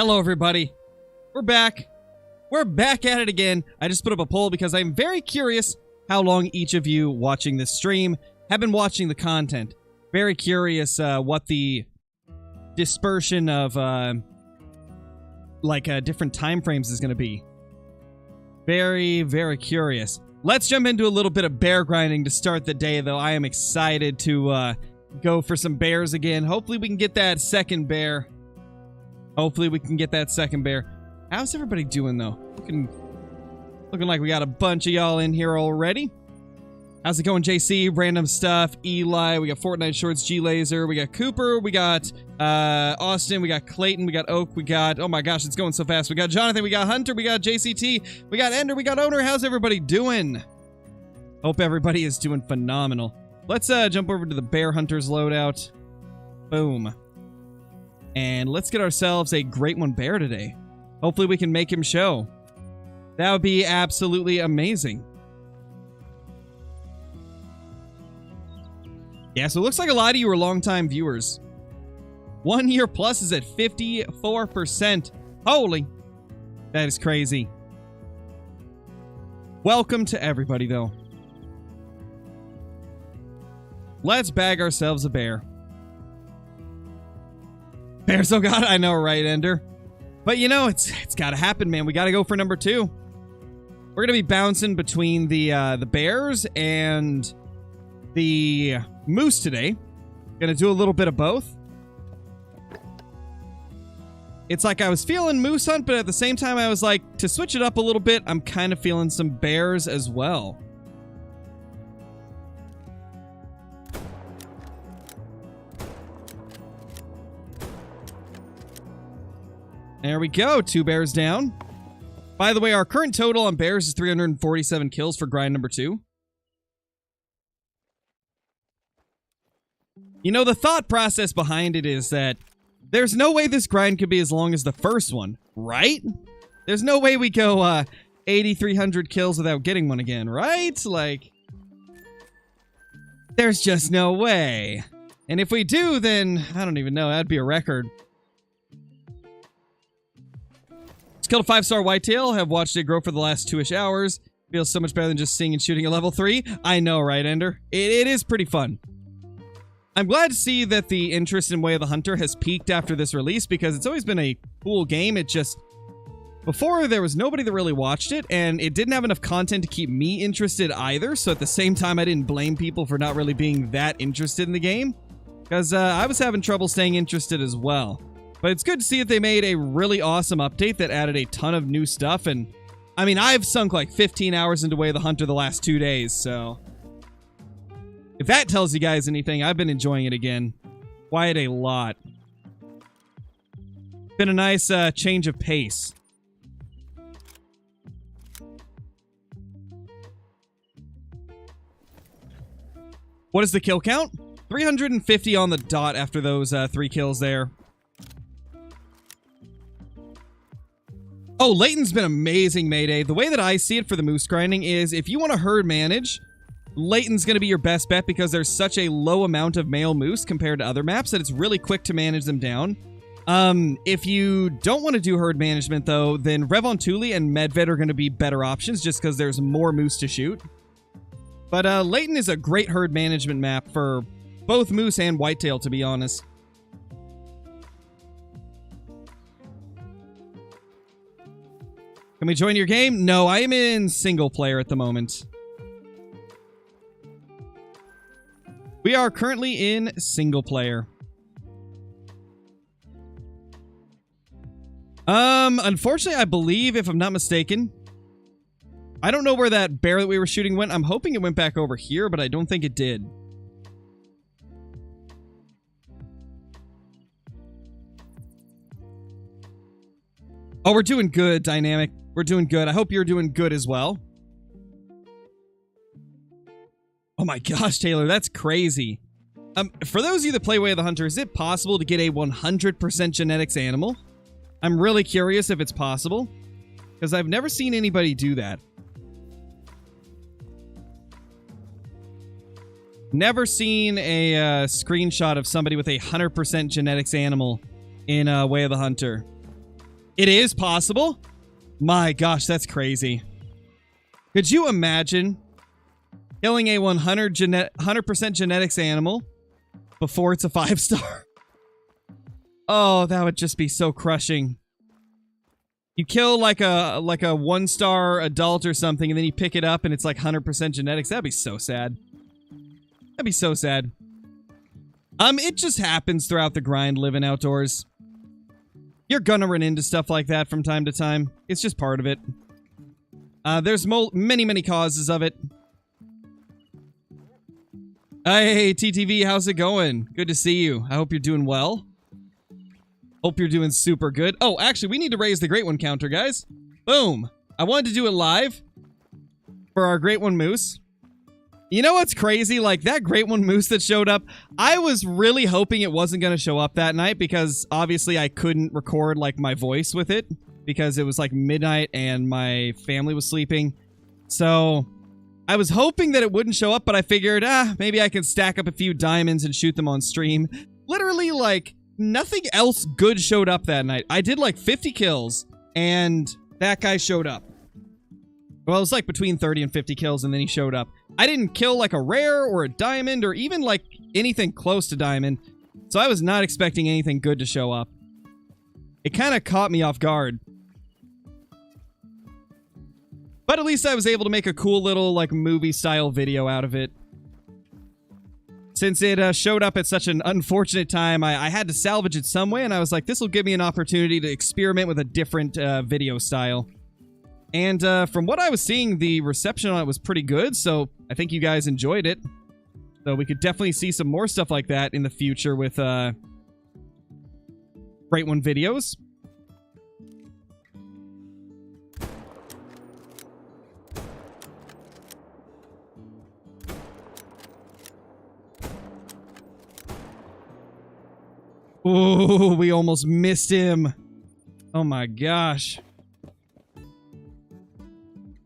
Hello, everybody. We're back. We're back at it again. I just put up a poll because I'm very curious how long each of you watching this stream have been watching the content. Very curious what the dispersion of different time frames is going to be. Very, very curious. Let's jump into a little bit of bear grinding to start the day, though. I am excited to go for some bears again. Hopefully we can get that second bear. How's everybody doing, though? Looking like we got a bunch of y'all in here already. How's it going, JC? Random stuff. Eli. We got Fortnite Shorts. G-Laser. We got Cooper. We got Austin. We got Clayton. We got Oak. We got... Oh my gosh, it's going so fast. We got Jonathan. We got Hunter. We got JCT. We got Ender. We got Owner. How's everybody doing? Hope everybody is doing phenomenal. Let's jump over to the Bear Hunters loadout. Boom. And let's get ourselves a Great One Bear today. Hopefully we can make him show. That would be absolutely amazing. Yeah, so it looks like a lot of you are longtime viewers. 1 year plus is at 54%. Holy. That is crazy. Welcome to everybody, though. Let's bag ourselves a bear. Bears, oh god, I know, right, Ender? But you know, it's gotta happen, man. We gotta go for number 2. We're gonna be bouncing between the bears and the moose today. Gonna do a little bit of both. It's like I was feeling moose hunt, but at the same time I was like, to switch it up a little bit, I'm kind of feeling some bears as well. There we go, 2 bears down. By the way, our current total on bears is 347 kills for grind number 2. You know, the thought process behind it is that there's no way this grind could be as long as the first one, right? There's no way we go 8,300 kills without getting one again, right? Like, there's just no way. And if we do, then I don't even know, that'd be a record. Killed a 5-star whitetail. Have watched it grow for the last 2-ish hours. Feels so much better than just seeing and shooting at level 3. I know, right, Ender? It is pretty fun. I'm glad to see that the interest in Way of the Hunter has peaked after this release because it's always been a cool game. It just... Before, there was nobody that really watched it, and it didn't have enough content to keep me interested either, so at the same time, I didn't blame people for not really being that interested in the game, because I was having trouble staying interested as well. But it's good to see that they made a really awesome update that added a ton of new stuff. And, I mean, I've sunk like 15 hours into Way of the Hunter the last 2 days, so... If that tells you guys anything, I've been enjoying it again. Quite a lot. Been a nice change of pace. What is the kill count? 350 on the dot after those 3 kills there. Oh, Layton's been amazing, Mayday. The way that I see it for the moose grinding is if you want to herd manage, Layton's going to be your best bet because there's such a low amount of male moose compared to other maps that it's really quick to manage them down. If you don't want to do herd management, though, then Revontuli and Medved are going to be better options just because there's more moose to shoot. But Layton is a great herd management map for both moose and whitetail, to be honest. Can we join your game? No, I am in single player at the moment. We are currently in single player. Unfortunately, I believe, if I'm not mistaken, I don't know where that bear that we were shooting went. I'm hoping it went back over here, but I don't think it did. Oh, we're doing good, Dynamic. We're doing good. I hope you're doing good as well. Oh my gosh, Taylor, that's crazy. For those of you that play Way of the Hunter, is it possible to get a 100% genetics animal? I'm really curious if it's possible, because I've never seen anybody do that. Never seen a screenshot of somebody with a 100% genetics animal in Way of the Hunter. It is possible? My gosh, that's crazy. Could you imagine killing a 100% genetics animal before it's a 5-star? Oh, that would just be so crushing. You kill like a 1-star adult or something, and then you pick it up and it's like 100% genetics. That'd be so sad. That'd be so sad. It just happens throughout the grind living outdoors. You're gonna run into stuff like that from time to time. It's just part of it. There's many causes of it. Hey, TTV, how's it going? Good to see you. I hope you're doing well. Hope you're doing super good. Oh, actually, we need to raise the Great One counter, guys. Boom. I wanted to do it live for our Great One Moose. You know what's crazy? Like, that Great One Moose that showed up, I was really hoping it wasn't going to show up that night because, obviously, I couldn't record, like, my voice with it because it was, like, midnight and my family was sleeping. So, I was hoping that it wouldn't show up, but I figured, maybe I could stack up a few diamonds and shoot them on stream. Literally, like, nothing else good showed up that night. I did, like, 50 kills, and that guy showed up. Well, it was like between 30 and 50 kills, and then he showed up. I didn't kill like a rare or a diamond or even like anything close to diamond, so I was not expecting anything good to show up. It kind of caught me off guard. But at least I was able to make a cool little like movie-style video out of it. Since it showed up at such an unfortunate time, I had to salvage it some way, and I was like, this will give me an opportunity to experiment with a different video style. And from what I was seeing, the reception on it was pretty good, so I think you guys enjoyed it. So we could definitely see some more stuff like that in the future with Great One videos. Oh, we almost missed him. Oh my gosh.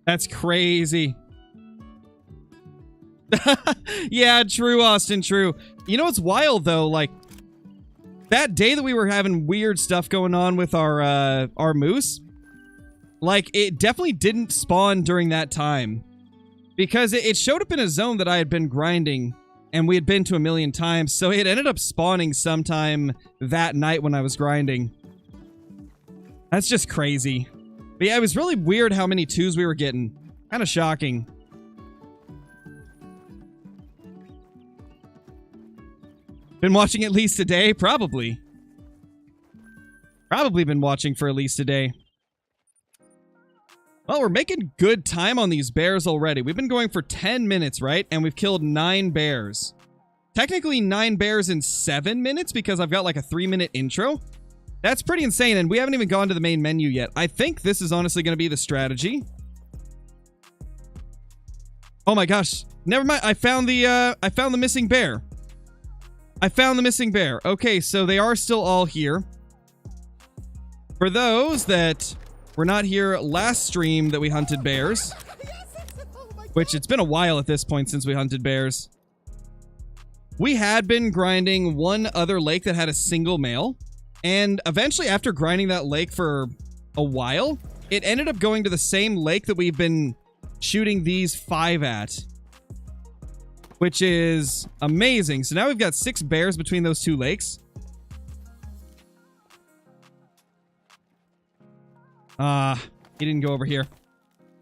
That's crazy. Yeah, true, Austin, true. You know what's wild, though? Like, that day that we were having weird stuff going on with our moose, like, it definitely didn't spawn during that time. Because it showed up in a zone that I had been grinding, and we had been to a million times, so it ended up spawning sometime that night when I was grinding. That's just crazy. But yeah, it was really weird how many 2s we were getting. Kind of shocking. Been watching at least a day? Probably. Probably been watching for at least a day. Well, we're making good time on these bears already. We've been going for 10 minutes, right? And we've killed 9 bears. Technically 9 bears in 7 minutes because I've got like a 3-minute intro. That's pretty insane, and we haven't even gone to the main menu yet. I think this is honestly going to be the strategy. Oh my gosh. Never mind. I found the missing bear. I found the missing bear. Okay, so they are still all here. For those that were not here last stream that we hunted bears, which it's been a while at this point since we hunted bears, we had been grinding one other lake that had a single male. And eventually, after grinding that lake for a while, it ended up going to the same lake that we've been shooting these 5 at. Which is amazing. So now we've got 6 bears between those 2 lakes. He didn't go over here.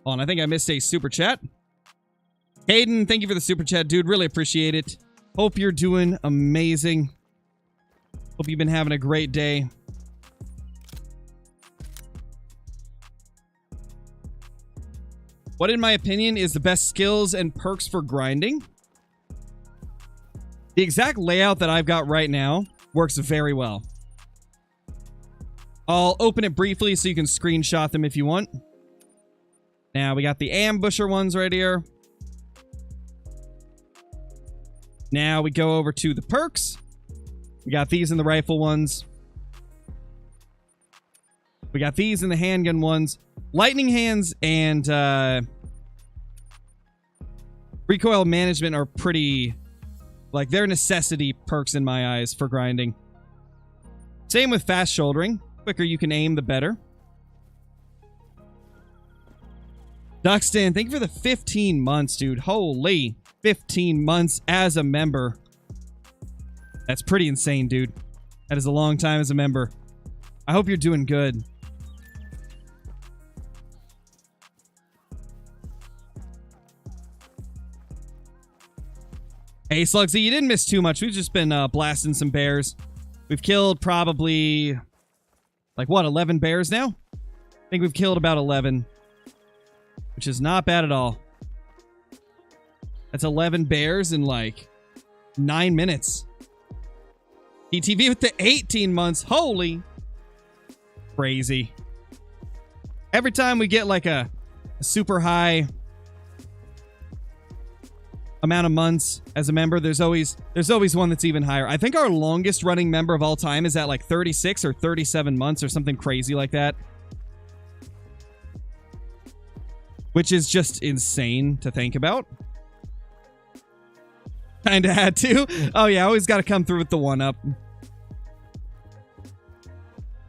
Hold on, I think I missed a super chat. Hayden, thank you for the super chat, dude. Really appreciate it. Hope you're doing amazing. Hope you've been having a great day. What, in my opinion, is the best skills and perks for grinding? The exact layout that I've got right now works very well. I'll open it briefly so you can screenshot them if you want. Now, we got the ambusher ones right here. Now, we go over to the perks. We got these in the rifle ones. We got these in the handgun ones. Lightning hands and recoil management are pretty, like, they're necessity perks in my eyes for grinding. Same with fast shouldering. Quicker you can aim, the better. Duxton, thank you for the 15 months, dude. Holy 15 months as a member. That's pretty insane, dude. That is a long time as a member. I hope you're doing good. Hey, Slugsy, you didn't miss too much. We've just been blasting some bears. We've killed probably, like, what, 11 bears now? I think we've killed about 11. Which is not bad at all. That's 11 bears in, like, 9 minutes. TTV with the 18 months. Holy. Crazy. Every time we get, like, a super high amount of months as a member, there's always one that's even higher. I think our longest running member of all time is at like 36 or 37 months or something crazy like that, which is just insane to think about. Kind of had to. Oh yeah, always got to come through with the one up.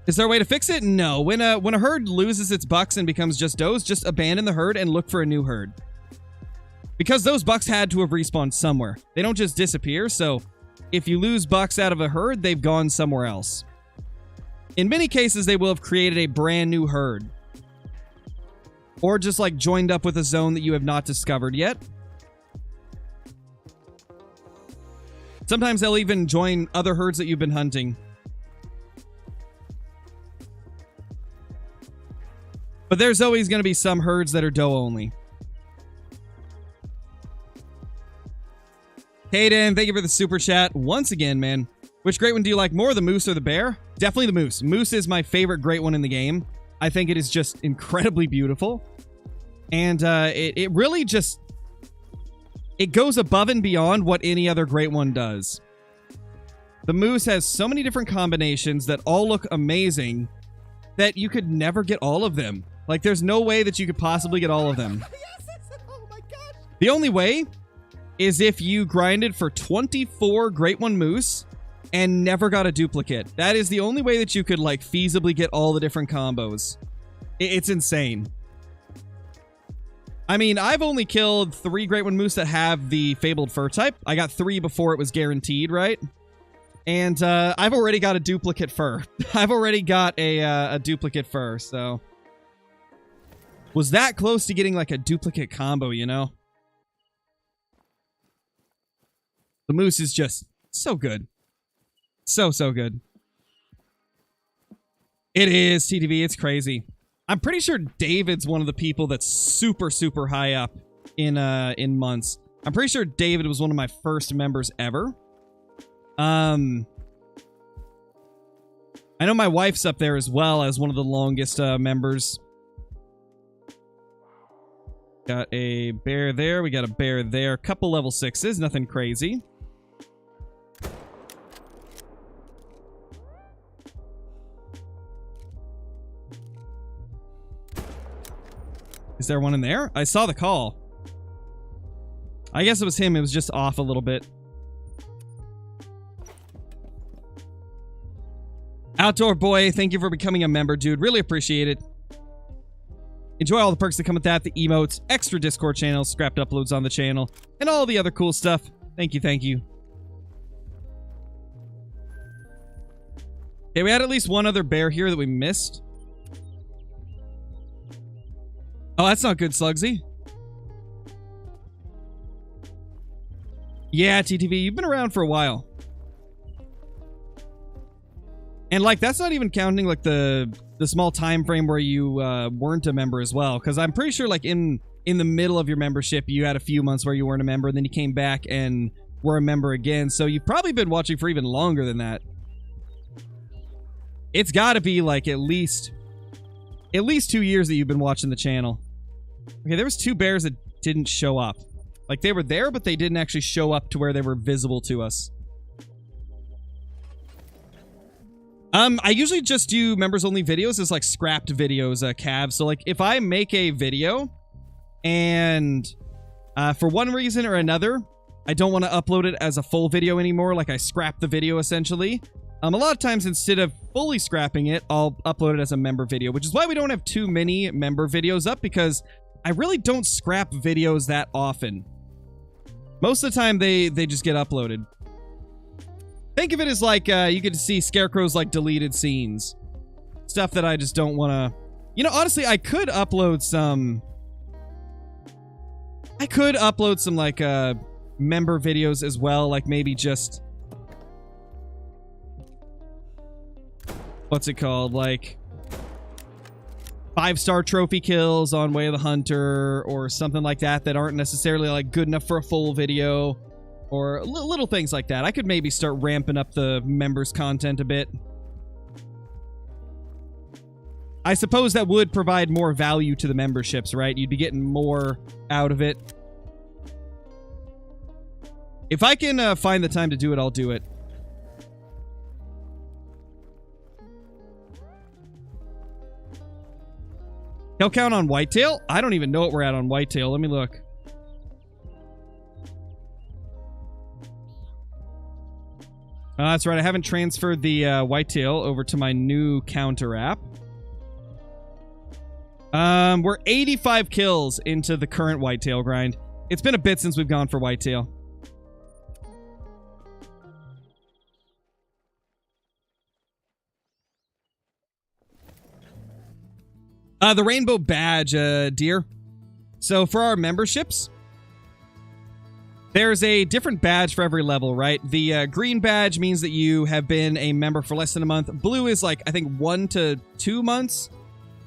Is there a way to fix it? No. When a herd loses its bucks and becomes just does, just abandon the herd and look for a new herd. Because those bucks had to have respawned somewhere. They don't just disappear, so if you lose bucks out of a herd, they've gone somewhere else. In many cases, they will have created a brand new herd. Or just like joined up with a zone that you have not discovered yet. Sometimes they'll even join other herds that you've been hunting. But there's always going to be some herds that are doe only. Hayden, thank you for the super chat once again, man. Which great one do you like more, the moose or the bear? Definitely the moose. Moose is my favorite great one in the game. I think it is just incredibly beautiful. And it really just... It goes above and beyond what any other great one does. The moose has so many different combinations that all look amazing that you could never get all of them. Like, there's no way that you could possibly get all of them. Oh my gosh. The only way is if you grinded for 24 Great One Moose and never got a duplicate. That is the only way that you could, like, feasibly get all the different combos. It's insane. I mean, I've only killed 3 Great One Moose that have the Fabled Fur type. I got 3 before it was guaranteed, right? And I've already got a duplicate fur. I've already got a duplicate fur, so... Was that close to getting, like, a duplicate combo, you know? The moose is just so good. So good. It is, TTV. It's crazy. I'm pretty sure David's one of the people that's super high up in months. I'm pretty sure David was one of my first members ever. I know my wife's up there as well as one of the longest members. Got a bear there. We got a bear there. Couple level 6s. Nothing crazy. Is there one in there? I saw the call. I guess it was him. It was just off a little bit. Outdoor Boy, thank you for becoming a member, dude. Really appreciate it. Enjoy all the perks that come with that. The emotes, extra Discord channels, scrapped uploads on the channel, and all the other cool stuff. Thank you, thank you. Okay, we had at least one other bear here that we missed. Oh, that's not good, Slugsy. Yeah, TTV, you've been around for a while. And, like, that's not even counting, like, the small time frame where you weren't a member as well. Because I'm pretty sure, like, in the middle of your membership, you had a few months where you weren't a member, and then you came back and were a member again. So you've probably been watching for even longer than that. It's got to be, like, at least 2 years that you've been watching the channel. Okay, there was 2 bears that didn't show up. Like, they were there, but they didn't actually show up to where they were visible to us. I usually just do members-only videos as, like, scrapped videos, Cav. So, like, if I make a video and for one reason or another, I don't want to upload it as a full video anymore, like I scrap the video, essentially. A lot of times, instead of fully scrapping it, I'll upload it as a member video, which is why we don't have too many member videos up, because I really don't scrap videos that often. Most of the time, they just get uploaded. Think of it as like, you get to see Scarecrow's, like, deleted scenes. Stuff that I just don't want to... You know, honestly, I could upload some... like, member videos as well. Like, maybe just... What's it called? Like... 5-star trophy kills on Way of the Hunter, or something like that that aren't necessarily, like, good enough for a full video. Or little things like that. I could maybe start ramping up the members' content a bit. I suppose that would provide more value to the memberships, right? You'd be getting more out of it. If I can find the time to do it, I'll do it. Kill count on Whitetail? I don't even know what we're at on Whitetail. Let me look. That's right. I haven't transferred the Whitetail over to my new counter app. We're 85 kills into the current Whitetail grind. It's been a bit since we've gone for Whitetail. The Rainbow Badge, dear. So for our memberships, there's a different badge for every level, right? The green badge means that you have been a member for less than a month. Blue is like, I think, 1 to 2 months.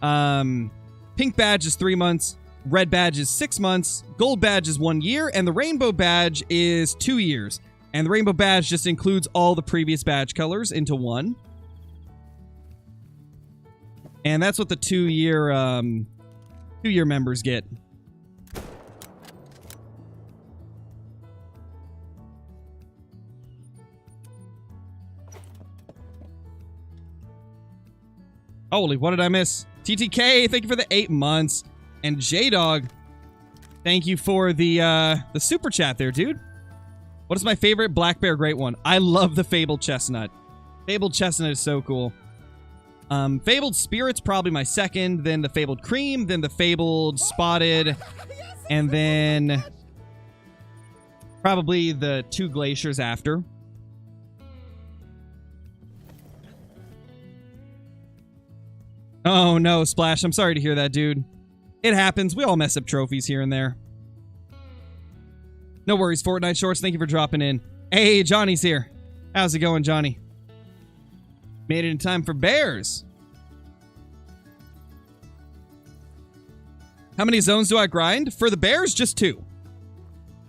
Pink badge is 3 months. Red badge is 6 months. Gold badge is 1 year. And the rainbow badge is 2 years. And the rainbow badge just includes all the previous badge colors into one. And that's what the 2-year members get. Holy, what did I miss? TTK, thank you for the 8 months. And J-Dog, thank you for the super chat there, dude. What is my favorite Black Bear Great One? I love the Fabled Chestnut. Fabled Chestnut is so cool. Fabled Spirit's probably my second, then the Fabled Cream, then the Fabled Spotted, and then probably the 2 Glaciers after. Oh no, Splash, I'm sorry to hear that, dude. It happens. We all mess up trophies here and there. No worries, Fortnite Shorts, thank you for dropping in. Hey, Johnny's here. How's it going, Johnny? Made it in time for bears. How many zones do I grind? For the bears, just 2.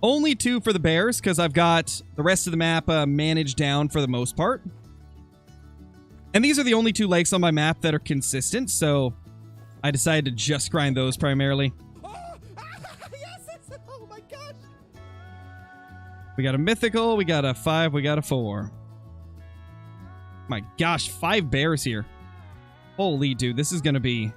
Only 2 for the bears, because I've got the rest of the map managed down for the most part. And these are the only 2 lakes on my map that are consistent, so I decided to just grind those primarily. Yes! Oh my gosh! We got a mythical, we got a 5, we got a 4. My gosh, 5 bears here. Holy dude, this is gonna be...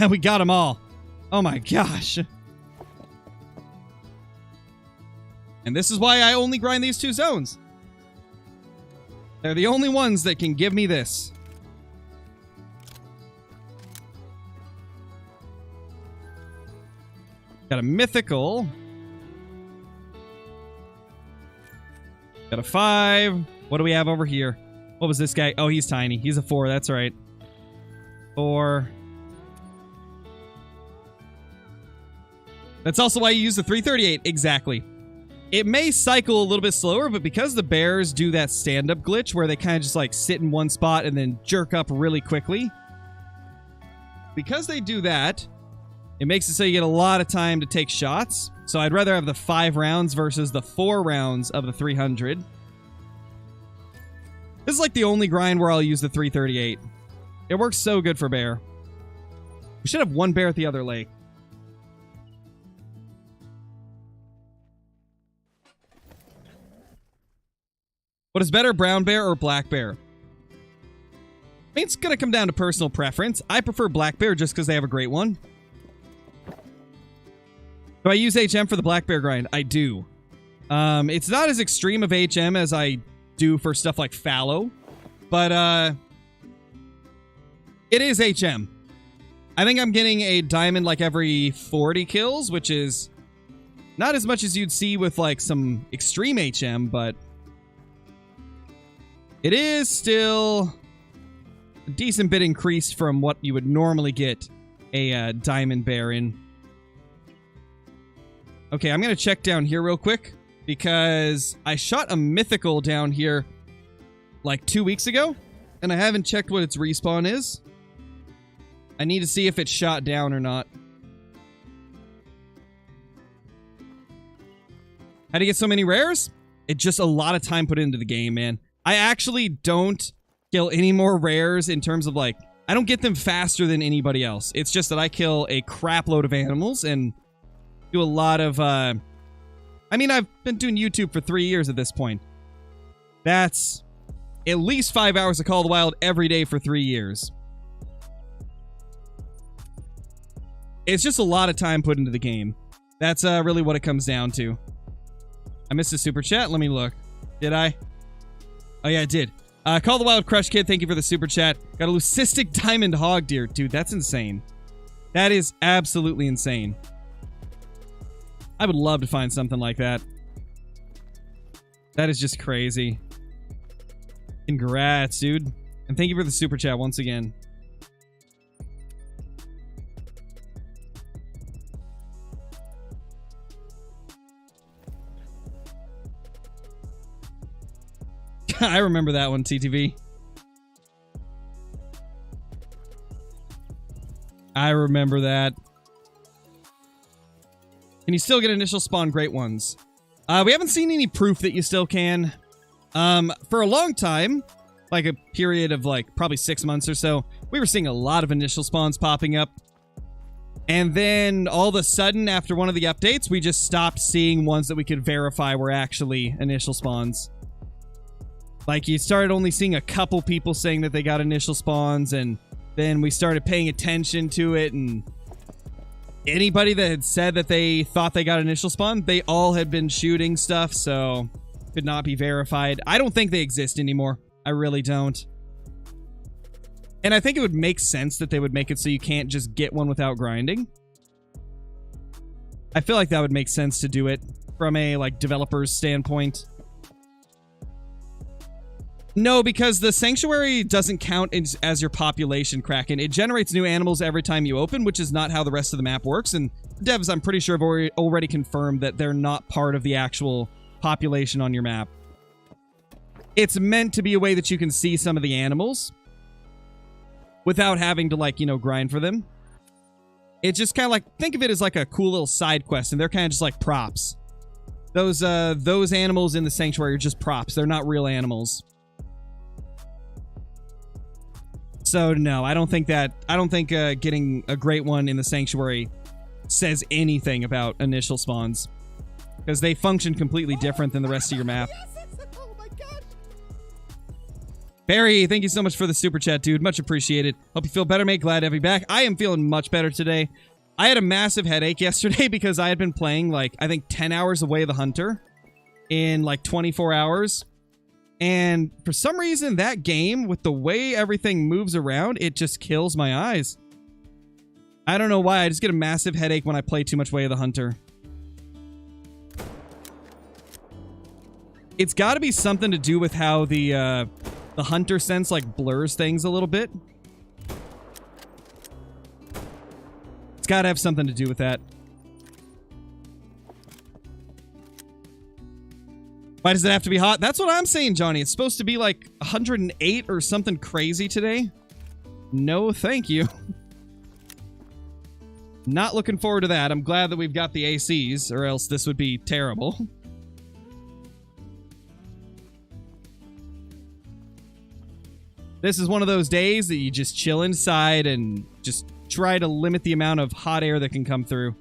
We got them all. Oh my gosh. And this is why I only grind these 2 zones. They're the only ones that can give me this. Got a mythical. Got a 5. What do we have over here? What was this guy? Oh, he's tiny. He's a 4. That's right. 4. That's also why you use the 338. Exactly. It may cycle a little bit slower, but because the bears do that stand-up glitch where they kind of just like sit in one spot and then jerk up really quickly, because they do that, it makes it so you get a lot of time to take shots. So I'd rather have the 5 rounds versus the 4 rounds of the 300. This is like the only grind where I'll use the 338. It works so good for bear. We should have 1 bear at the other lake. What is better, brown bear or black bear? I mean, it's going to come down to personal preference. I prefer black bear just because they have a great one. Do I use HM for the black bear grind? I do. It's not as extreme of HM as I do for stuff like fallow, but it is HM. I think I'm getting a diamond like every 40 kills, which is not as much as you'd see with like some extreme HM, but it is still a decent bit increased from what you would normally get a diamond bear in. Okay, I'm going to check down here real quick because I shot a mythical down here like 2 weeks ago, and I haven't checked what its respawn is. I need to see if it's shot down or not. How do you get so many rares? It's just a lot of time put into the game, man. I actually don't kill any more rares in terms of like, I don't get them faster than anybody else. It's just that I kill a crap load of animals and do a lot of, I mean, I've been doing YouTube for 3 years at this point. That's at least 5 hours of Call of the Wild every day for 3 years. It's just a lot of time put into the game. That's really what it comes down to. I missed a super chat. Let me look. Did I? Oh, yeah, I did. Call the Wild Crush Kid, thank you for the super chat. Got a leucistic diamond hog deer. Dude, that's insane. That is absolutely insane. I would love to find something like that. That is just crazy. Congrats, dude. And thank you for the super chat once again. I remember that one, TTV. I remember that. Can you still get initial spawn great ones? We haven't seen any proof that you still can. For a long time, like a period of like probably 6 months or so, we were seeing a lot of initial spawns popping up. And then all of a sudden, after one of the updates, we just stopped seeing ones that we could verify were actually initial spawns. Like, you started only seeing a couple people saying that they got initial spawns, and then we started paying attention to it, and anybody that had said that they thought they got initial spawn, they all had been shooting stuff, so could not be verified. I don't think they exist anymore. I really don't. And I think it would make sense that they would make it so you can't just get one without grinding. I feel like that would make sense to do it from a, like, developer's standpoint. No, because the sanctuary doesn't count as your population, Kraken. It generates new animals every time you open, which is not how the rest of the map works. And devs, I'm pretty sure, have already confirmed that they're not part of the actual population on your map. It's meant to be a way that you can see some of the animals without having to, like, you know, grind for them. It's just kind of like, think of it as like a cool little side quest, and they're kind of just like props. Those animals in the sanctuary are just props. They're not real animals. So no, I don't think getting a great one in the sanctuary says anything about initial spawns, because they function completely different than the rest of your map. Oh my gosh. Barry, thank you so much for the super chat, dude. Much appreciated. Hope you feel better, mate. Glad to have you back. I am feeling much better today. I had a massive headache yesterday because I had been playing, like, I think 10 hours Away the Hunter in, like, 24 hours. And for some reason, that game, with the way everything moves around, it just kills my eyes. I don't know why. I just get a massive headache when I play too much Way of the Hunter. It's got to be something to do with how the hunter sense, like, blurs things a little bit. It's got to have something to do with that. Why does it have to be hot? That's what I'm saying, Johnny. It's supposed to be like 108 or something crazy today. No, thank you. Not looking forward to that. I'm glad that we've got the ACs, or else this would be terrible. This is one of those days that you just chill inside and just try to limit the amount of hot air that can come through.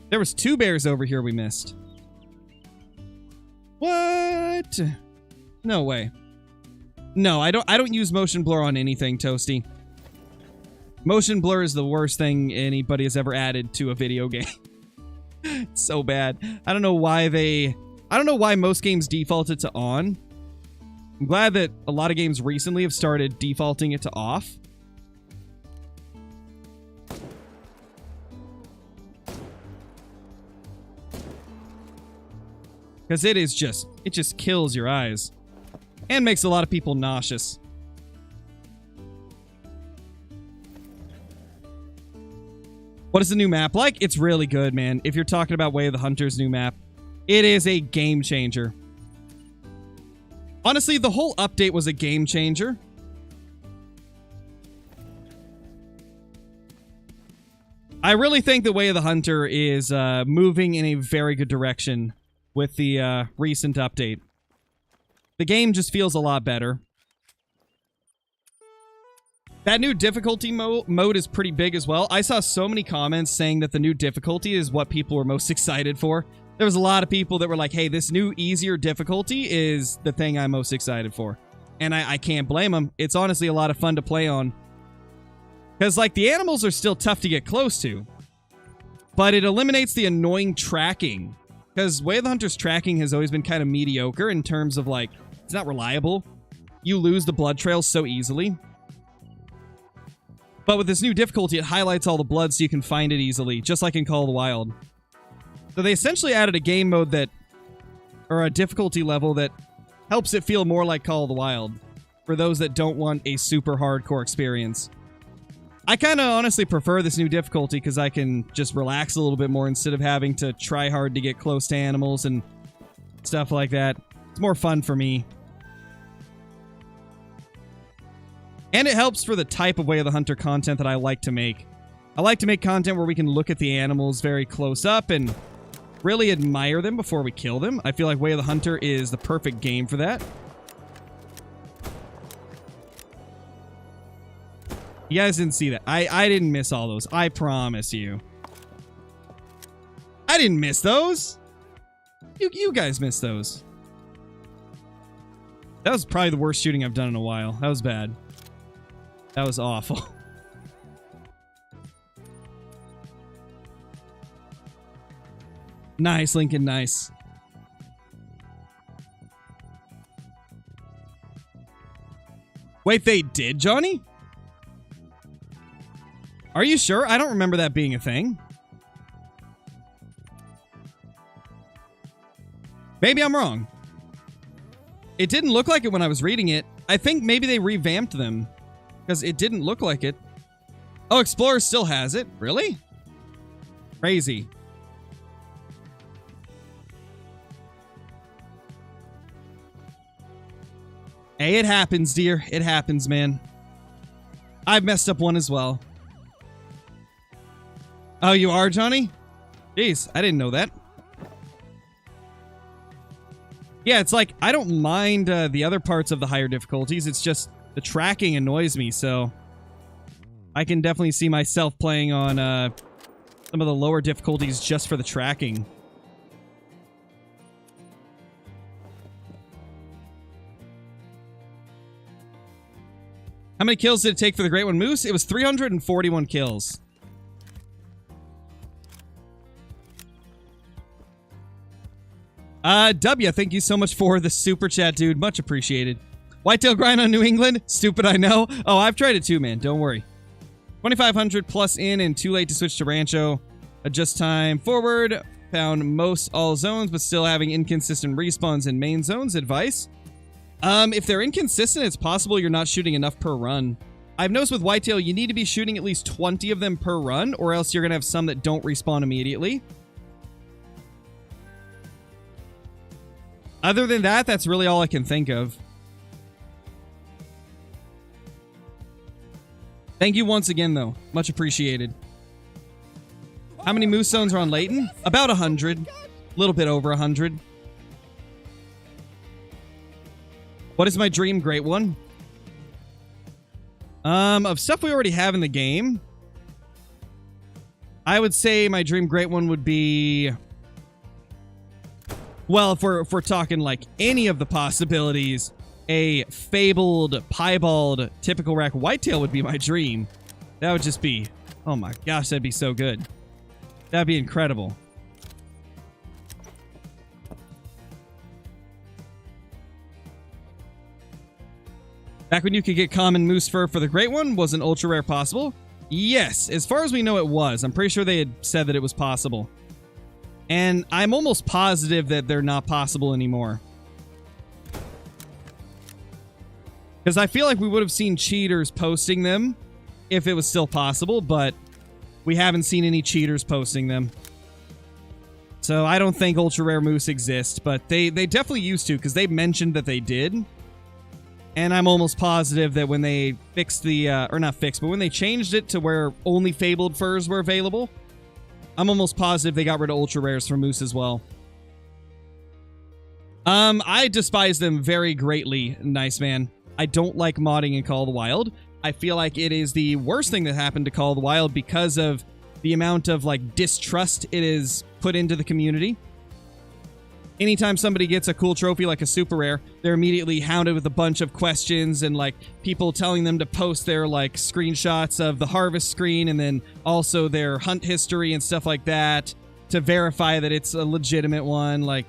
There was 2 bears over here we missed. What? No way. No, I don't use motion blur on anything, Toasty. Motion blur is the worst thing anybody has ever added to a video game. It's so bad. I don't know why most games default it to on. I'm glad that a lot of games recently have started defaulting it to off. Because it just kills your eyes. And makes a lot of people nauseous. What is the new map like? It's really good, man. If you're talking about Way of the Hunter's new map, it is a game changer. Honestly, the whole update was a game changer. I really think the Way of the Hunter is moving in a very good direction with the recent update. The game just feels a lot better. That new difficulty mode is pretty big as well. I saw so many comments saying that the new difficulty is what people were most excited for. There was a lot of people that were like, hey, this new easier difficulty is the thing I'm most excited for. And I can't blame them. It's honestly a lot of fun to play on. Because, like, the animals are still tough to get close to. But it eliminates the annoying tracking. Because Way of the Hunter's tracking has always been kind of mediocre in terms of, like, it's not reliable. You lose the blood trails so easily. But with this new difficulty, it highlights all the blood so you can find it easily, just like in Call of the Wild. So they essentially added a game mode that, or a difficulty level that helps it feel more like Call of the Wild, for those that don't want a super hardcore experience. I kind of honestly prefer this new difficulty because I can just relax a little bit more instead of having to try hard to get close to animals and stuff like that. It's more fun for me. And it helps for the type of Way of the Hunter content that I like to make. I like to make content where we can look at the animals very close up and really admire them before we kill them. I feel like Way of the Hunter is the perfect game for that. You guys didn't see that. I didn't miss all those. I promise you. I didn't miss those. You guys missed those. That was probably the worst shooting I've done in a while. That was bad. That was awful. Nice, Lincoln, nice. Wait, they did, Johnny? Are you sure? I don't remember that being a thing. Maybe I'm wrong. It didn't look like it when I was reading it. I think maybe they revamped them. Because it didn't look like it. Oh, Explorer still has it? Really? Crazy. Hey, it happens, dear. It happens, man. I've messed up one as well. Oh, you are, Johnny? Jeez, I didn't know that. Yeah, it's like, I don't mind the other parts of the higher difficulties. It's just the tracking annoys me, so I can definitely see myself playing on some of the lower difficulties just for the tracking. How many kills did it take for the Great One Moose? It was 341 kills. W, thank you so much for the super chat, dude. Much appreciated. Whitetail grind on New England? Stupid, I know. Oh, I've tried it too, man. Don't worry. 2,500 plus in and too late to switch to Rancho. Adjust time forward. Found most all zones, but still having inconsistent respawns in main zones. Advice? If they're inconsistent, it's possible you're not shooting enough per run. I've noticed with Whitetail, you need to be shooting at least 20 of them per run, or else you're going to have some that don't respawn immediately. Other than that, that's really all I can think of. Thank you once again, though. Much appreciated. How many moose zones are on Layton? About 100. A little bit over 100. What is my dream Great One? Of stuff we already have in the game, I would say my dream Great One would be... Well, if we're talking like any of the possibilities, a fabled, piebald, typical rack whitetail would be my dream. That would just be... Oh my gosh, that'd be so good. That'd be incredible. Back when you could get common moose fur for the great one, was an ultra rare possible? Yes, as far as we know it was. I'm pretty sure they had said that it was possible. And I'm almost positive that they're not possible anymore. Because I feel like we would have seen cheaters posting them if it was still possible, but we haven't seen any cheaters posting them. So I don't think ultra rare moose exist, but they definitely used to, because they mentioned that they did. And I'm almost positive that when they fixed the, or not fixed, but when they changed it to where only fabled furs were available, I'm almost positive they got rid of ultra rares for moose as well. I despise them very greatly, Nice Man. I don't like modding in Call of the Wild. I feel like it is the worst thing that happened to Call of the Wild because of the amount of, like, distrust it is put into the community. Anytime somebody gets a cool trophy like a super rare, they're immediately hounded with a bunch of questions and, like, people telling them to post their, like, screenshots of the harvest screen and then also their hunt history and stuff like that to verify that it's a legitimate one. Like,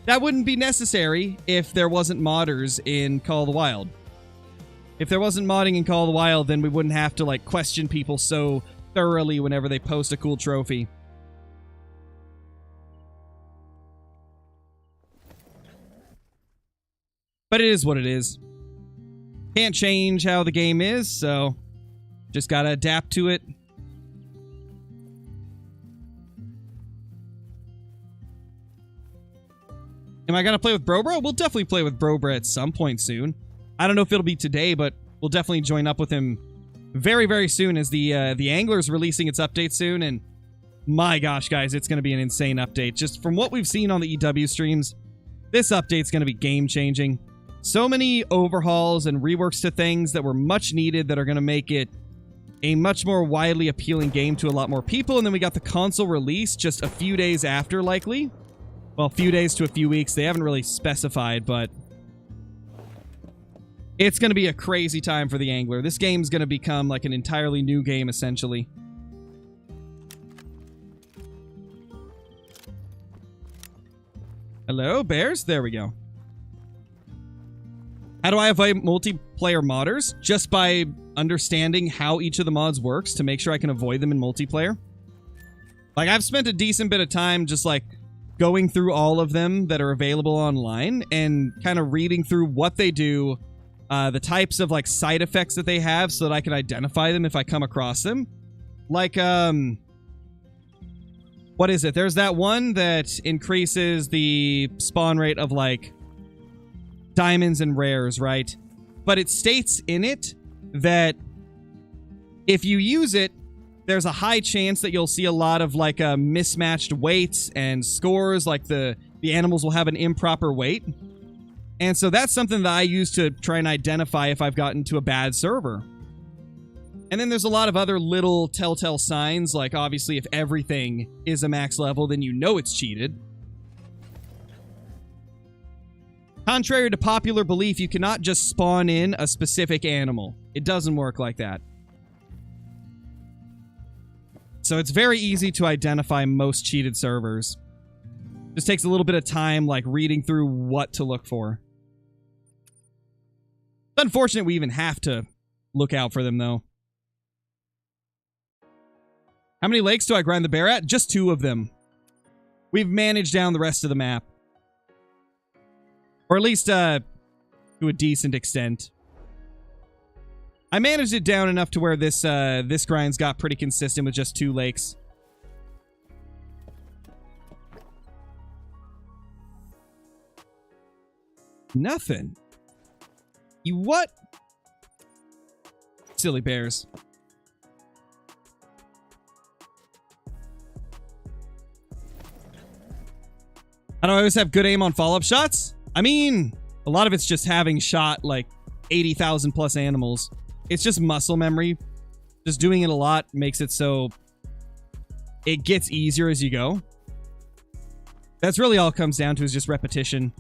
that wouldn't be necessary if there wasn't modders in Call of the Wild. If there wasn't modding in Call of the Wild, then we wouldn't have to, like, question people so thoroughly whenever they post a cool trophy. But it is what it is. Can't change how the game is, so just gotta adapt to it. Am I gonna play with Brobra? We'll definitely play with Brobra at some point soon. I don't know if it'll be today, but we'll definitely join up with him very, very soon as the Angler's releasing its update soon, and my gosh, guys, it's gonna be an insane update. Just from what we've seen on the EW streams, this update's gonna be game-changing. So many overhauls and reworks to things that were much needed that are going to make it a much more widely appealing game to a lot more people. And then we got the console release just a few days after, likely. Well, a few days to a few weeks. They haven't really specified, but it's going to be a crazy time for the Angler. This game's going to become like an entirely new game, essentially. Hello, bears? There we go. How do I avoid multiplayer modders? Just by understanding how each of the mods works to make sure I can avoid them in multiplayer. Like, I've spent a decent bit of time just, like, going through all of them that are available online and kind of reading through what they do, the types of, like, side effects that they have so that I can identify them if I come across them. Like, what is it? There's that one that increases the spawn rate of, like, diamonds and rares, right? But it states in it that if you use it, there's a high chance that you'll see a lot of, like, mismatched weights and scores, like the animals will have an improper weight. And so that's something that I use to try and identify if I've gotten to a bad server. And then there's a lot of other little telltale signs, like obviously if everything is a max level, then you know it's cheated. Contrary to popular belief, you cannot just spawn in a specific animal. It doesn't work like that. So it's very easy to identify most cheated servers. Just takes a little bit of time, like, reading through what to look for. It's unfortunate we even have to look out for them, though. How many lakes do I grind the bear at? Just 2 of them. We've managed down the rest of the map. Or at least, to a decent extent. I managed it down enough to where this grind's got pretty consistent with just 2 lakes. Nothing. You what? Silly bears. I don't always have good aim on follow-up shots. I mean, a lot of it's just having shot like 80,000 plus animals. It's just muscle memory. Just doing it a lot makes it so it gets easier as you go. That's really all it comes down to, is just repetition.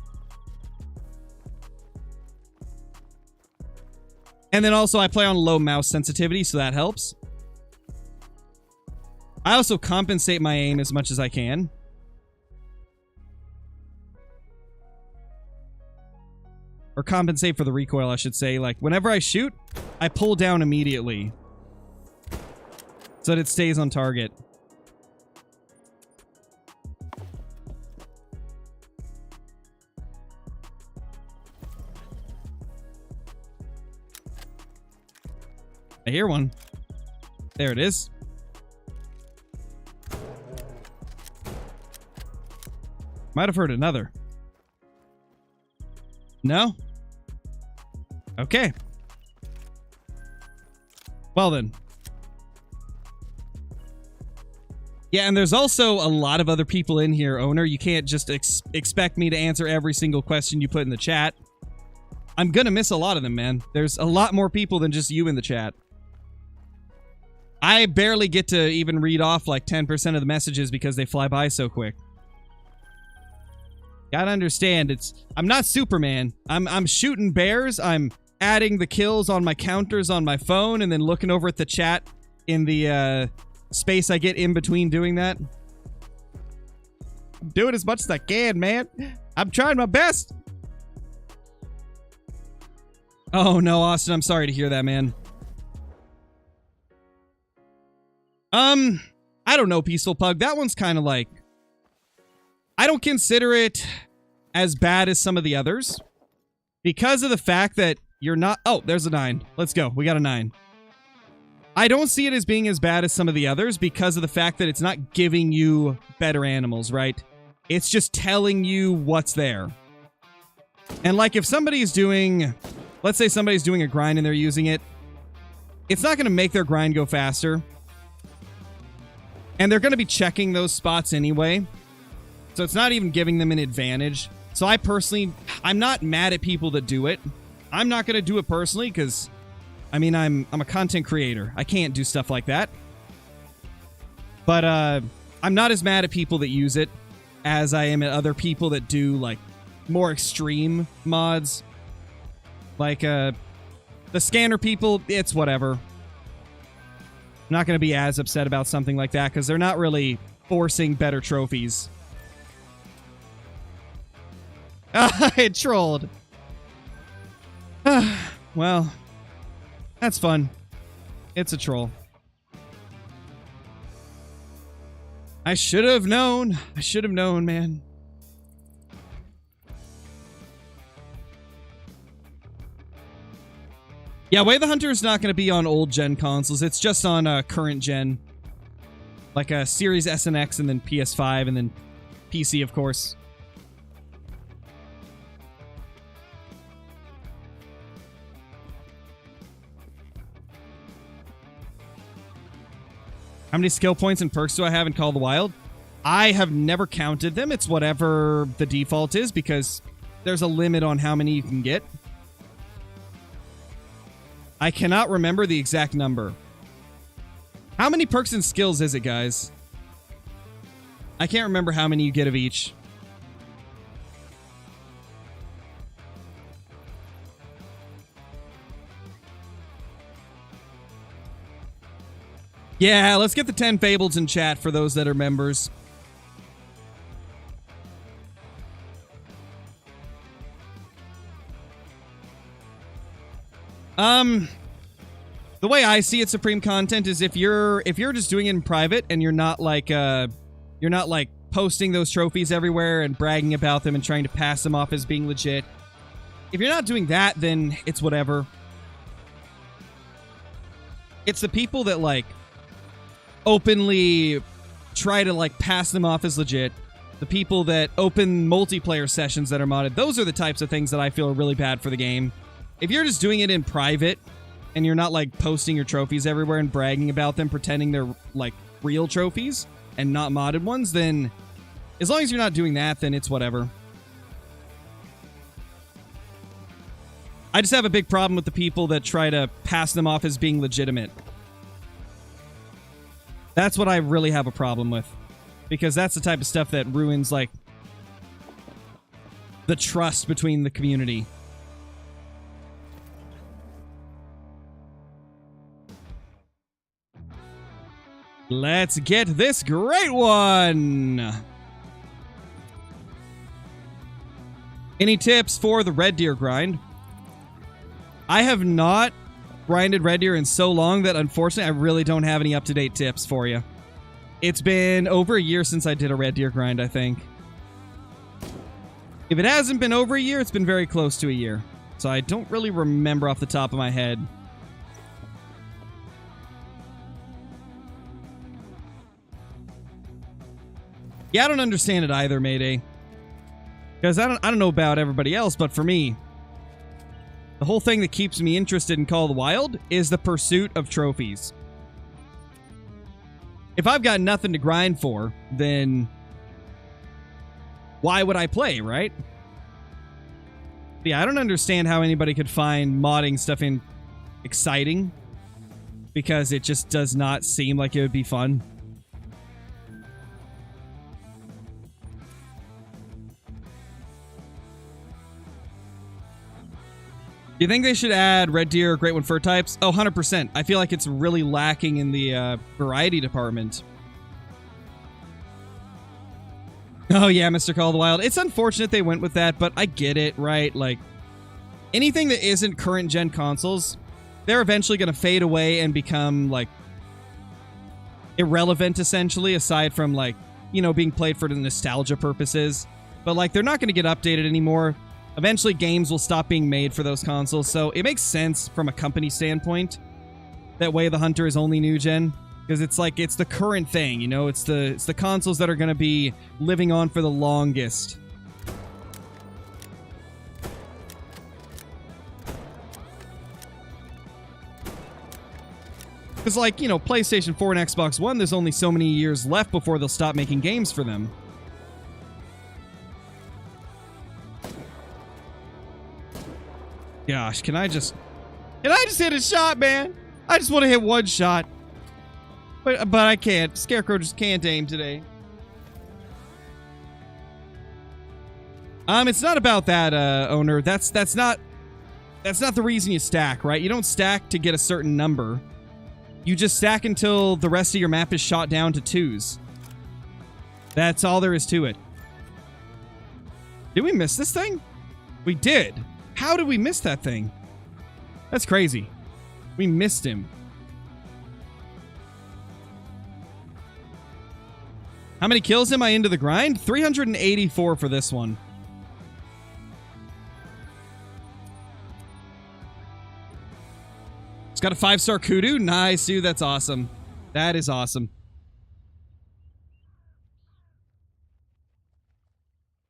And then also I play on low mouse sensitivity, so that helps. I also compensate my aim as much as I can. Or compensate for the recoil, I should say. Like, whenever I shoot, I pull down immediately. So that it stays on target. I hear one. There it is. Might have heard another. No? Okay. Well then. Yeah, and there's also a lot of other people in here, Owner. You can't just expect me to answer every single question you put in the chat. I'm gonna miss a lot of them, man. There's a lot more people than just you in the chat. I barely get to even read off like 10% of the messages because they fly by so quick. Gotta understand, I'm not Superman. I'm shooting bears. I'm adding the kills on my counters on my phone and then looking over at the chat in the space I get in between doing that. I'm doing as much as I can, man. I'm trying my best. Oh no, Austin, I'm sorry to hear that, man. I don't know, Peaceful Pug. That one's kind of like... I don't consider it as bad as some of the others. Because of the fact that you're not... Oh, there's a 9. Let's go. We got a 9. I don't see it as being as bad as some of the others because of the fact that it's not giving you better animals, right? It's just telling you what's there. And like if somebody's doing... Let's say somebody's doing a grind and they're using it. It's not going to make their grind go faster. And they're going to be checking those spots anyway. So it's not even giving them an advantage. So I personally, I'm not mad at people that do it. I'm not going to do it personally because, I mean, I'm a content creator. I can't do stuff like that. But I'm not as mad at people that use it as I am at other people that do, like, more extreme mods. Like, the scanner people, it's whatever. I'm not going to be as upset about something like that because they're not really forcing better trophies. I trolled. Well, that's fun. It's a troll. I should have known. I should have known, man. Yeah, Way the Hunter is not going to be on old gen consoles. It's just on current gen. Like a Series S and X and then PS5 and then PC, of course. How many skill points and perks do I have in Call of the Wild? I have never counted them. It's whatever the default is because there's a limit on how many you can get. I cannot remember the exact number. How many perks and skills is it, guys? I can't remember how many you get of each. Yeah, let's get the 10 Fables in chat for those that are members. The way I see it, Supreme Content, is if you're just doing it in private and you're not like posting those trophies everywhere and bragging about them and trying to pass them off as being legit. If you're not doing that, then it's whatever. It's the people that like openly try to like pass them off as legit. The people that open multiplayer sessions that are modded. Those are the types of things that I feel are really bad for the game. If you're just doing it in private and you're not like posting your trophies everywhere and bragging about them, pretending they're like real trophies and not modded ones, then as long as you're not doing that, then it's whatever. I just have a big problem with the people that try to pass them off as being legitimate. That's what I really have a problem with. Because that's the type of stuff that ruins, like, the trust between the community. Let's get this great one. Any tips for the red deer grind? I have not grinded red deer in so long that unfortunately I really don't have any up-to-date tips for you. It's been over a year since I did a red deer grind, I think. If it hasn't been over a year, it's been very close to a year. So I don't really remember off the top of my head. Yeah, I don't understand it either, Mayday. Because I don't know about everybody else, but for me, the whole thing that keeps me interested in Call of the Wild is the pursuit of trophies. If I've got nothing to grind for, then why would I play, right? Yeah, I don't understand how anybody could find modding stuff in exciting, because it just does not seem like it would be fun. Do you think they should add red deer, great one fur types? Oh, 100%. I feel like it's really lacking in the variety department. Oh yeah, Mr. Call of the Wild. It's unfortunate they went with that, but I get it, right? Like, anything that isn't current gen consoles, they're eventually going to fade away and become, like, irrelevant, essentially, aside from, like, you know, being played for the nostalgia purposes. But, like, they're not going to get updated anymore. Eventually, games will stop being made for those consoles, so it makes sense from a company standpoint. That Way of the Hunter is only new gen, because it's like, it's the current thing, you know? It's the consoles that are going to be living on for the longest. Because, like, you know, PlayStation 4 and Xbox One, there's only so many years left before they'll stop making games for them. Gosh, can I just hit a shot, man? I just want to hit one shot. But I can't. Scarecrow just can't aim today. It's not about that, owner. That's not the reason you stack, right? You don't stack to get a certain number. You just stack until the rest of your map is shot down to 2s. That's all there is to it. Did we miss this thing? We did. How did we miss that thing? That's crazy. We missed him. How many kills am I into the grind? 384 for this one. It's got a 5-star kudu. Nice, dude. That's awesome. That is awesome.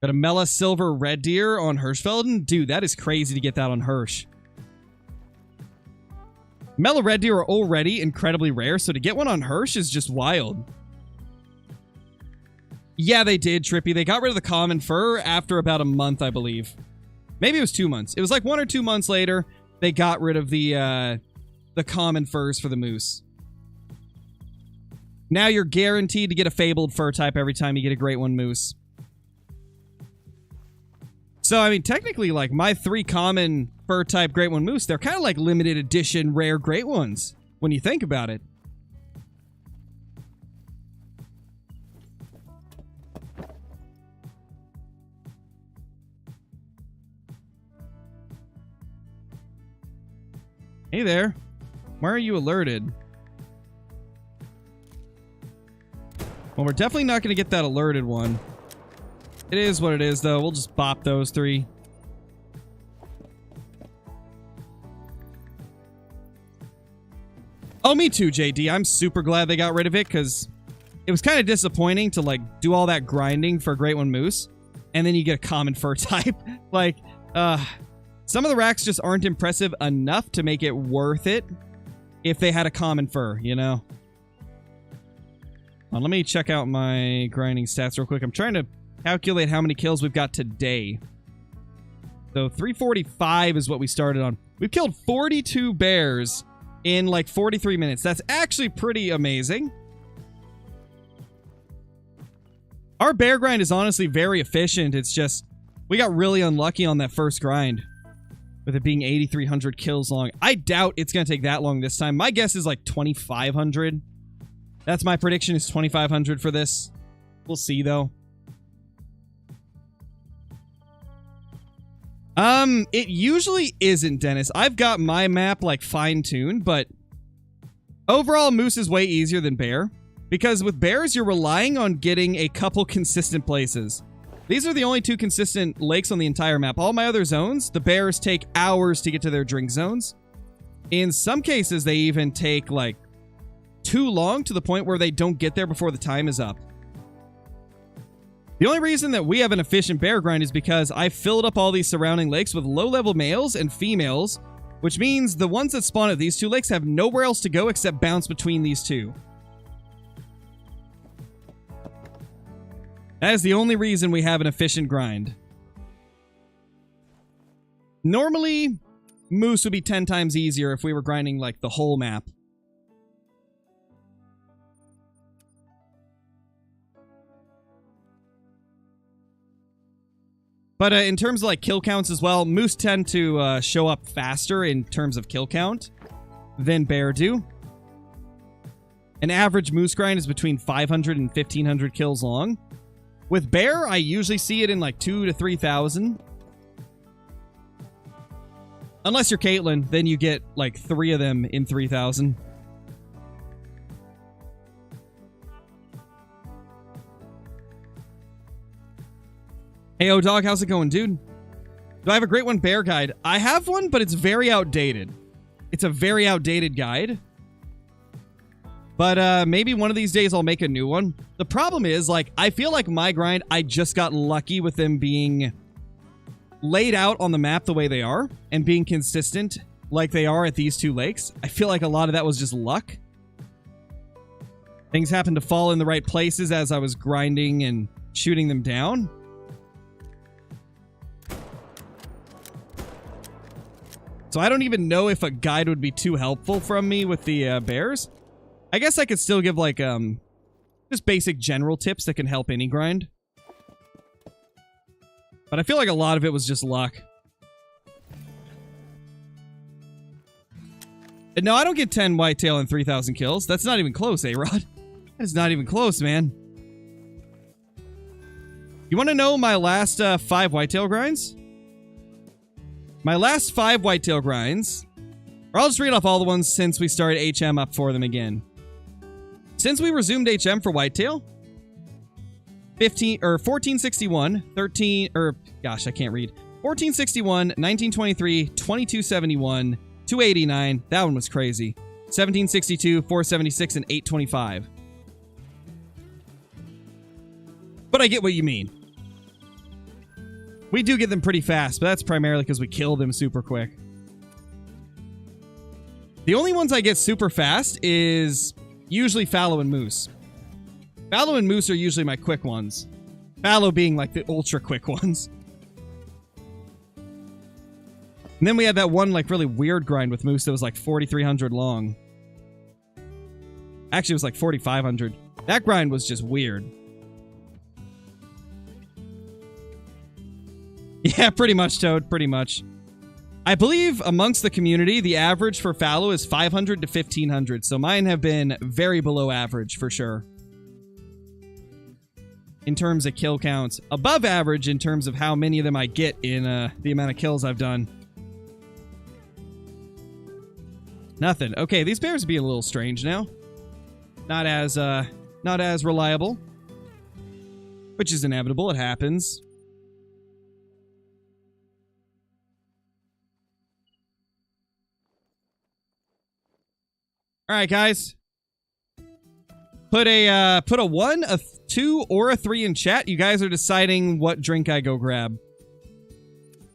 Got a Mela Silver Red Deer on Hirschfelden. Dude, that is crazy to get that on Hirsch. Mela Red Deer are already incredibly rare, so to get one on Hirsch is just wild. Yeah, they did, Trippy. They got rid of the common fur after about a month, I believe. Maybe it was 2 months. It was like 1 or 2 months later, they got rid of the common furs for the moose. Now you're guaranteed to get a fabled fur type every time you get a Great One moose. So, I mean, technically, like, my 3 common fur type Great One moose, they're kind of like limited edition rare Great Ones, when you think about it. Hey there. Why are you alerted? Well, we're definitely not going to get that alerted one. It is what it is, though. We'll just bop those 3. Oh, me too, JD. I'm super glad they got rid of it, because it was kind of disappointing to, like, do all that grinding for a Great One Moose, and then you get a common fur type. Like, some of the racks just aren't impressive enough to make it worth it if they had a common fur, you know? Let me check out my grinding stats real quick. I'm trying to calculate how many kills we've got today. So 345 is what we started on. We've killed 42 bears in like 43 minutes. That's actually pretty amazing. Our bear grind is honestly very efficient. It's just, we got really unlucky on that first grind with it being 8,300 kills long. I doubt it's going to take that long this time. My guess is like 2,500. That's my prediction, is 2,500 for this. We'll see, though. It usually isn't, Dennis. I've got my map, like, fine-tuned, but overall, moose is way easier than bear. Because with bears, you're relying on getting a couple consistent places. These are the only 2 consistent lakes on the entire map. All my other zones, the bears take hours to get to their drink zones. In some cases, they even take, like, too long to the point where they don't get there before the time is up. The only reason that we have an efficient bear grind is because I filled up all these surrounding lakes with low-level males and females, which means the ones that spawn at these 2 lakes have nowhere else to go except bounce between these 2. That is the only reason we have an efficient grind. Normally, moose would be 10 times easier if we were grinding, like, the whole map. But in terms of, like, kill counts as well, moose tend to show up faster in terms of kill count than bear do. An average moose grind is between 500 and 1,500 kills long. With bear, I usually see it in, like, 2,000 to 3,000. Unless you're Caitlyn, then you get, like, 3 of them in 3,000. Hey, O-Dog, how's it going, dude? Do I have a great one bear guide? I have one, but it's very outdated. It's a very outdated guide. But maybe one of these days I'll make a new one. The problem is, like, I feel like my grind, I just got lucky with them being laid out on the map the way they are and being consistent like they are at these 2 lakes. I feel like a lot of that was just luck. Things happened to fall in the right places as I was grinding and shooting them down. So I don't even know if a guide would be too helpful from me with the bears. I guess I could still give, like, just basic general tips that can help any grind. But I feel like a lot of it was just luck. And no, I don't get 10 whitetail and 3,000 kills. That's not even close, A-Rod. That is not even close, man. You want to know my last 5 whitetail grinds? My last 5 whitetail grinds, or I'll just read off all the ones since we started HM up for them again. Since we resumed HM for whitetail, 1461, 13, or gosh, I can't read. 1461, 1923, 2271, 289. That one was crazy. 1762, 476, and 825. But I get what you mean. We do get them pretty fast, but that's primarily because we kill them super quick. The only ones I get super fast is usually fallow and moose. Fallow and moose are usually my quick ones. Fallow being like the ultra quick ones. And then we had that one like really weird grind with moose that was like 4,300 long. Actually, it was like 4,500. That grind was just weird. Yeah, pretty much, Toad. Pretty much. I believe amongst the community, the average for fallow is 500 to 1,500. So mine have been very below average for sure. In terms of kill counts. Above average in terms of how many of them I get in the amount of kills I've done. Nothing. Okay, these bears are being a little strange now. Not as reliable. Which is inevitable. It happens. All right, guys. Put a 1, a 2, or a 3 in chat. You guys are deciding what drink I go grab.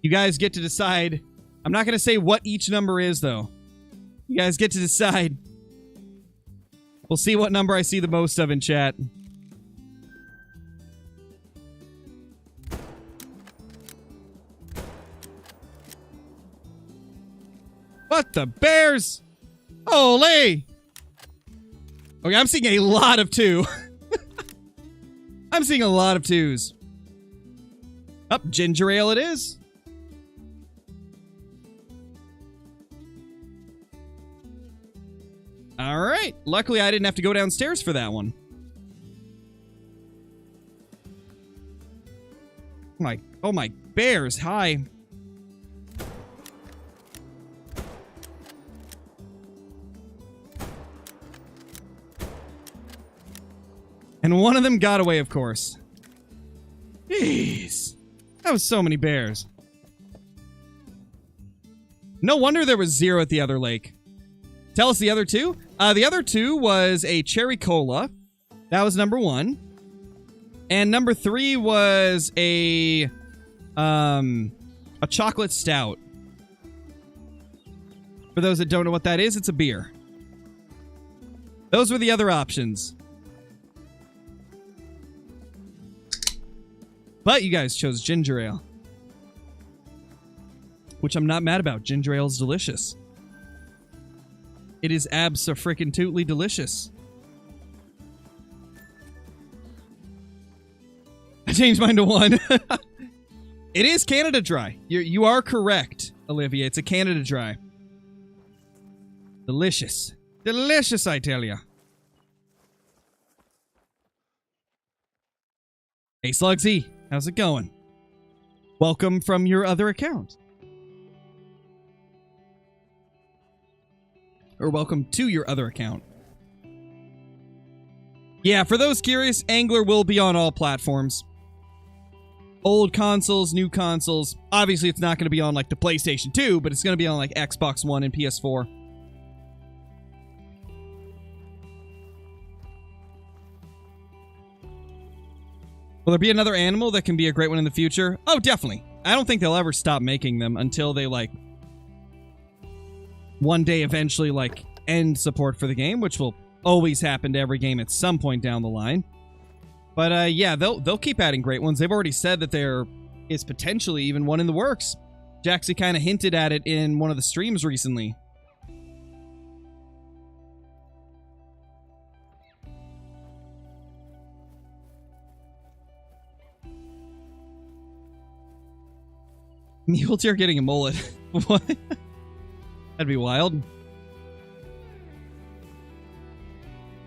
You guys get to decide. I'm not going to say what each number is, though. You guys get to decide. We'll see what number I see the most of in chat. What the bears? Ole! Okay, I'm seeing a lot of 2. I'm seeing a lot of 2s. Up, ginger ale it is. All right. Luckily, I didn't have to go downstairs for that one. Oh my bears, hi. And one of them got away, of course. Jeez. That was so many bears. No wonder there was 0 at the other lake. Tell us the other two. The other two was a cherry cola. That was number 1. And number 3 was a chocolate stout. For those that don't know what that is, it's a beer. Those were the other options. But you guys chose ginger ale. Which I'm not mad about. Ginger ale is delicious. It is abso-freaking-tootly delicious. I changed mine to 1. It is Canada Dry. You are correct, Olivia. It's a Canada Dry. Delicious. Delicious, I tell ya. Hey, Slugsy. How's it going? Welcome from your other account. Or welcome to your other account. Yeah, for those curious, Angler will be on all platforms. Old consoles, new consoles. Obviously, it's not going to be on, like, the PlayStation 2, but it's going to be on, like, Xbox One and PS4. Will there be another animal that can be a great one in the future? Oh, definitely. I don't think they'll ever stop making them until they, like, one day eventually, like, end support for the game, which will always happen to every game at some point down the line. But, yeah, they'll keep adding great ones. They've already said that there is potentially even one in the works. Jaxie kind of hinted at it in one of the streams recently. Mule Deer getting a mullet. What? That'd be wild.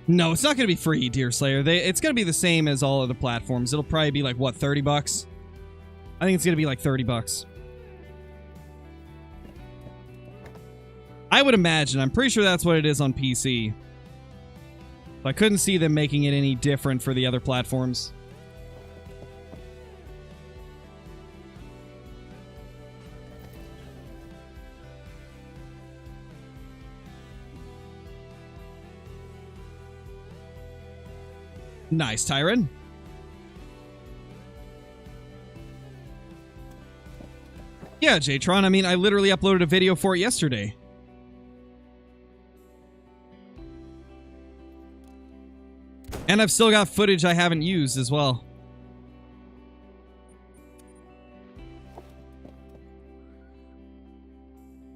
No, it's not going to be free, Deer Slayer. It's going to be the same as all other platforms. It'll probably be like, what, 30 bucks? I think it's going to be like 30 bucks. I would imagine. I'm pretty sure that's what it is on PC. I couldn't see them making it any different for the other platforms. Nice, Tyron. Yeah, Jtron, I mean, I literally uploaded a video for it yesterday. And I've still got footage I haven't used as well.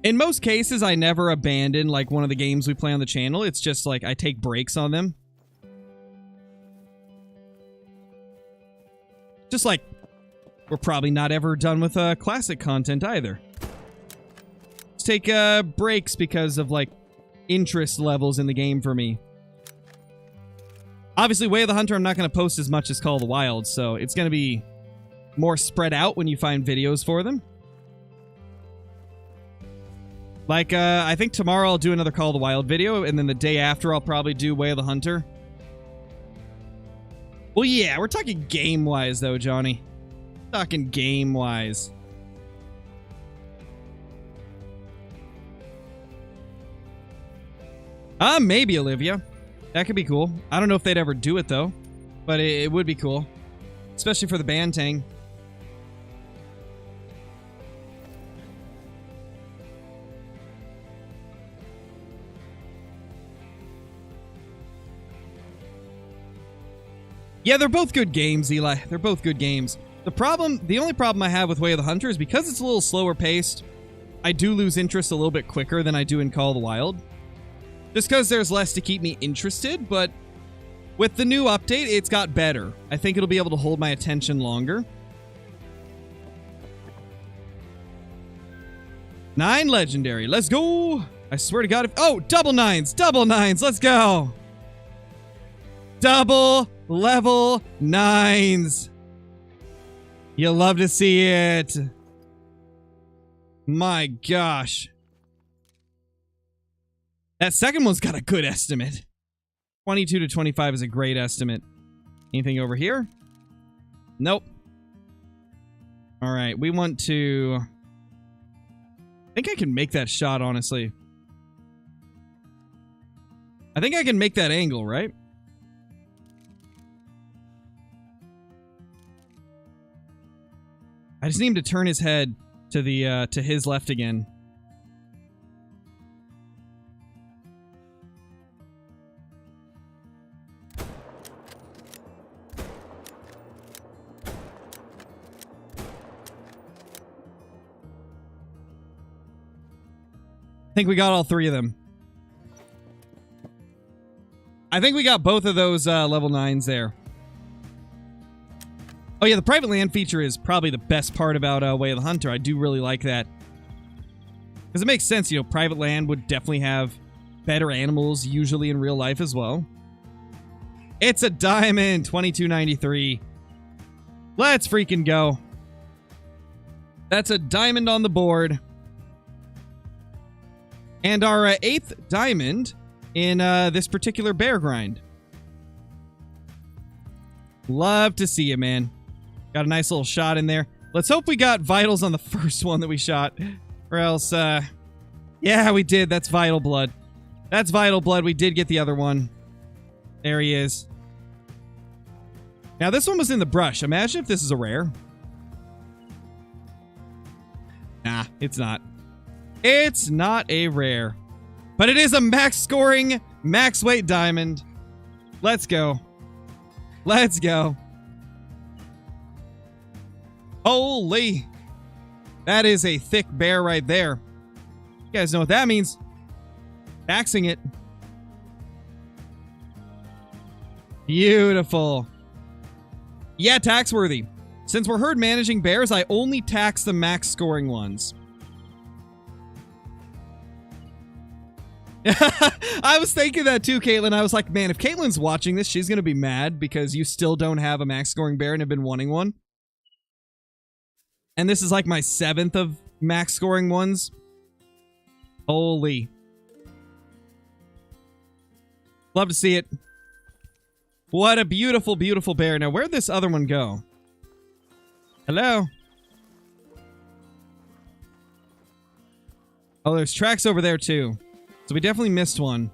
In most cases, I never abandon, like, one of the games we play on the channel. It's just, like, I take breaks on them. Just like, we're probably not ever done with classic content either. Let's take breaks because of, like, interest levels in the game for me. Obviously, Way of the Hunter, I'm not going to post as much as Call of the Wild, so it's going to be more spread out when you find videos for them. Like, I think tomorrow I'll do another Call of the Wild video, and then the day after I'll probably do Way of the Hunter. Well, yeah, we're talking game-wise, though, Johnny. Talking game-wise. Maybe, Olivia. That could be cool. I don't know if they'd ever do it, though. But it would be cool. Especially for the Bantang. Yeah, they're both good games, Eli. They're both good games. The only problem I have with Way of the Hunter is because it's a little slower paced, I do lose interest a little bit quicker than I do in Call of the Wild. Just because there's less to keep me interested, but with the new update, it's got better. I think it'll be able to hold my attention longer. 9 legendary. Let's go! I swear to God. Oh, double nines. Double nines. Let's go. Double level 9s. You love to see it. My gosh. That second one's got a good estimate. 22 to 25 is a great estimate. Anything over here? Nope. All right, we want to... I think I can make that shot, honestly. I think I can make that angle, right? I just need him to turn his head to the to his left again. I think we got all 3 of them. I think we got both of those level 9s there. Oh yeah, the private land feature is probably the best part about Way of the Hunter. I do really like that. Because it makes sense, you know, private land would definitely have better animals usually in real life as well. It's a diamond, 22.93. Let's freaking go. That's a diamond on the board. And our 8th diamond in this particular bear grind. Love to see it, man. Got a nice little shot in there. Let's hope we got vitals on the first one that we shot. Or else, yeah, we did. That's vital blood. That's vital blood. We did get the other one. There he is. Now, this one was in the brush. Imagine if this is a rare. Nah, it's not. It's not a rare. But it is a max scoring, max weight diamond. Let's go. Let's go. Holy. That is a thick bear right there. You guys know what that means. Taxing it. Beautiful. Yeah, tax worthy. Since we're herd managing bears, I only tax the max scoring ones. I was thinking that too, Caitlin. I was like, man, if Caitlin's watching this, she's going to be mad because you still don't have a max scoring bear and have been wanting one. And this is like my 7th of max scoring ones. Holy. Love to see it. What a beautiful, beautiful bear. Now, where'd this other one go? Hello? Oh, there's tracks over there too. So we definitely missed one.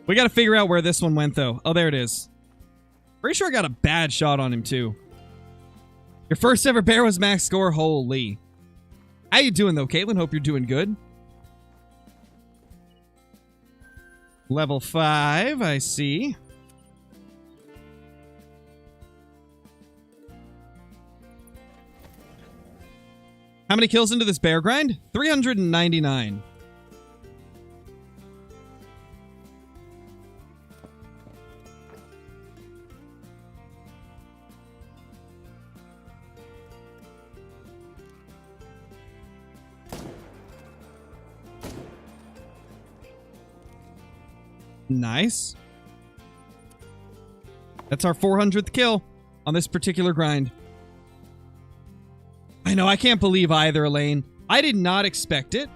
We gotta figure out where this one went, though. Oh, there it is. Pretty sure I got a bad shot on him, too. Your first ever bear was max score? Holy. How you doing, though, Caitlin? Hope you're doing good. Level 5, I see. How many kills into this bear grind? 399. Nice. That's our 400th kill on this particular grind. I know, I can't believe either, Elaine. I did not expect it.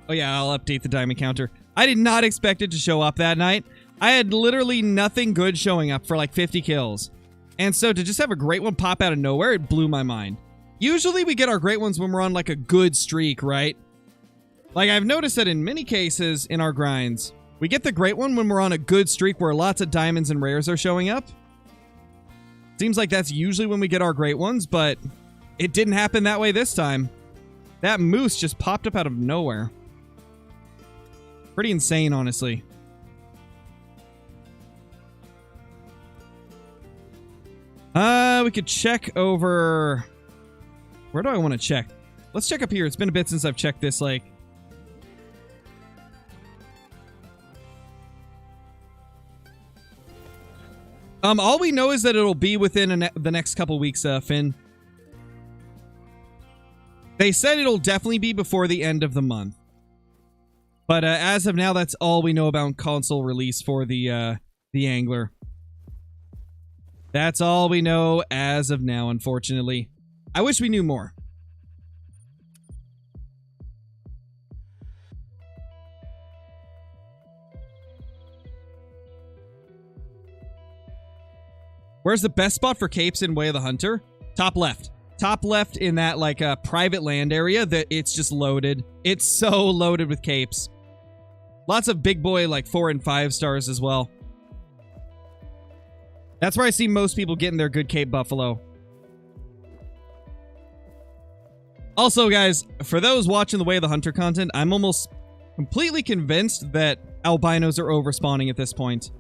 Oh yeah, I'll update the diamond counter. I did not expect it to show up that night. I had literally nothing good showing up for like 50 kills. And so to just have a great one pop out of nowhere, it blew my mind. Usually we get our great ones when we're on like a good streak, right? Like I've noticed that in many cases in our grinds, we get the great one when we're on a good streak where lots of diamonds and rares are showing up. Seems like that's usually when we get our great ones, but it didn't happen that way this time. That moose just popped up out of nowhere. Pretty insane, honestly. We could check over... Where do I want to check? Let's check up here. It's been a bit since I've checked this lake. All we know is that it'll be within the next couple weeks, Finn. They said it'll definitely be before the end of the month. But as of now, that's all we know about console release for the Angler. That's all we know as of now, unfortunately. I wish we knew more. Where's the best spot for capes in Way of the Hunter? Top left. Top left in that, like, private land area that it's just loaded. It's so loaded with capes. Lots of big boy, like, 4 and 5 stars as well. That's where I see most people getting their good cape buffalo. Also, guys, for those watching the Way of the Hunter content, I'm almost completely convinced that albinos are overspawning at this point.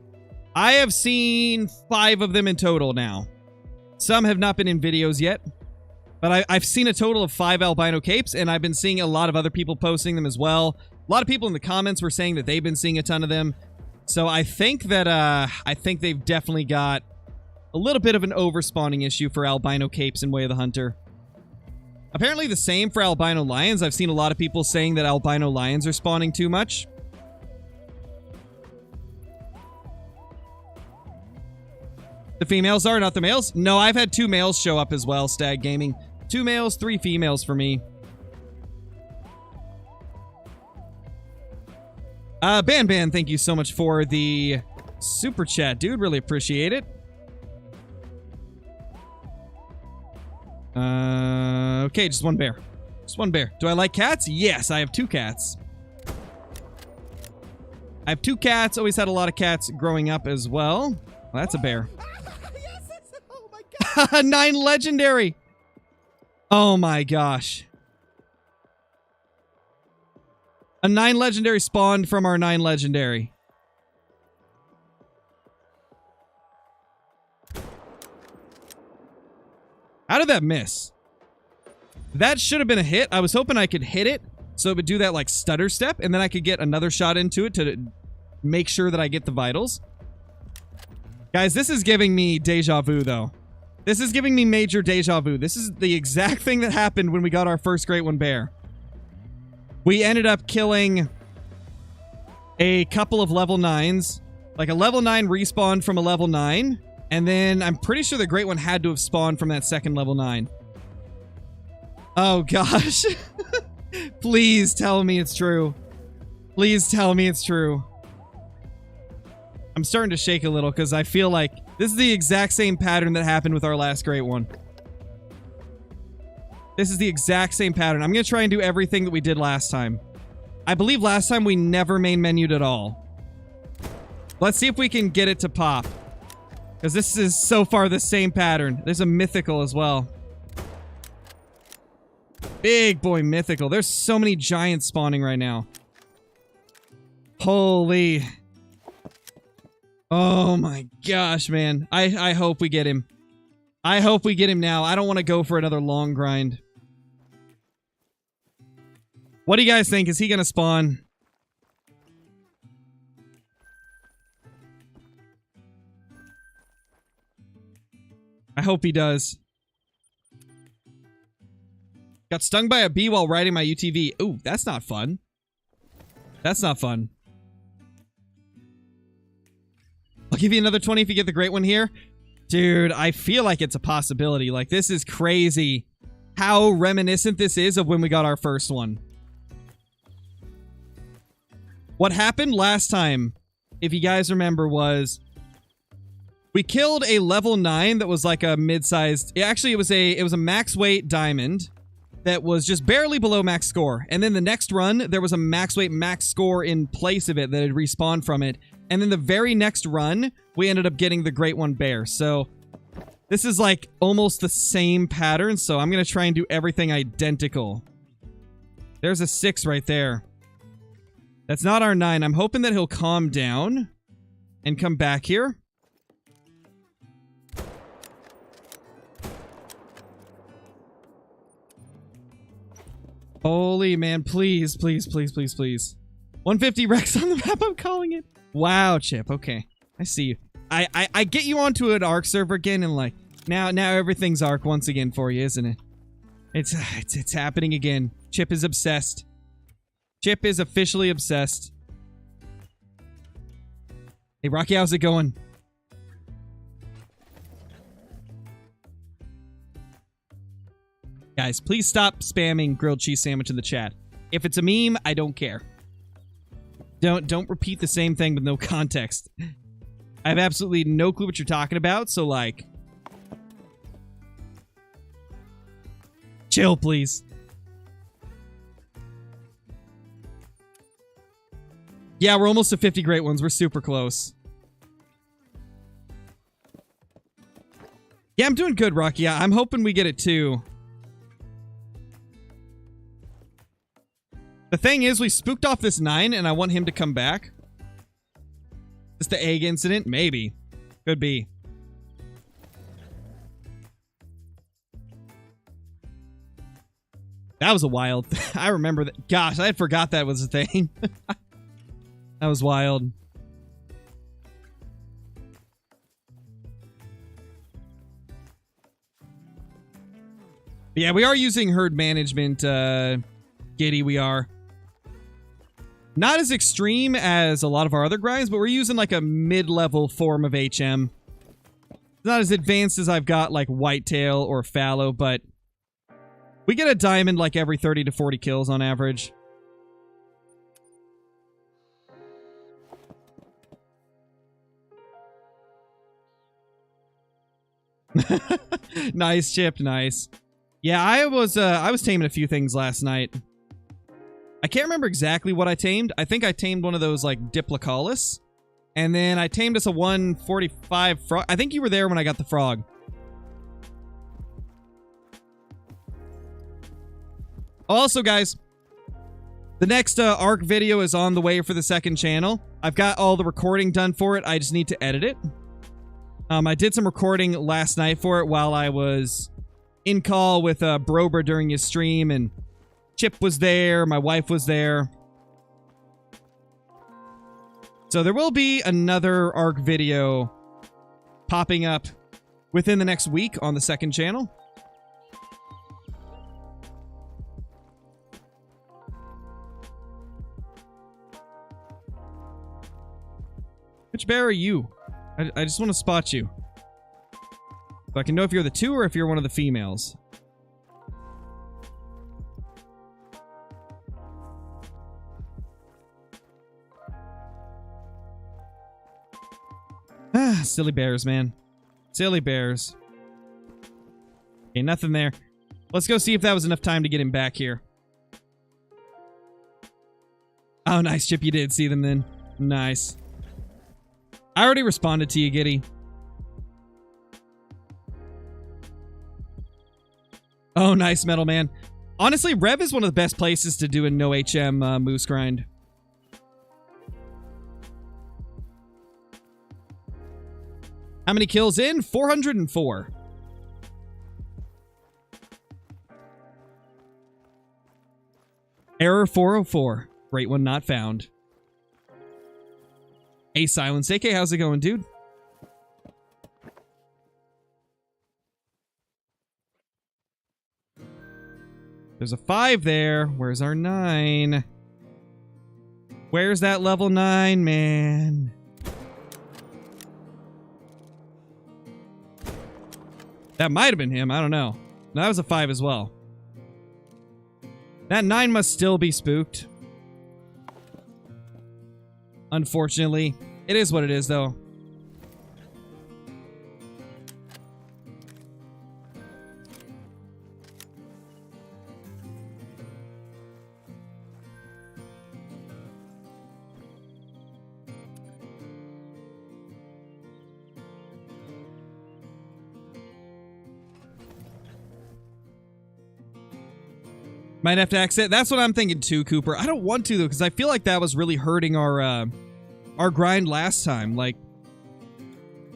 I have seen 5 of them in total now. Some have not been in videos yet, but I've seen a total of 5 albino capes, and I've been seeing a lot of other people posting them as well. A lot of people in the comments were saying that they've been seeing a ton of them. So I think that they've definitely got a little bit of an overspawning issue for albino capes in Way of the Hunter. Apparently the same for albino lions. I've seen a lot of people saying that albino lions are spawning too much. The females are, not the males? No, I've had 2 males show up as well, Stag Gaming. 2 males, 3 females for me. Ban, thank you so much for the super chat, dude. Really appreciate it. Okay, just 1 bear. Just 1 bear. Do I like cats? Yes, I have 2 cats. I have 2 cats. Always had a lot of cats growing up as well. Well, that's a bear. Oh my god. 9 legendary. Oh my gosh. A 9 legendary spawned from our 9 legendary. How did that miss? That should have been a hit. I was hoping I could hit it so it would do that like stutter step, and then I could get another shot into it to make sure that I get the vitals. Guys, this is giving me deja vu, though. This is giving me major deja vu. This is the exact thing that happened when we got our first Great One Bear. We ended up killing a couple of level 9s. Like a level 9 respawned from a level 9. And then I'm pretty sure the Great One had to have spawned from that second level 9. Oh, gosh. Please tell me it's true. Please tell me it's true. I'm starting to shake a little because I feel like this is the exact same pattern that happened with our last Great One. This is the exact same pattern. I'm going to try and do everything that we did last time. I believe last time we never main menued at all. Let's see if we can get it to pop. Because this is so far the same pattern. There's a mythical as well. Big boy mythical. There's so many giants spawning right now. Holy. Oh my gosh, man. I hope we get him. I hope we get him now. I don't want to go for another long grind. What do you guys think? Is he going to spawn? I hope he does. Got stung by a bee while riding my UTV. Ooh, that's not fun. That's not fun. I'll give you another 20 if you get the Great One here. Dude, I feel like it's a possibility. Like, this is crazy how reminiscent this is of when we got our first one. What happened last time, if you guys remember, was we killed a level 9 that was like a mid-sized... Actually, it was a max weight diamond that was just barely below max score. And then the next run, there was a max weight, max score in place of it that had respawned from it. And then the very next run, we ended up getting the Great One Bear. So this is like almost the same pattern. So I'm going to try and do everything identical. There's a 6 right there. That's not our 9. I'm hoping that he'll calm down and come back here. Holy man, please, please, please, please, please. 150 Rex on the map, I'm calling it. Wow, Chip, okay. I see you. I get you onto an ARC server again and like, now everything's ARC once again for you, isn't it? It's happening again. Chip is obsessed. Chip is officially obsessed. Hey, Rocky, how's it going? Guys, please stop spamming grilled cheese sandwich in the chat. If it's a meme, I don't care. Don't repeat the same thing with no context. I have absolutely no clue what you're talking about, so like... chill, please. Yeah, we're almost to 50 great ones. We're super close. Yeah, I'm doing good, Rocky. Yeah, I'm hoping we get it too. The thing is, we spooked off this 9, and I want him to come back. Just the egg incident? Maybe. Could be. That was a wild... I remember that. Gosh, I had forgot that was a thing. That was wild. But yeah, we are using herd management, Giddy, we are. Not as extreme as a lot of our other grinds, but we're using like a mid-level form of HM. Not as advanced as I've got like Whitetail or Fallow, but we get a diamond like every 30 to 40 kills on average. Nice, Chip, nice. Yeah, I was taming a few things last night. I can't remember exactly what I tamed. I think I tamed one of those, like, Diplocaulus. And then I tamed us a 145 frog. I think you were there when I got the frog. Also, guys, the next ARC video is on the way for the second channel. I've got all the recording done for it. I just need to edit it. I did some recording last night for it while I was in call with Brober during his stream, and Chip was there, my wife was there. So there will be another ARC video popping up within the next week on the second channel. Which bear are you? I just want to spot you. So I can know if you're the 2 or if you're one of the females. Ah, silly bears, man. Silly bears. Okay, nothing there. Let's go see if that was enough time to get him back here. Oh, nice, Chip. You did see them then. Nice. I already responded to you, Giddy. Oh, nice, Metal Man. Honestly, Rev is one of the best places to do a no HM moose grind. How many kills in? 404. Error 404. Great one not found. Hey, Silence. AK, how's it going, dude? There's a 5 there. Where's our 9? Where's that level 9, man? That might have been him. I don't know. No, that was a 5 as well. That 9 must still be spooked. Unfortunately. It is what it is, though. Might have to exit. That's what I'm thinking too, Cooper. I don't want to, though, because I feel like that was really hurting our grind last time. Like,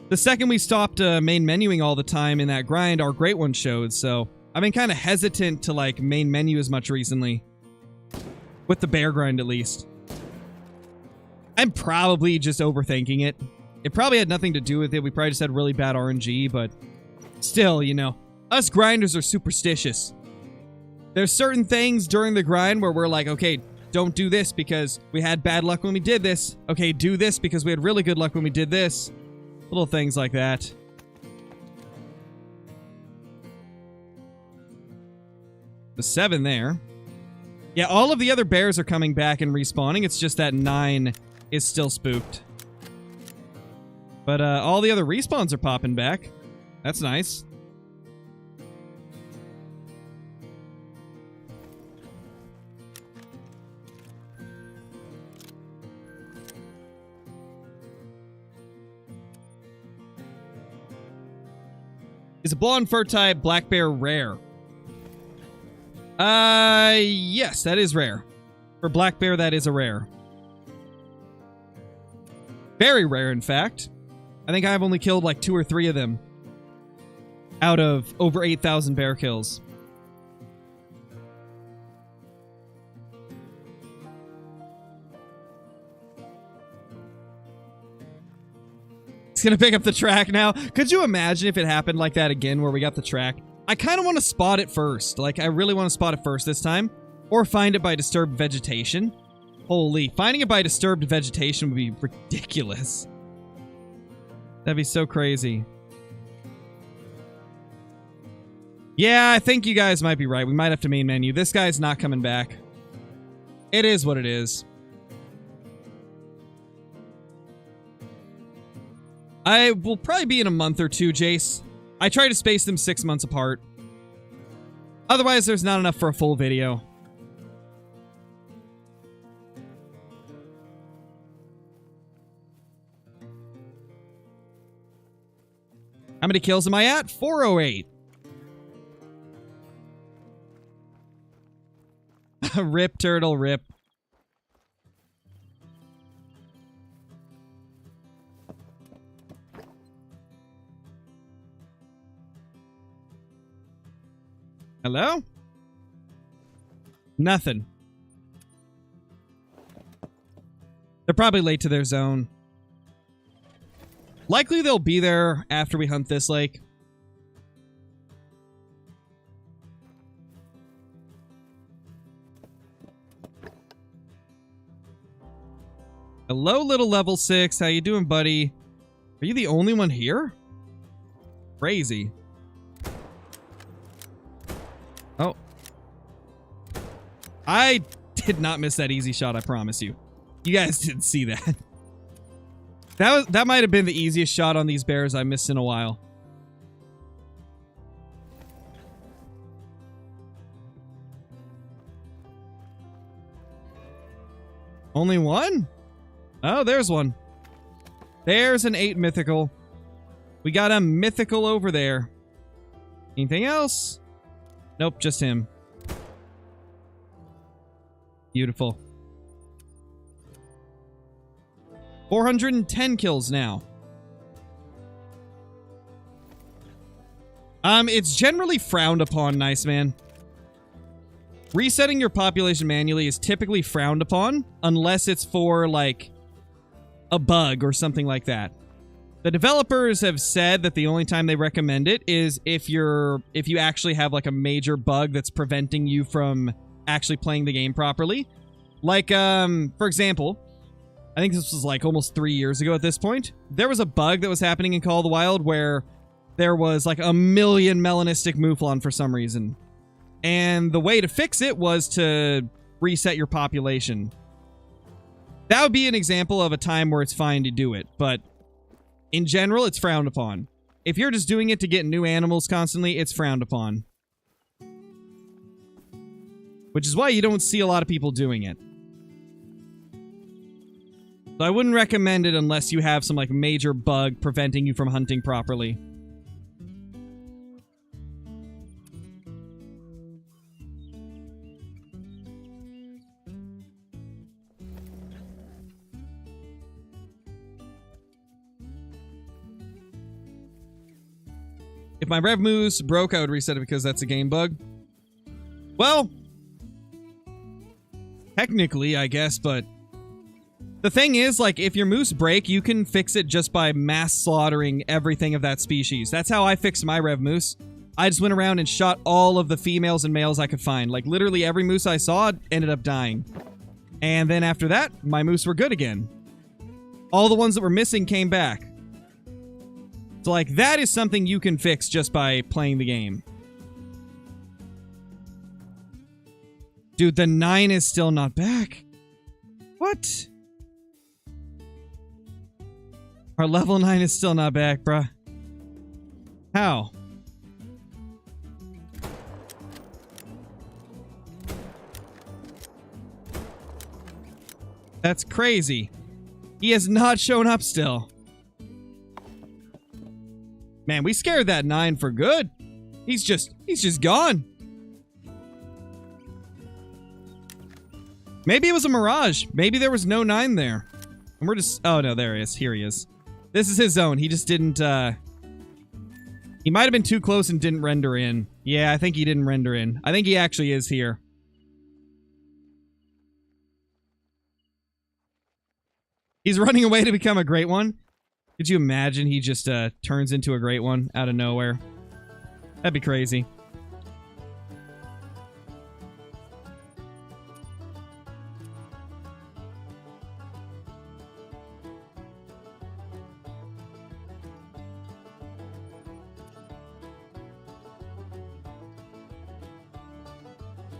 the second we stopped main menuing all the time in that grind, our great one showed. So I've been kind of hesitant to, like, main menu as much recently. With the bear grind, at least. I'm probably just overthinking it. It probably had nothing to do with it. We probably just had really bad RNG, but still, you know. Us grinders are superstitious. There's certain things during the grind where we're like, okay, don't do this because we had bad luck when we did this. Okay, do this because we had really good luck when we did this. Little things like that. The 7 there. Yeah, all of the other bears are coming back and respawning. It's just that 9 is still spooked. But all the other respawns are popping back. That's nice. Is a blonde fur type black bear rare? Yes, that is rare. For black bear, that is a rare. Very rare, in fact. I think I've only killed like 2 or 3 of them out of over 8,000 bear kills. He's gonna pick up the track now. Could you imagine if it happened like that again where we got the track? I kind of want to spot it first. Like, I really want to spot it first this time. Or find it by disturbed vegetation. Holy, finding it by disturbed vegetation would be ridiculous. That'd be so crazy. Yeah, I think you guys might be right. We might have to main menu. This guy's not coming back. It is what it is. I will probably be in a month or 2, Jace. I try to space them 6 months apart. Otherwise, there's not enough for a full video. How many kills am I at? 408. Rip, turtle, rip. Hello? Nothing. They're probably late to their zone. Likely they'll be there after we hunt this lake. Hello, little level 6. How you doing, buddy? Are you the only one here? Crazy. Oh. I did not miss that easy shot, I promise you. You guys didn't see that. That might have been the easiest shot on these bears I missed in a while. Only one? Oh, there's one. There's an 8 mythical. We got a mythical over there. Anything else? Nope, just him. Beautiful. 410 kills now. It's generally frowned upon, nice man. Resetting your population manually is typically frowned upon, unless it's for, like, a bug or something like that. The developers have said that the only time they recommend it is if you actually have, like, a major bug that's preventing you from actually playing the game properly. Like, for example, I think this was, like, almost 3 years ago at this point. There was a bug that was happening in Call of the Wild where there was, like, 1,000,000 melanistic mouflon for some reason. And the way to fix it was to reset your population. That would be an example of a time where it's fine to do it, but in general, it's frowned upon. If you're just doing it to get new animals constantly, it's frowned upon. Which is why you don't see a lot of people doing it. So I wouldn't recommend it unless you have some, like, major bug preventing you from hunting properly. If my Rev Moose broke, I would reset it because that's a game bug. Well, technically, I guess, but the thing is, like, if your moose break, you can fix it just by mass slaughtering everything of that species. That's how I fixed my Rev Moose. I just went around and shot all of the females and males I could find. Like, literally every moose I saw ended up dying. And then after that, my moose were good again. All the ones that were missing came back. So, like, that is something you can fix just by playing the game. Dude, the 9 is still not back. What? Our level 9 is still not back, bruh. How? That's crazy. He has not shown up still. Man, we scared that 9 for good. He's just gone. Maybe it was a mirage. Maybe there was no 9 there. And we're just... Oh, no, there he is. Here he is. This is his zone. He just didn't, He might have been too close and didn't render in. Yeah, I think he didn't render in. I think he actually is here. He's running away to become a great one. Could you imagine he just turns into a great one out of nowhere? That'd be crazy.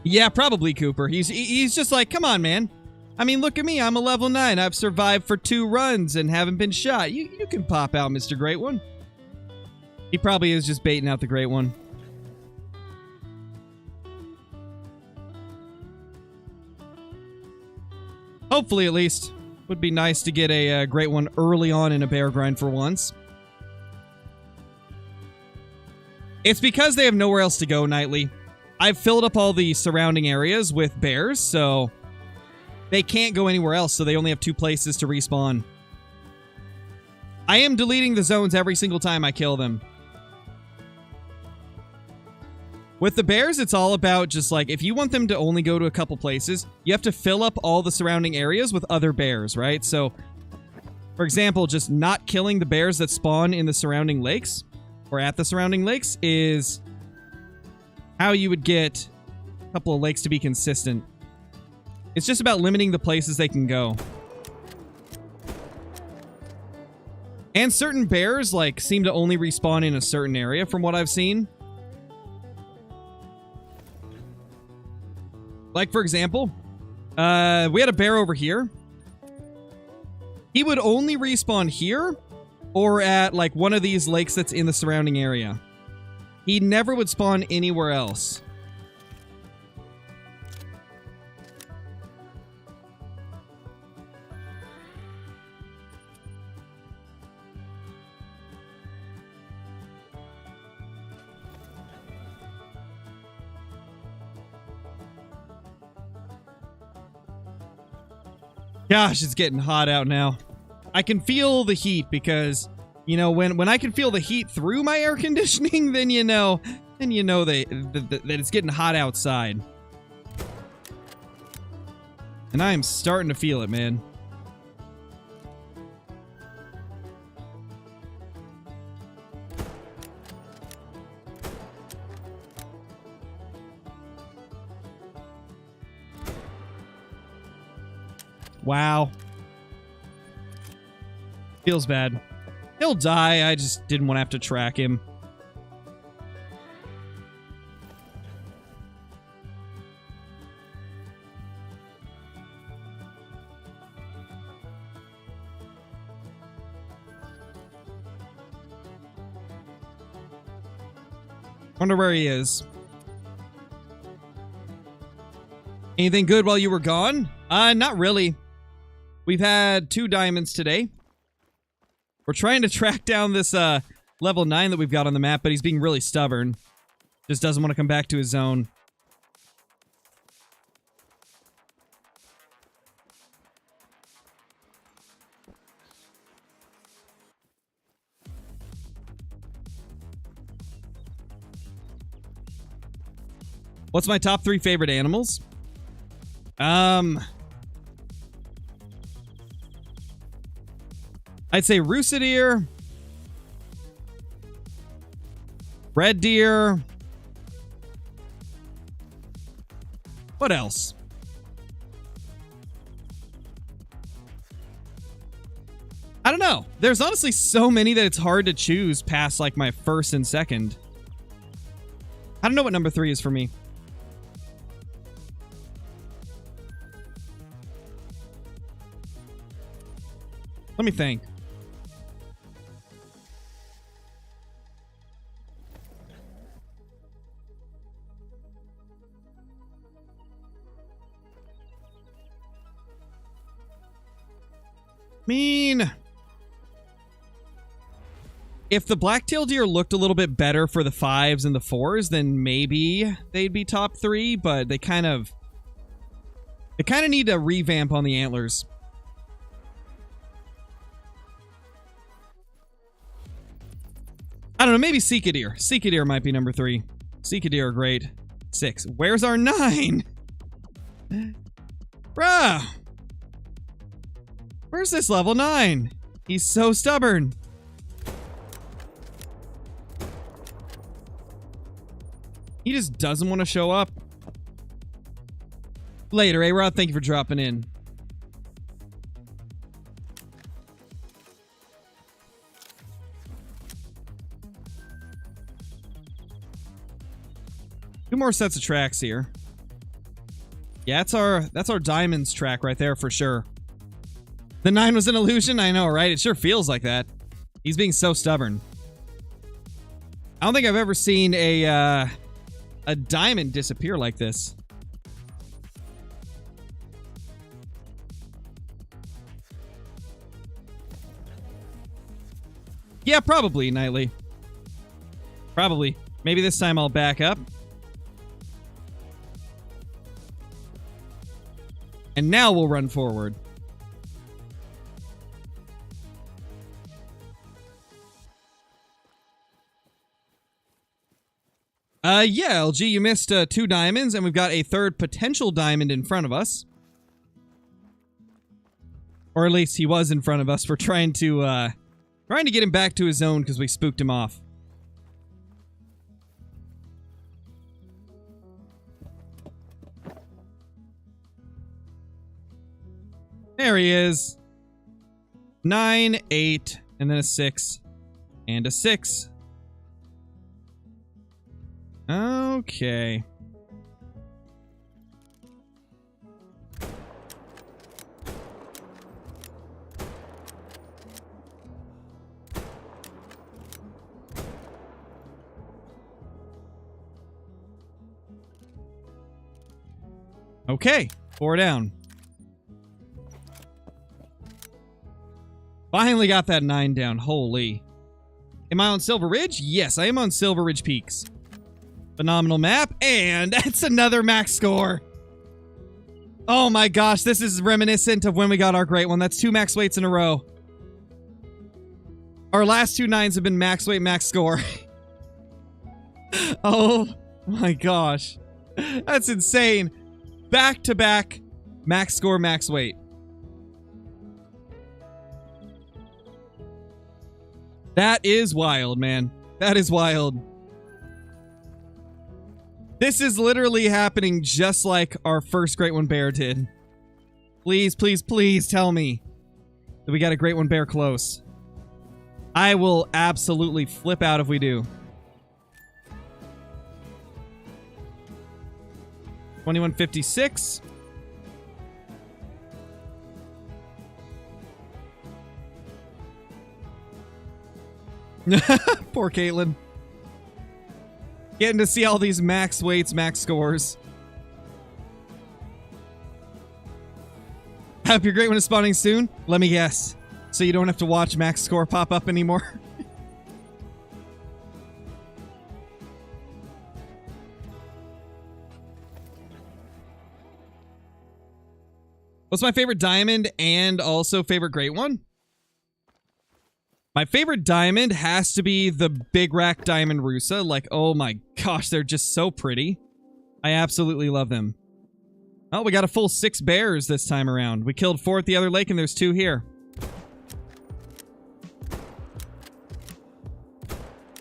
Yeah, probably Cooper. He's just like, come on, man. I mean, look at me. I'm a level 9. I've survived for 2 runs and haven't been shot. You can pop out, Mr. Great One. He probably is just baiting out the Great One. Hopefully, at least. Would be nice to get a Great One early on in a bear grind for once. It's because they have nowhere else to go nightly. I've filled up all the surrounding areas with bears, so they can't go anywhere else, so they only have 2 places to respawn. I am deleting the zones every single time I kill them. With the bears, it's all about just like, if you want them to only go to a couple places, you have to fill up all the surrounding areas with other bears, right? So, for example, just not killing the bears that spawn in the surrounding lakes, or at the surrounding lakes, is how you would get a couple of lakes to be consistent. It's just about limiting the places they can go. And certain bears, like, seem to only respawn in a certain area from what I've seen. Like, for example, we had a bear over here. He would only respawn here or at, like, one of these lakes that's in the surrounding area. He never would spawn anywhere else. Gosh, it's getting hot out now. I can feel the heat because, you know, when I can feel the heat through my air conditioning, then you know that it's getting hot outside. And I am starting to feel it, man. Wow. Feels bad. He'll die, I just didn't want to have to track him. Wonder where he is. Anything good while you were gone? Not really. We've had 2 diamonds today. We're trying to track down this level 9 that we've got on the map, but he's being really stubborn. Just doesn't want to come back to his zone. What's my top 3 favorite animals? I'd say rooster deer, Red deer. What else? I don't know. There's honestly so many that it's hard to choose past like my first and second. I don't know what number 3 is for me. Let me think. If the black-tailed deer looked a little bit better for the 5s and the 4s, then maybe they'd be top 3, but they kind of need a revamp on the antlers. I don't know, maybe Sika deer. Sika deer might be number 3. Sika deer are great. 6. Where's our 9? Bruh! Where's this level 9? He's so stubborn. He just doesn't want to show up. Later, A-Rod, thank you for dropping in. Two more sets of tracks here. Yeah, that's our diamonds track right there for sure. The 9 was an illusion? I know, right? It sure feels like that. He's being so stubborn. I don't think I've ever seen a diamond disappear like this. Yeah, probably, Nightly. Probably. Maybe this time I'll back up. And now we'll run forward. Yeah, LG, you missed 2 diamonds, and we've got a 3rd potential diamond in front of us. Or at least he was in front of us. We're trying to get him back to his zone because we spooked him off. There he is. 9, 8, and then a 6, and a 6. Okay. Okay, 4 down. Finally got that 9 down. Holy. Am I on Silver Ridge? Yes, I am on Silver Ridge Peaks. Phenomenal map, and that's another max score. Oh my gosh, this is reminiscent of when we got our great one. That's 2 max weights in a row. Our last 2 9s have been max weight, max score. Oh my gosh. That's insane. Back to back, max score, max weight. That is wild, man. That is wild. This is literally happening just like our first Great One Bear did. Please, please, please tell me that we got a Great One Bear close. I will absolutely flip out if we do. 2156. Poor Caitlin. Getting to see all these max weights, max scores. I hope your great one is spawning soon. Let me guess. So you don't have to watch max score pop up anymore. What's my favorite diamond and also favorite great one? My favorite diamond has to be the Big Rack Diamond Rusa. Like, oh my gosh, they're just so pretty. I absolutely love them. Oh, we got a full 6 bears this time around. We killed 4 at the other lake and there's 2 here.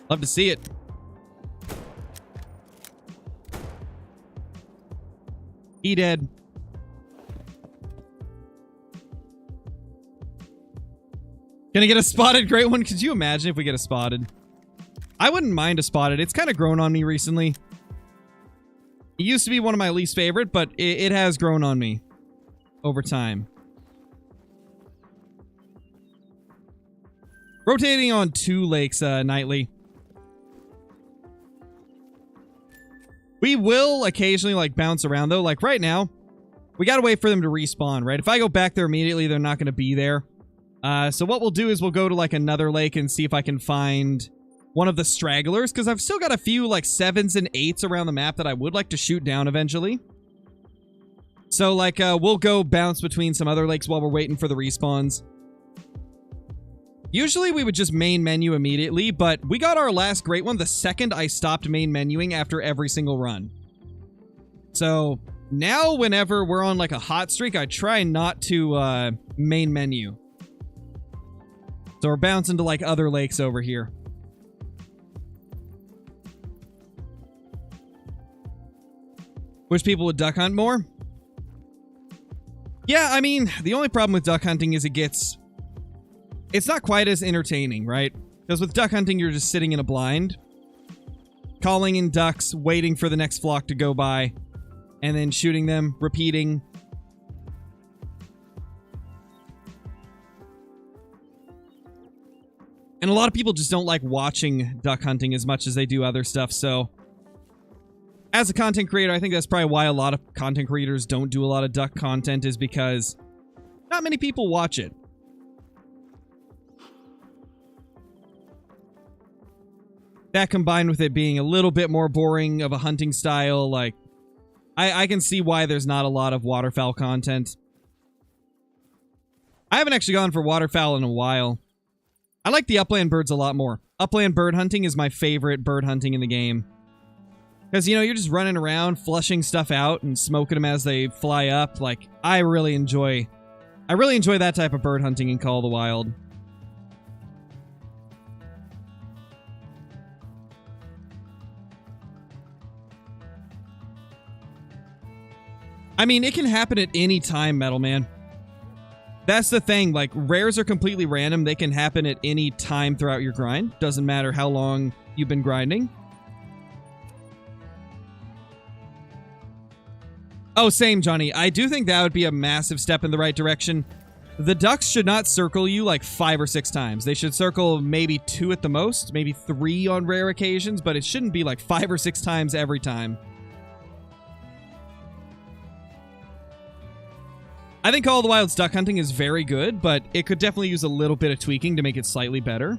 Love to see it. He dead. Gonna get a spotted great one? Could you imagine if we get a spotted? I wouldn't mind a spotted. It's kind of grown on me recently. It used to be one of my least favorite, but it has grown on me over time. Rotating on 2 lakes nightly. We will occasionally like bounce around though. Like right now, we gotta wait for them to respawn, right? If I go back there immediately, they're not gonna be there. So what we'll do is we'll go to like another lake and see if I can find one of the stragglers, because I've still got a few like 7s and 8s around the map that I would like to shoot down eventually. So like we'll go bounce between some other lakes while we're waiting for the respawns. Usually we would just main menu immediately, but we got our last great one the second I stopped main menuing after every single run. So now whenever we're on like a hot streak, I try not to main menu. So we're bouncing to like other lakes over here. Wish people would duck hunt more? Yeah, I mean, the only problem with duck hunting is it's not quite as entertaining, right? Because with duck hunting, you're just sitting in a blind, calling in ducks, waiting for the next flock to go by, and then shooting them, repeating. And a lot of people just don't like watching duck hunting as much as they do other stuff, so as a content creator, I think that's probably why a lot of content creators don't do a lot of duck content, is because not many people watch it. That combined with it being a little bit more boring of a hunting style, like, I can see why there's not a lot of waterfowl content. I haven't actually gone for waterfowl in a while. I like the upland birds a lot more. Upland bird hunting is my favorite bird hunting in the game. Because, you know, you're just running around, flushing stuff out, and smoking them as they fly up. Like, I really enjoy that type of bird hunting in Call of the Wild. I mean, it can happen at any time, Metal Man. That's the thing, like, rares are completely random. They can happen at any time throughout your grind. Doesn't matter how long you've been grinding. Oh, same, Johnny. I do think that would be a massive step in the right direction. The ducks should not circle you like 5 or 6 times. They should circle maybe 2 at the most, maybe 3 on rare occasions, but it shouldn't be like 5 or 6 times every time. I think Call of the Wild's duck hunting is very good, but it could definitely use a little bit of tweaking to make it slightly better.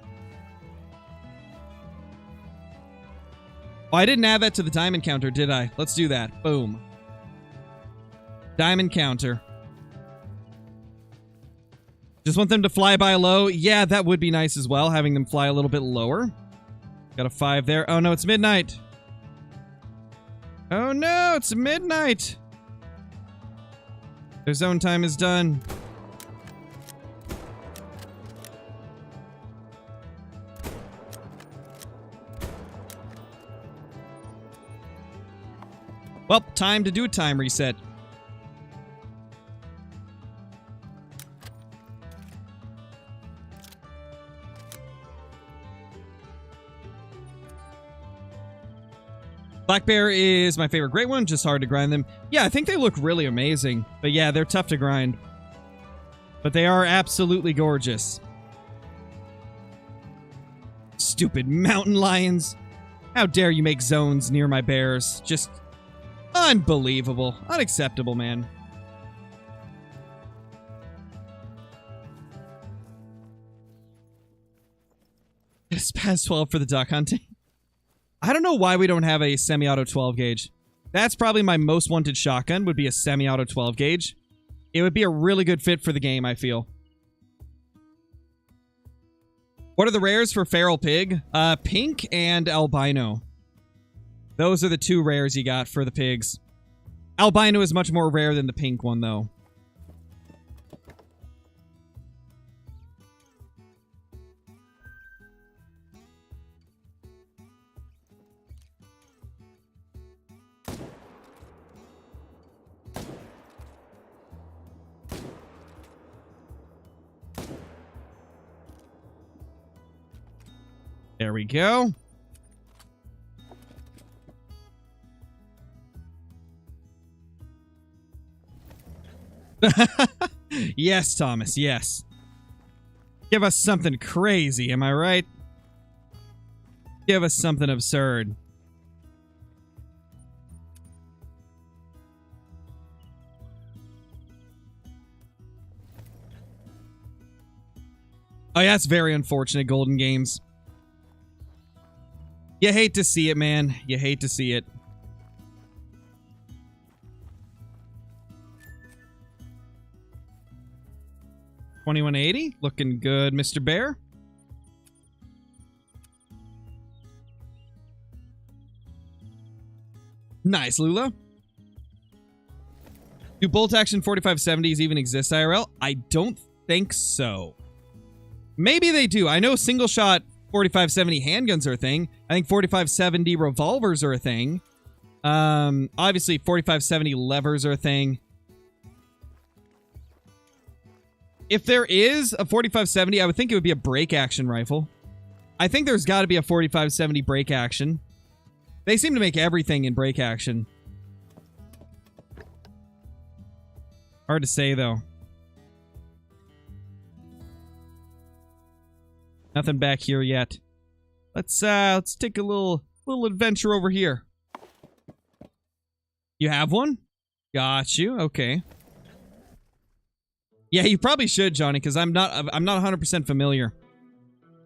Oh, I didn't add that to the diamond counter, did I? Let's do that. Boom. Diamond counter. Just want them to fly by low. Yeah, that would be nice as well, having them fly a little bit lower. Got a 5 there. Oh no, it's midnight. Oh no, it's midnight. Their zone time is done. Well, time to do a time reset. Black bear is my favorite great one, just hard to grind them. Yeah, I think they look really amazing. But yeah, they're tough to grind. But they are absolutely gorgeous. Stupid mountain lions. How dare you make zones near my bears? Just unbelievable. Unacceptable, man. It's past 12 for the duck hunting. I don't know why we don't have a semi-auto 12 gauge. That's probably my most wanted shotgun, would be a semi-auto 12 gauge. It would be a really good fit for the game, I feel. What are the rares for feral pig? Pink and albino. Those are the 2 rares you got for the pigs. Albino is much more rare than the pink one, though. There we go. Yes, Thomas, yes. Give us something crazy, am I right? Give us something absurd. Oh, yeah, that's very unfortunate, Golden Games. You hate to see it, man. You hate to see it. $21.80. Looking good, Mr. Bear. Nice, Lula. Do bolt action 4570s even exist IRL? I don't think so. Maybe they do. I know single shot 4570 handguns are a thing. I think 4570 revolvers are a thing. Obviously 4570 levers are a thing. If there is a 4570, I would think it would be a break action rifle. I think there's got to be a 4570 break action. They seem to make everything in break action. Hard to say, though. Nothing back here yet. Let's take a little adventure over here. You have one? Got you. Okay. Yeah, you probably should, Johnny, because I'm not 100% familiar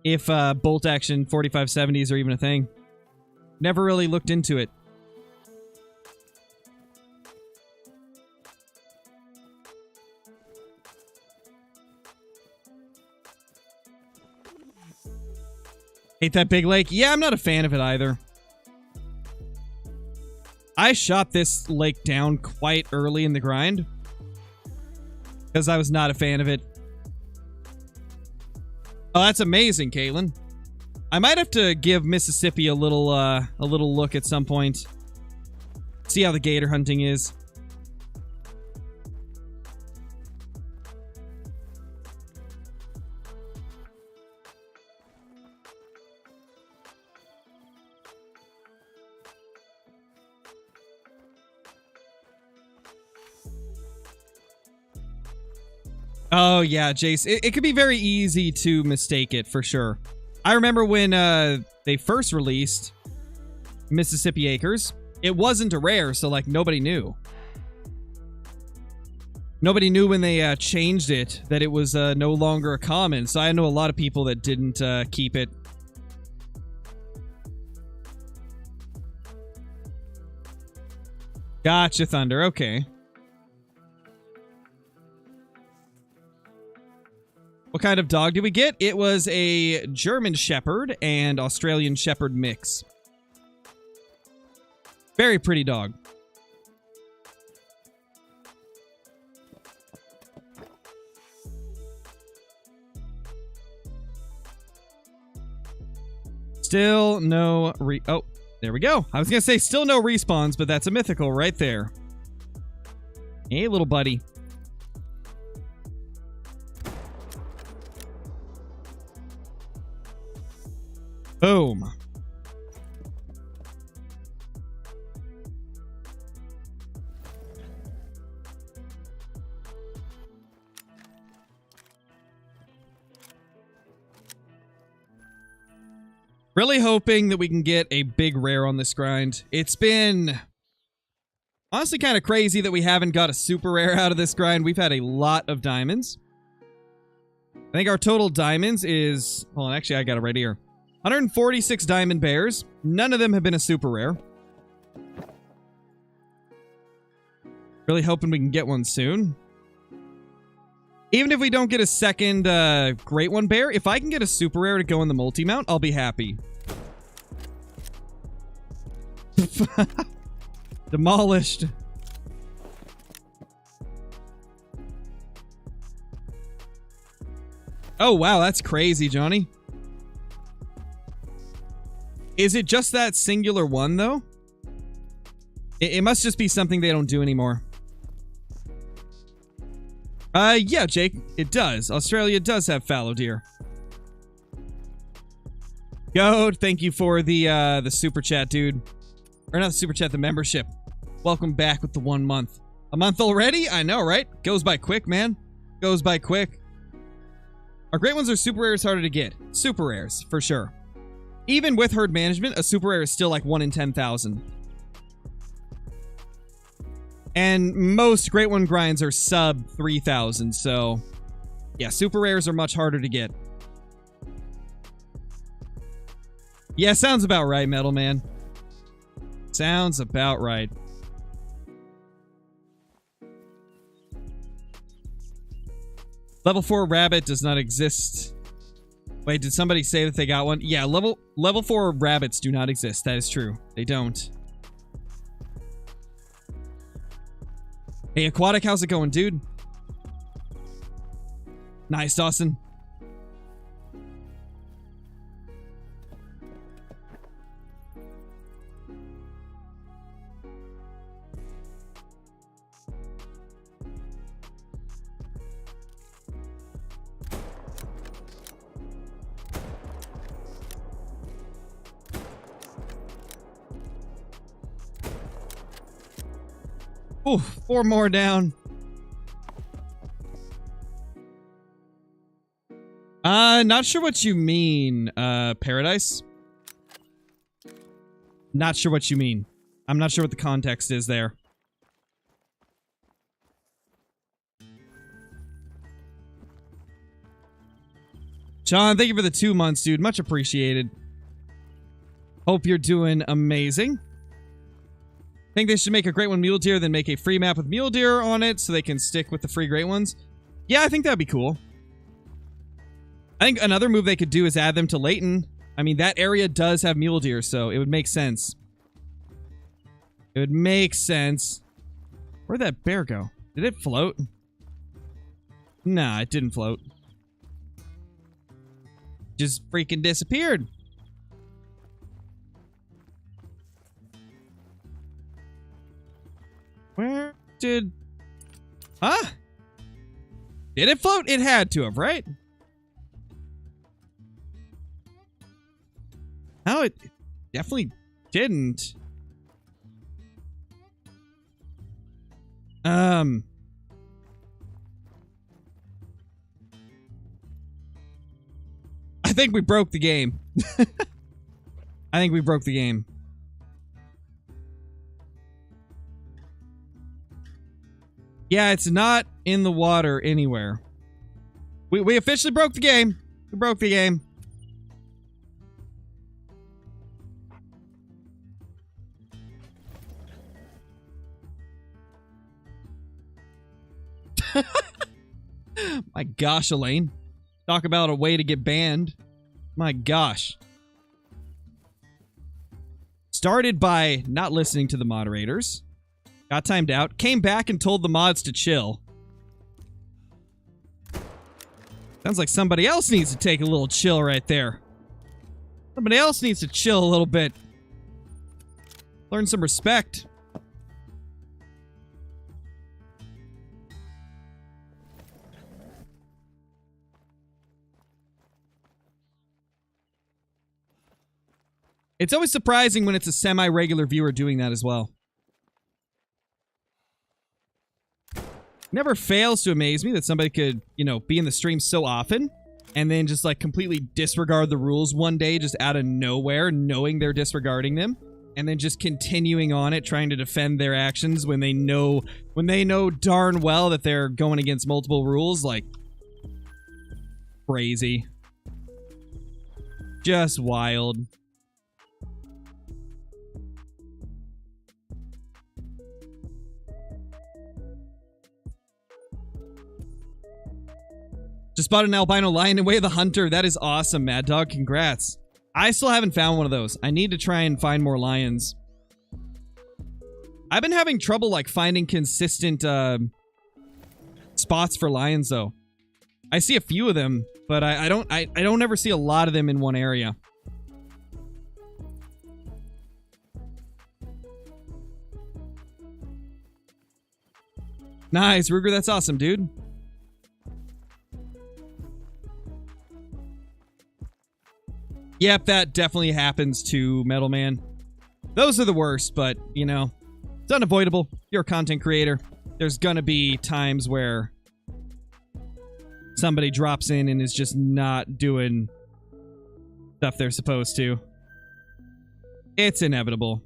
if bolt action 4570s are even a thing. Never really looked into it. Hate that big lake? Yeah, I'm not a fan of it either. I shot this lake down quite early in the grind because I was not a fan of it. Oh, that's amazing, Caitlin. I might have to give Mississippi a little look at some point. See how the gator hunting is. Oh, yeah, Jace. It could be very easy to mistake it, for sure. I remember when they first released Mississippi Acres, it wasn't a rare, so, like, nobody knew. Nobody knew when they changed it that it was no longer a common, so I know a lot of people that didn't keep it. Gotcha, Thunder. Okay. What kind of dog did we get? It was a German Shepherd and Australian Shepherd mix. Very pretty dog. Still no oh, there we go. I was gonna say still no respawns, but that's a mythical right there. Hey, little buddy. Boom. Really hoping that we can get a big rare on this grind. It's been honestly kind of crazy that we haven't got a super rare out of this grind. We've had a lot of diamonds. I think our total diamonds is... Hold on, actually I got it right here. 146 diamond bears. None of them have been a super rare. Really hoping we can get one soon. Even if we don't get a second great one bear, if I can get a super rare to go in the multi-mount, I'll be happy. Demolished. Oh, wow, that's crazy, Johnny. Is it just that singular one, though? It must just be something they don't do anymore. Yeah, Jake, it does. Australia does have fallow deer. Goat, thank you for the super chat, dude. Or not the super chat, the membership. Welcome back with the 1 month. A month already? I know, right? Goes by quick, man. Goes by quick. Our great ones are super rares harder to get. Super rares, for sure. Even with herd management, a super rare is still like 1 in 10,000. And most great one grinds are sub 3,000, so... yeah, super rares are much harder to get. Yeah, sounds about right, Metal Man. Sounds about right. Level 4 rabbit does not exist. Wait, did somebody say that they got one? Yeah, level 4 rabbits do not exist. That is true. They don't. Hey, Aquatic, how's it going, dude? Nice, Dawson. Ooh, 4 more down. Not sure what you mean, Paradise. Not sure what you mean. I'm not sure what the context is there. John, thank you for the 2 months, dude. Much appreciated. Hope you're doing amazing. Think they should make a great one mule deer, then make a free map with mule deer on it so they can stick with the free great ones. Yeah, I think that'd be cool. I think another move they could do is add them to Layton. I mean, that area does have mule deer, so it would make sense. It would make sense. Where'd that bear go? Did it float? Nah, it didn't float. Just freaking disappeared. Where did... huh? Did it float? It had to have, right? No, it definitely didn't. I think we broke the game. I think we broke the game. Yeah, it's not in the water anywhere. We officially broke the game. We broke the game. My gosh, Elaine. Talk about a way to get banned. My gosh. Started by not listening to the moderators. Got timed out. Came back and told the mods to chill. Sounds like somebody else needs to take a little chill right there. Somebody else needs to chill a little bit. Learn some respect. It's always surprising when it's a semi-regular viewer doing that as well. Never fails to amaze me that somebody could, you know, be in the stream so often and then just like completely disregard the rules one day just out of nowhere, knowing they're disregarding them, and then just continuing on it, trying to defend their actions when they know darn well that they're going against multiple rules. Like, crazy. Just wild. Just spotted an albino lion away the hunter. That is awesome, Mad Dog. Congrats. I still haven't found one of those. I need to try and find more lions. I've been having trouble, like, finding consistent, spots for lions, though. I see a few of them, but I don't ever see a lot of them in one area. Nice, Ruger. That's awesome, dude. Yep, that definitely happens to Metal Man. Those are the worst, but, you know, it's unavoidable. You're a content creator. There's gonna be times where somebody drops in and is just not doing stuff they're supposed to. It's inevitable.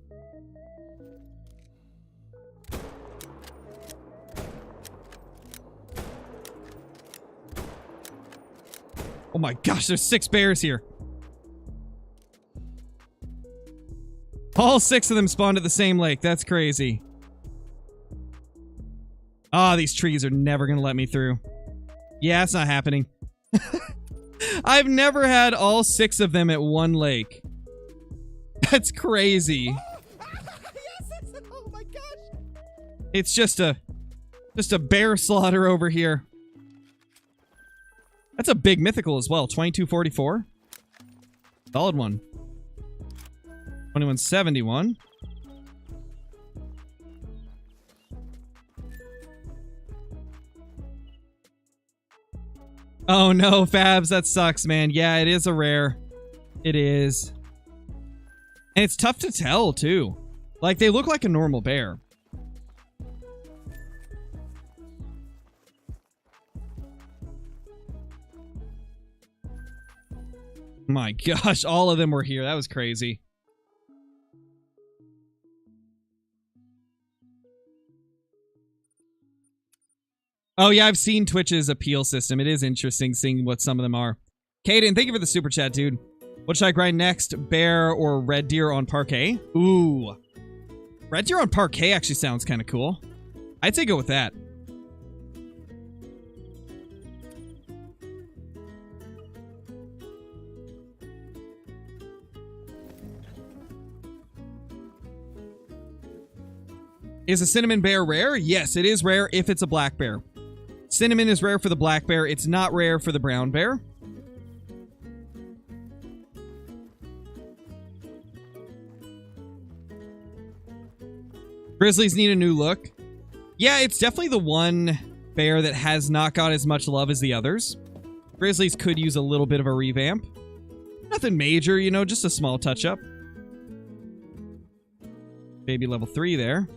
Oh my gosh, there's 6 bears here. All 6 of them spawned at the same lake. That's crazy. Ah, these trees are never gonna let me through. Yeah, it's not happening. I've never had all 6 of them at one lake. That's crazy. Oh my gosh. It's just a bear slaughter over here. That's a big mythical as well. 2244. Solid one. 2171. Oh no, Fabs, that sucks, man. Yeah, it is a rare. It is. And it's tough to tell, too. Like, they look like a normal bear. My gosh, all of them were here. That was crazy. Oh yeah, I've seen Twitch's appeal system. It is interesting seeing what some of them are. Kaden, thank you for the super chat, dude. What should I grind next? Bear or red deer on parquet? Ooh. Red deer on parquet actually sounds kind of cool. I'd say go with that. Is a cinnamon bear rare? Yes, it is rare if it's a black bear. Cinnamon is rare for the black bear. It's not rare for the brown bear. Grizzlies need a new look. Yeah, it's definitely the one bear that has not got as much love as the others. Grizzlies could use a little bit of a revamp. Nothing major, you know, just a small touch-up. Baby level 3 there.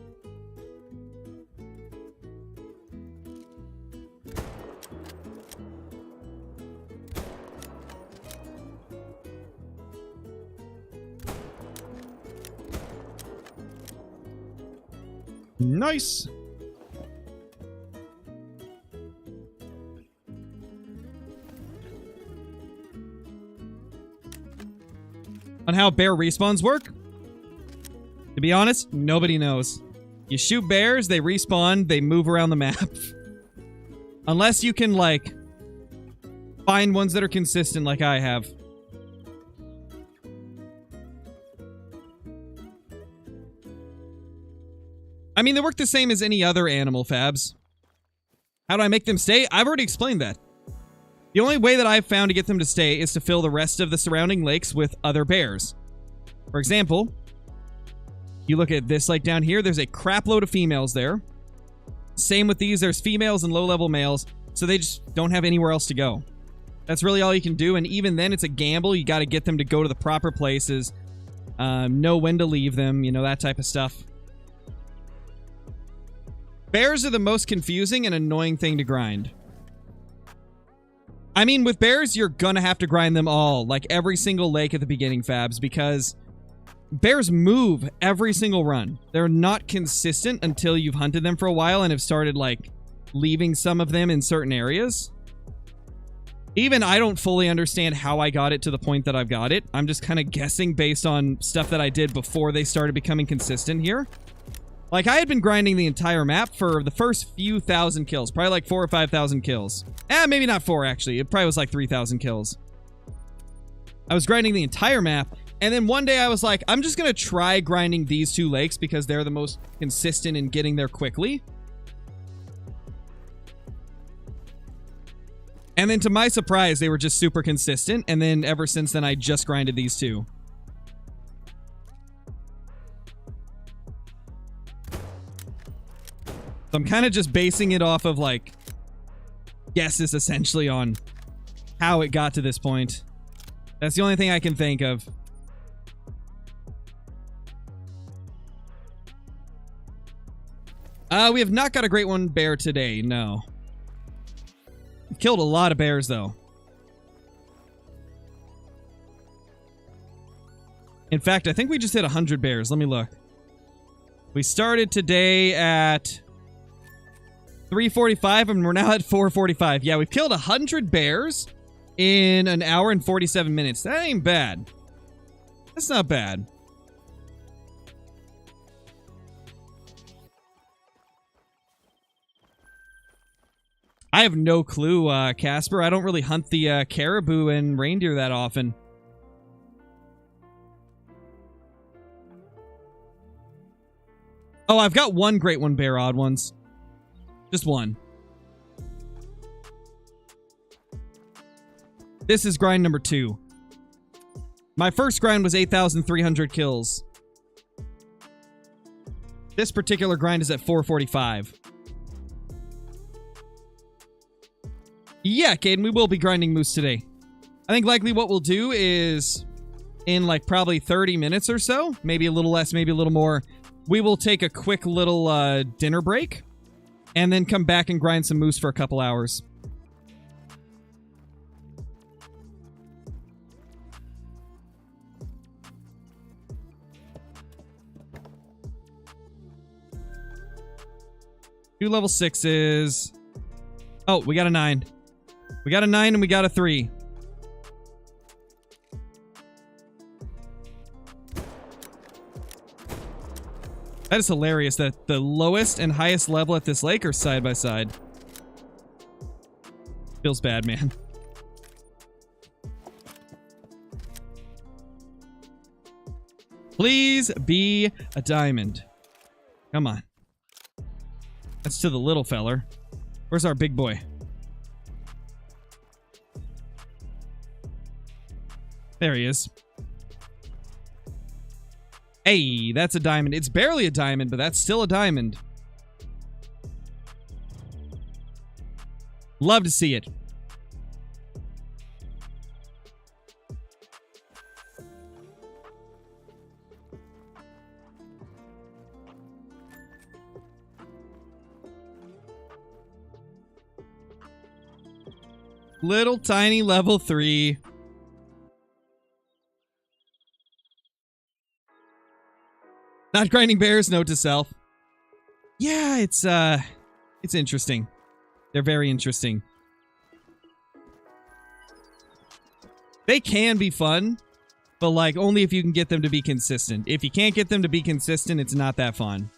Nice. On how bear respawns work? To be honest, nobody knows. You shoot bears, they respawn, they move around the map. Unless you can, like, find ones that are consistent like I have. I mean, they work the same as any other animal, Fabs. How do I make them stay? I've already explained that. The only way that I've found to get them to stay is to fill the rest of the surrounding lakes with other bears. For example, you look at this lake down here, there's a crap load of females there. Same with these, there's females and low-level males, so they just don't have anywhere else to go. That's really all you can do, and even then, it's a gamble. You got to get them to go to the proper places, know when to leave them, you know, that type of stuff. Bears are the most confusing and annoying thing to grind. I mean, with bears, you're gonna have to grind them all, like every single lake at the beginning, Fabs, because bears move every single run. They're not consistent until you've hunted them for a while and have started, like, leaving some of them in certain areas. Even I don't fully understand how I got it to the point that I've got it. I'm just kind of guessing based on stuff that I did before they started becoming consistent here. Like, I had been grinding the entire map for the first few thousand kills. Probably like 4,000 or 5,000 kills. Maybe not 4, actually. It probably was like 3,000 kills. I was grinding the entire map, and then one day I was like, I'm just going to try grinding these 2 lakes because they're the most consistent in getting there quickly. And then to my surprise, they were just super consistent, and then ever since then, I just grinded these 2. So I'm kind of just basing it off of, like, guesses, essentially, on how it got to this point. That's the only thing I can think of. We have not got a great one bear today, no. We've killed a lot of bears, though. In fact, I think we just hit 100 bears. Let me look. We started today at 3:45, and we're now at 4:45. Yeah, we've killed 100 bears in an hour and 47 minutes. That ain't bad. That's not bad. I have no clue, Casper. I don't really hunt the caribou and reindeer that often. Oh, I've got one great one bear, odd ones. Just one. This is grind number 2. My first grind was 8,300 kills. This particular grind is at 445. Yeah, Caden, we will be grinding moose today. I think likely what we'll do is, in like probably 30 minutes or so, maybe a little less, maybe a little more, we will take a quick little dinner break, and then come back and grind some moose for a couple hours. Two level 6s. Oh, we got a 9. We got a 9 and we got a 3. That is hilarious that the lowest and highest level at this lake are side by side. Feels bad, man. Please be a diamond. Come on. That's to the little feller. Where's our big boy? There he is. Hey, that's a diamond. It's barely a diamond, but that's still a diamond. Love to see it. Little tiny level 3. Not grinding bears, note to self. Yeah, it's interesting. They're very interesting. They can be fun, but like only if you can get them to be consistent. If you can't get them to be consistent, it's not that fun.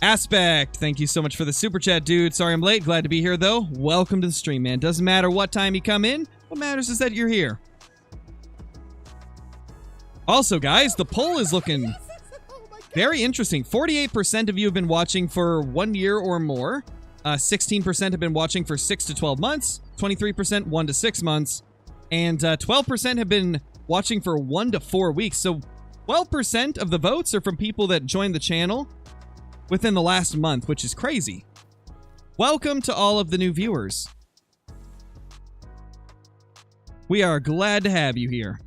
Aspect, thank you so much for the super chat, dude. Sorry I'm late. Glad to be here, though. Welcome to the stream, man. Doesn't matter what time you come in. What matters is that you're here. Also, guys, the poll is looking very interesting. 48% of you have been watching for 1 year or more. 16% have been watching for 6 to 12 months. 23% 1 to 6 months. And 12% have been watching for 1 to 4 weeks. So 12% of the votes are from people that joined the channel within the last month, which is crazy. Welcome to all of the new viewers. We are glad to have you here.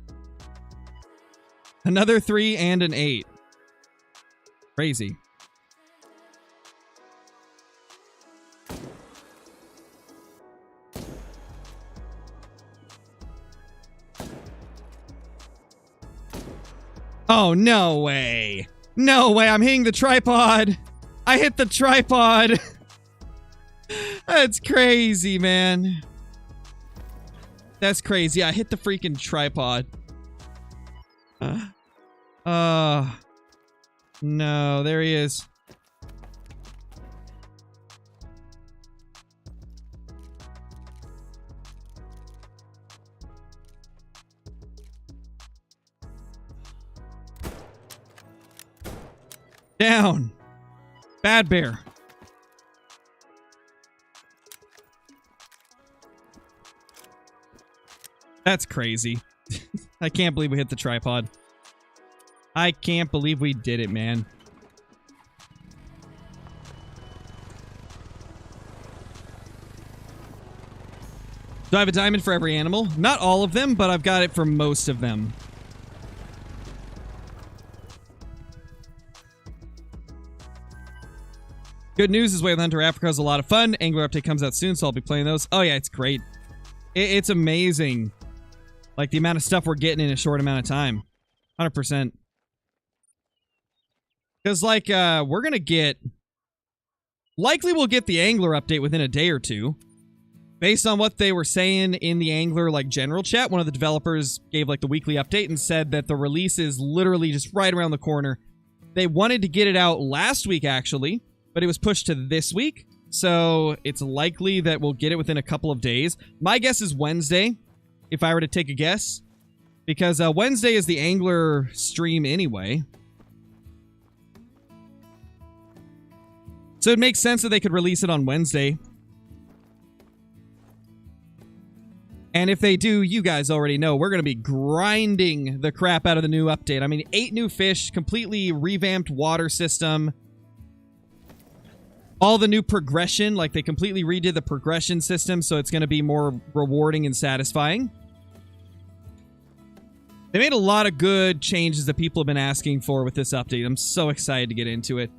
Another 3 and an 8. Crazy. Oh, no way. No way, I'm hitting the tripod. I hit the tripod. That's crazy, man. That's crazy. I hit the freaking tripod. No, there he is. Down. Bad bear. That's crazy. I can't believe we hit the tripod. I can't believe we did it, man. Do I have a diamond for every animal? Not all of them, but I've got it for most of them. Good news is Way of the Hunter Africa is a lot of fun. Angler update comes out soon, so I'll be playing those. Oh yeah, it's great. It's amazing. Like the amount of stuff we're getting in a short amount of time. 100%. Because like, we're going to get... Likely we'll get the Angler update within a day or two. Based on what they were saying in the Angler, like, general chat, one of the developers gave, like, the weekly update and said that the release is literally just right around the corner. They wanted to get it out last week, actually, but it was pushed to this week. So it's likely that we'll get it within a couple of days. My guess is Wednesday, if I were to take a guess. Because Wednesday is the Angler stream anyway. So it makes sense that they could release it on Wednesday. And if they do, you guys already know, we're going to be grinding the crap out of the new update. I mean, 8 new fish, completely revamped water system. All the new progression, like they completely redid the progression system, so it's going to be more rewarding and satisfying. They made a lot of good changes that people have been asking for with this update. I'm so excited to get into it.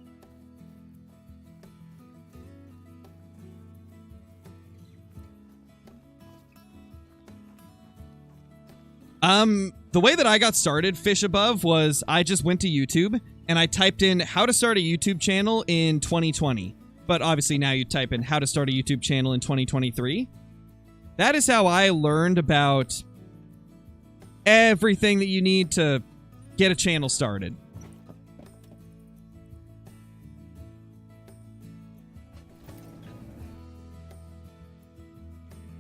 The way that I got started, Fish Above, was I just went to YouTube and I typed in how to start a YouTube channel in 2020. But obviously now you type in how to start a YouTube channel in 2023. That is how I learned about everything that you need to get a channel started.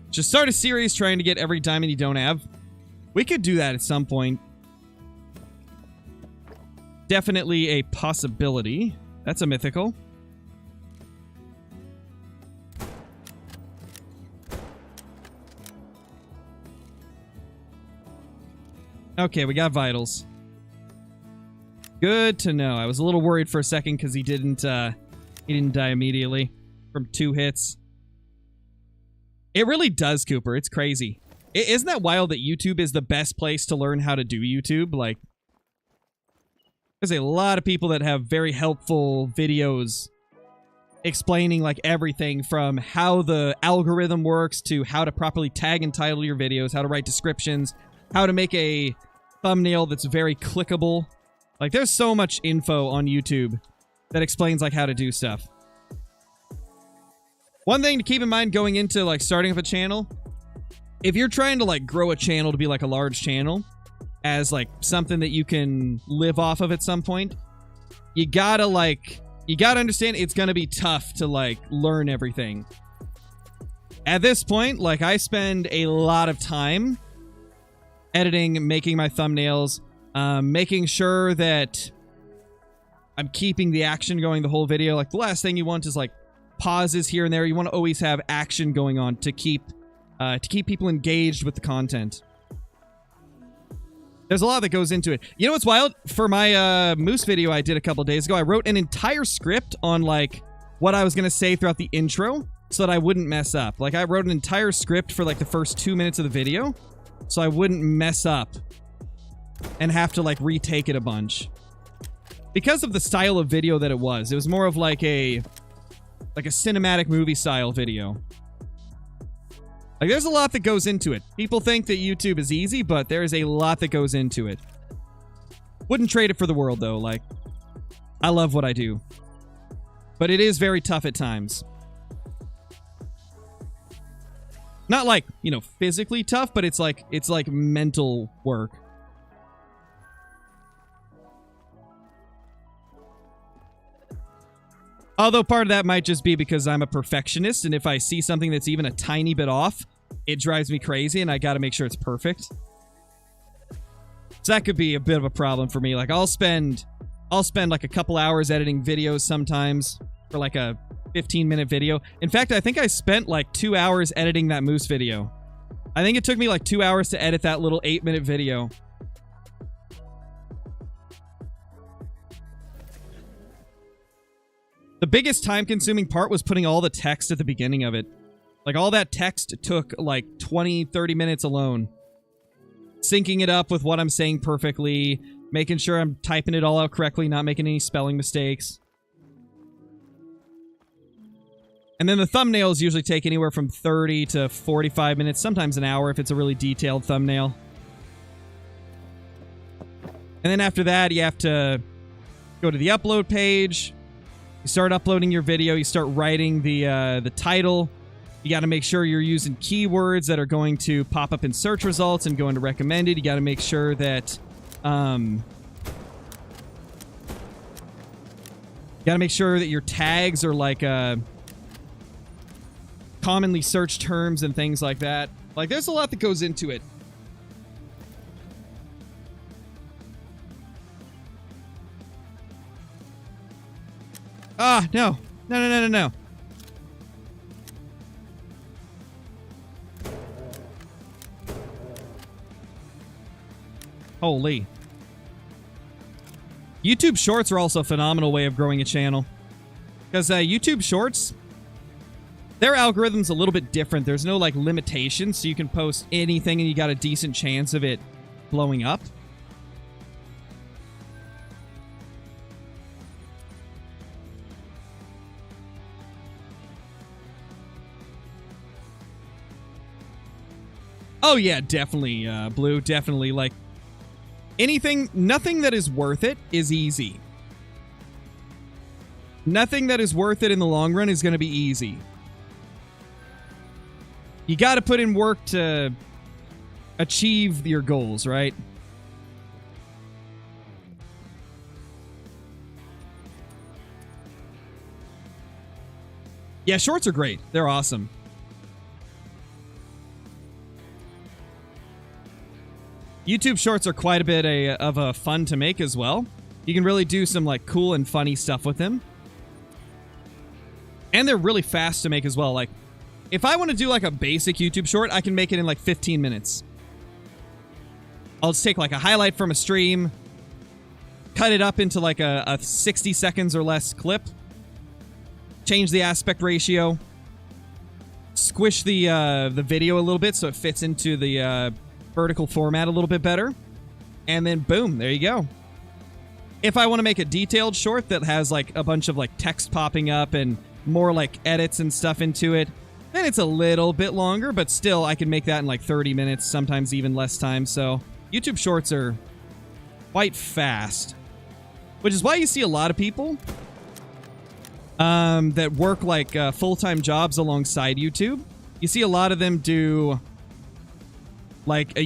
Just start a series trying to get every diamond you don't have. We could do that at some point. Definitely a possibility. That's a mythical. Okay, we got vitals. Good to know. I was a little worried for a second because he didn't die immediately from 2 hits. It really does, Cooper. It's crazy. Isn't that wild that YouTube is the best place to learn how to do YouTube? Like, there's a lot of people that have very helpful videos explaining, like, everything from how the algorithm works to how to properly tag and title your videos, how to write descriptions, how to make a thumbnail that's very clickable. Like, there's so much info on YouTube that explains, like, how to do stuff. One thing to keep in mind going into, like, starting up a channel, if you're trying to, like, grow a channel to be, like, a large channel as, like, something that you can live off of at some point, you gotta understand it's gonna be tough to, like, learn everything. At this point, like, I spend a lot of time editing, making my thumbnails, making sure that I'm keeping the action going the whole video. Like, the last thing you want is, like, pauses here and there. You want to always have action going on to keep people engaged with the content. There's a lot that goes into it. You know what's wild? For my moose video I did a couple days ago, I wrote an entire script on, like, what I was going to say throughout the intro so that I wouldn't mess up. Like, I wrote an entire script for, like, the first 2 minutes of the video so I wouldn't mess up and have to, like, retake it a bunch. Because of the style of video that it was more of, like a cinematic movie style video. Like, there's a lot that goes into it. People think that YouTube is easy, but there is a lot that goes into it. Wouldn't trade it for the world, though. Like, I love what I do. But it is very tough at times. Not like, you know, physically tough, but it's like mental work. Although part of that might just be because I'm a perfectionist, and if I see something that's even a tiny bit off, it drives me crazy, and I gotta make sure it's perfect. So that could be a bit of a problem for me. Like, I'll spend like a couple hours editing videos sometimes for like a 15-minute video. In fact, I think I spent like 2 hours editing that moose video. I think it took me like 2 hours to edit that little 8-minute video. The biggest time-consuming part was putting all the text at the beginning of it. Like, all that text took like 20, 30 minutes alone. Syncing it up with what I'm saying perfectly, making sure I'm typing it all out correctly, not making any spelling mistakes. And then the thumbnails usually take anywhere from 30 to 45 minutes, sometimes an hour if it's a really detailed thumbnail. And then after that, you have to go to the upload page. You start uploading your video. You start writing the title. You got to make sure you're using keywords that are going to pop up in search results and go into recommended. You got to make sure that your tags are like commonly searched terms and things like that. Like, there's a lot that goes into it. Ah, no. No. Holy. YouTube Shorts are also a phenomenal way of growing a channel. Because YouTube Shorts, their algorithm's a little bit different. There's no, like, limitations, so you can post anything and you got a decent chance of it blowing up. Oh, yeah, definitely, Blue. Definitely, like, nothing that is worth it is easy. Nothing that is worth it in the long run is going to be easy. You got to put in work to achieve your goals, right? Yeah, shorts are great. They're awesome. YouTube Shorts are quite a bit of a fun to make as well. You can really do some like cool and funny stuff with them. And they're really fast to make as well. Like, if I want to do like a basic YouTube short, I can make it in like 15 minutes. I'll just take like a highlight from a stream, cut it up into like a 60 seconds or less clip, change the aspect ratio, squish the video a little bit so it fits into the vertical format a little bit better, and then boom, there you go. If I want to make a detailed short that has like a bunch of like text popping up and more like edits and stuff into it, then it's a little bit longer, but still I can make that in like 30 minutes, sometimes even less time. So YouTube Shorts are quite fast, which is why you see a lot of people that work like full-time jobs alongside YouTube. You see a lot of them do like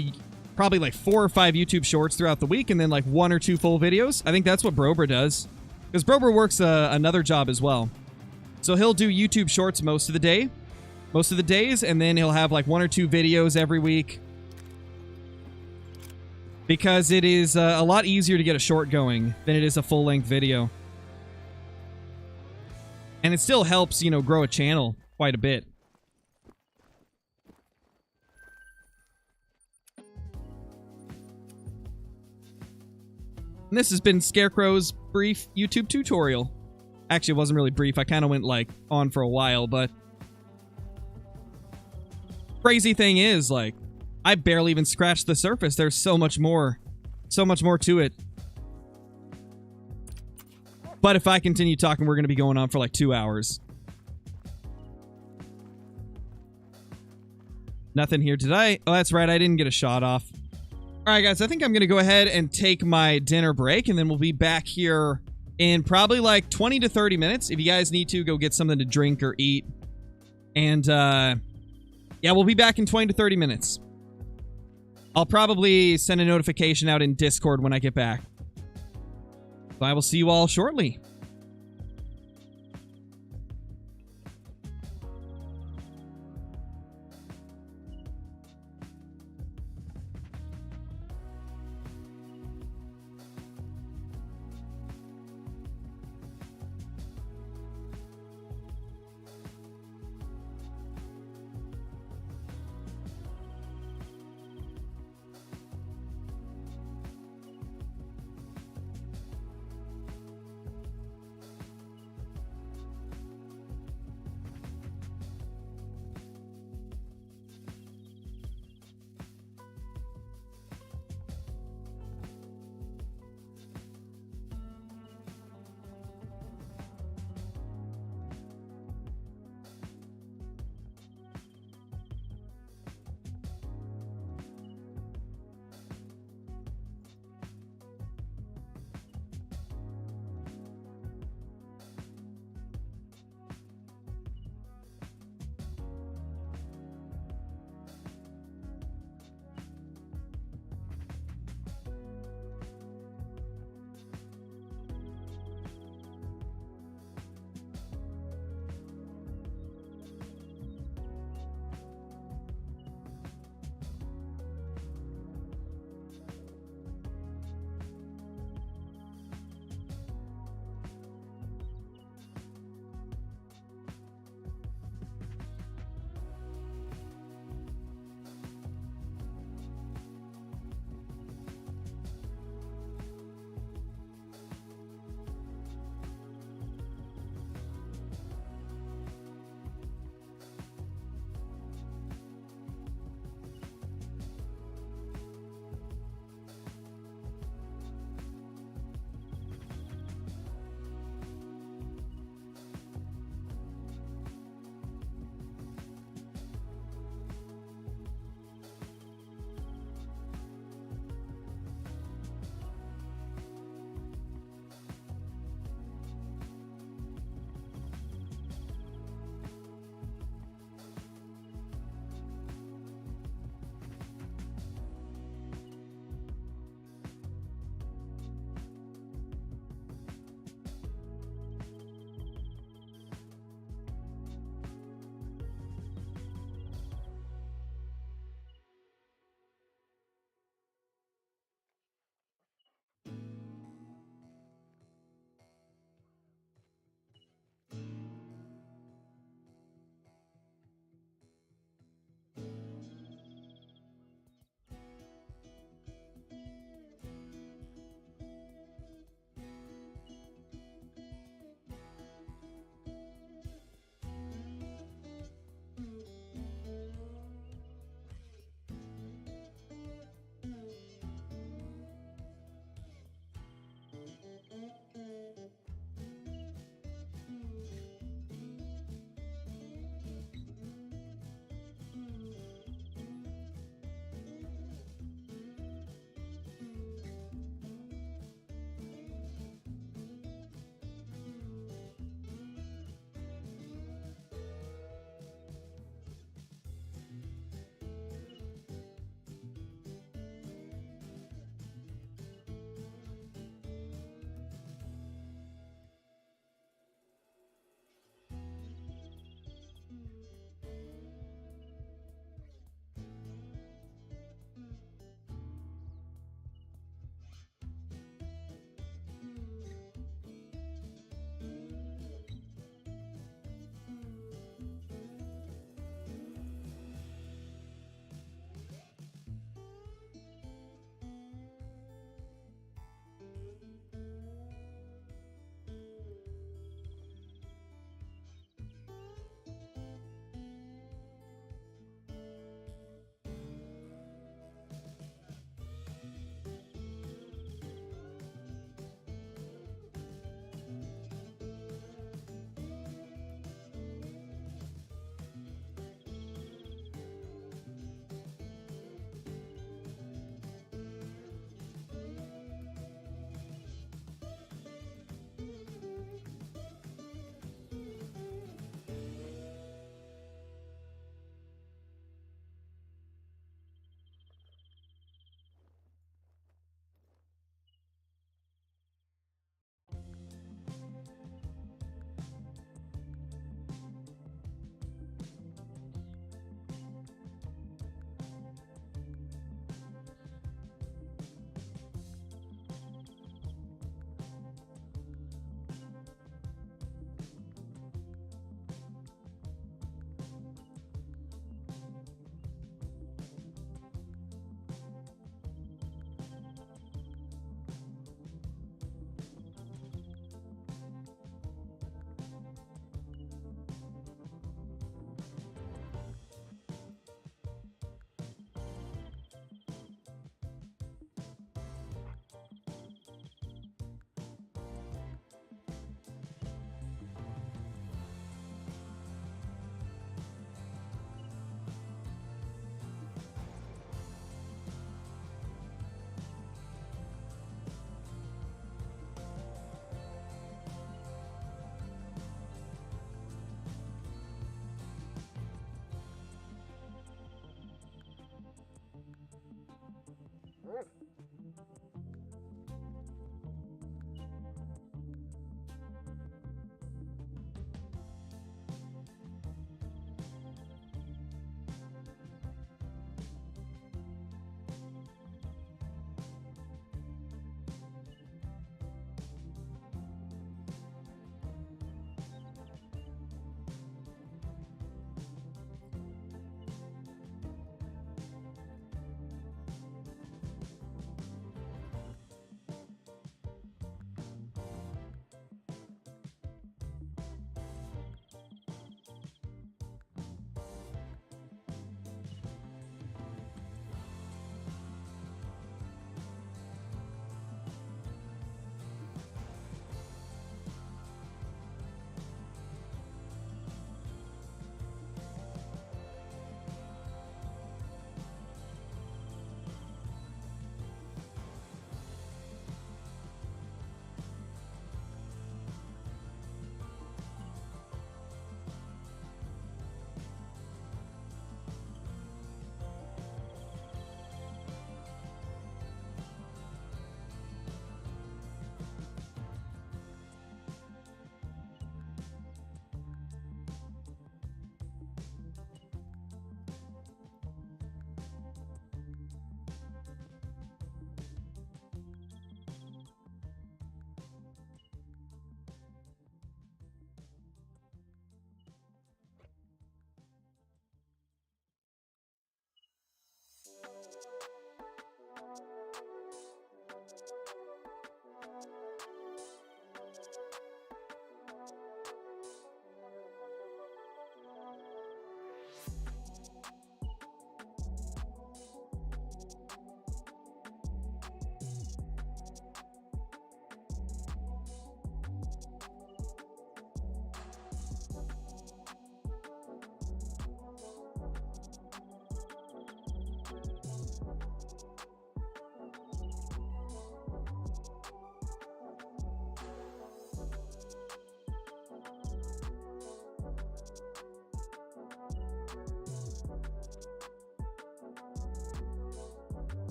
probably like 4 or 5 YouTube Shorts throughout the week and then like 1 or 2 full videos. I think that's what Brober does, because Brober works another job as well. So he'll do YouTube Shorts most of the days, and then he'll have like 1 or 2 videos every week, because it is a lot easier to get a short going than it is a full-length video. And it still helps, you know, grow a channel quite a bit. And this has been Scarecrow's brief YouTube tutorial. Actually, it wasn't really brief. I kind of went, like, on for a while, but crazy thing is, like, I barely even scratched the surface. There's so much more to it. But if I continue talking, we're going to be going on for, like, 2 hours. Nothing here today. Oh, that's right. I didn't get a shot off. All right, guys, I think I'm going to go ahead and take my dinner break, and then we'll be back here in probably like 20 to 30 minutes. If you guys need to, go get something to drink or eat. And, yeah, we'll be back in 20 to 30 minutes. I'll probably send a notification out in Discord when I get back. So I will see you all shortly.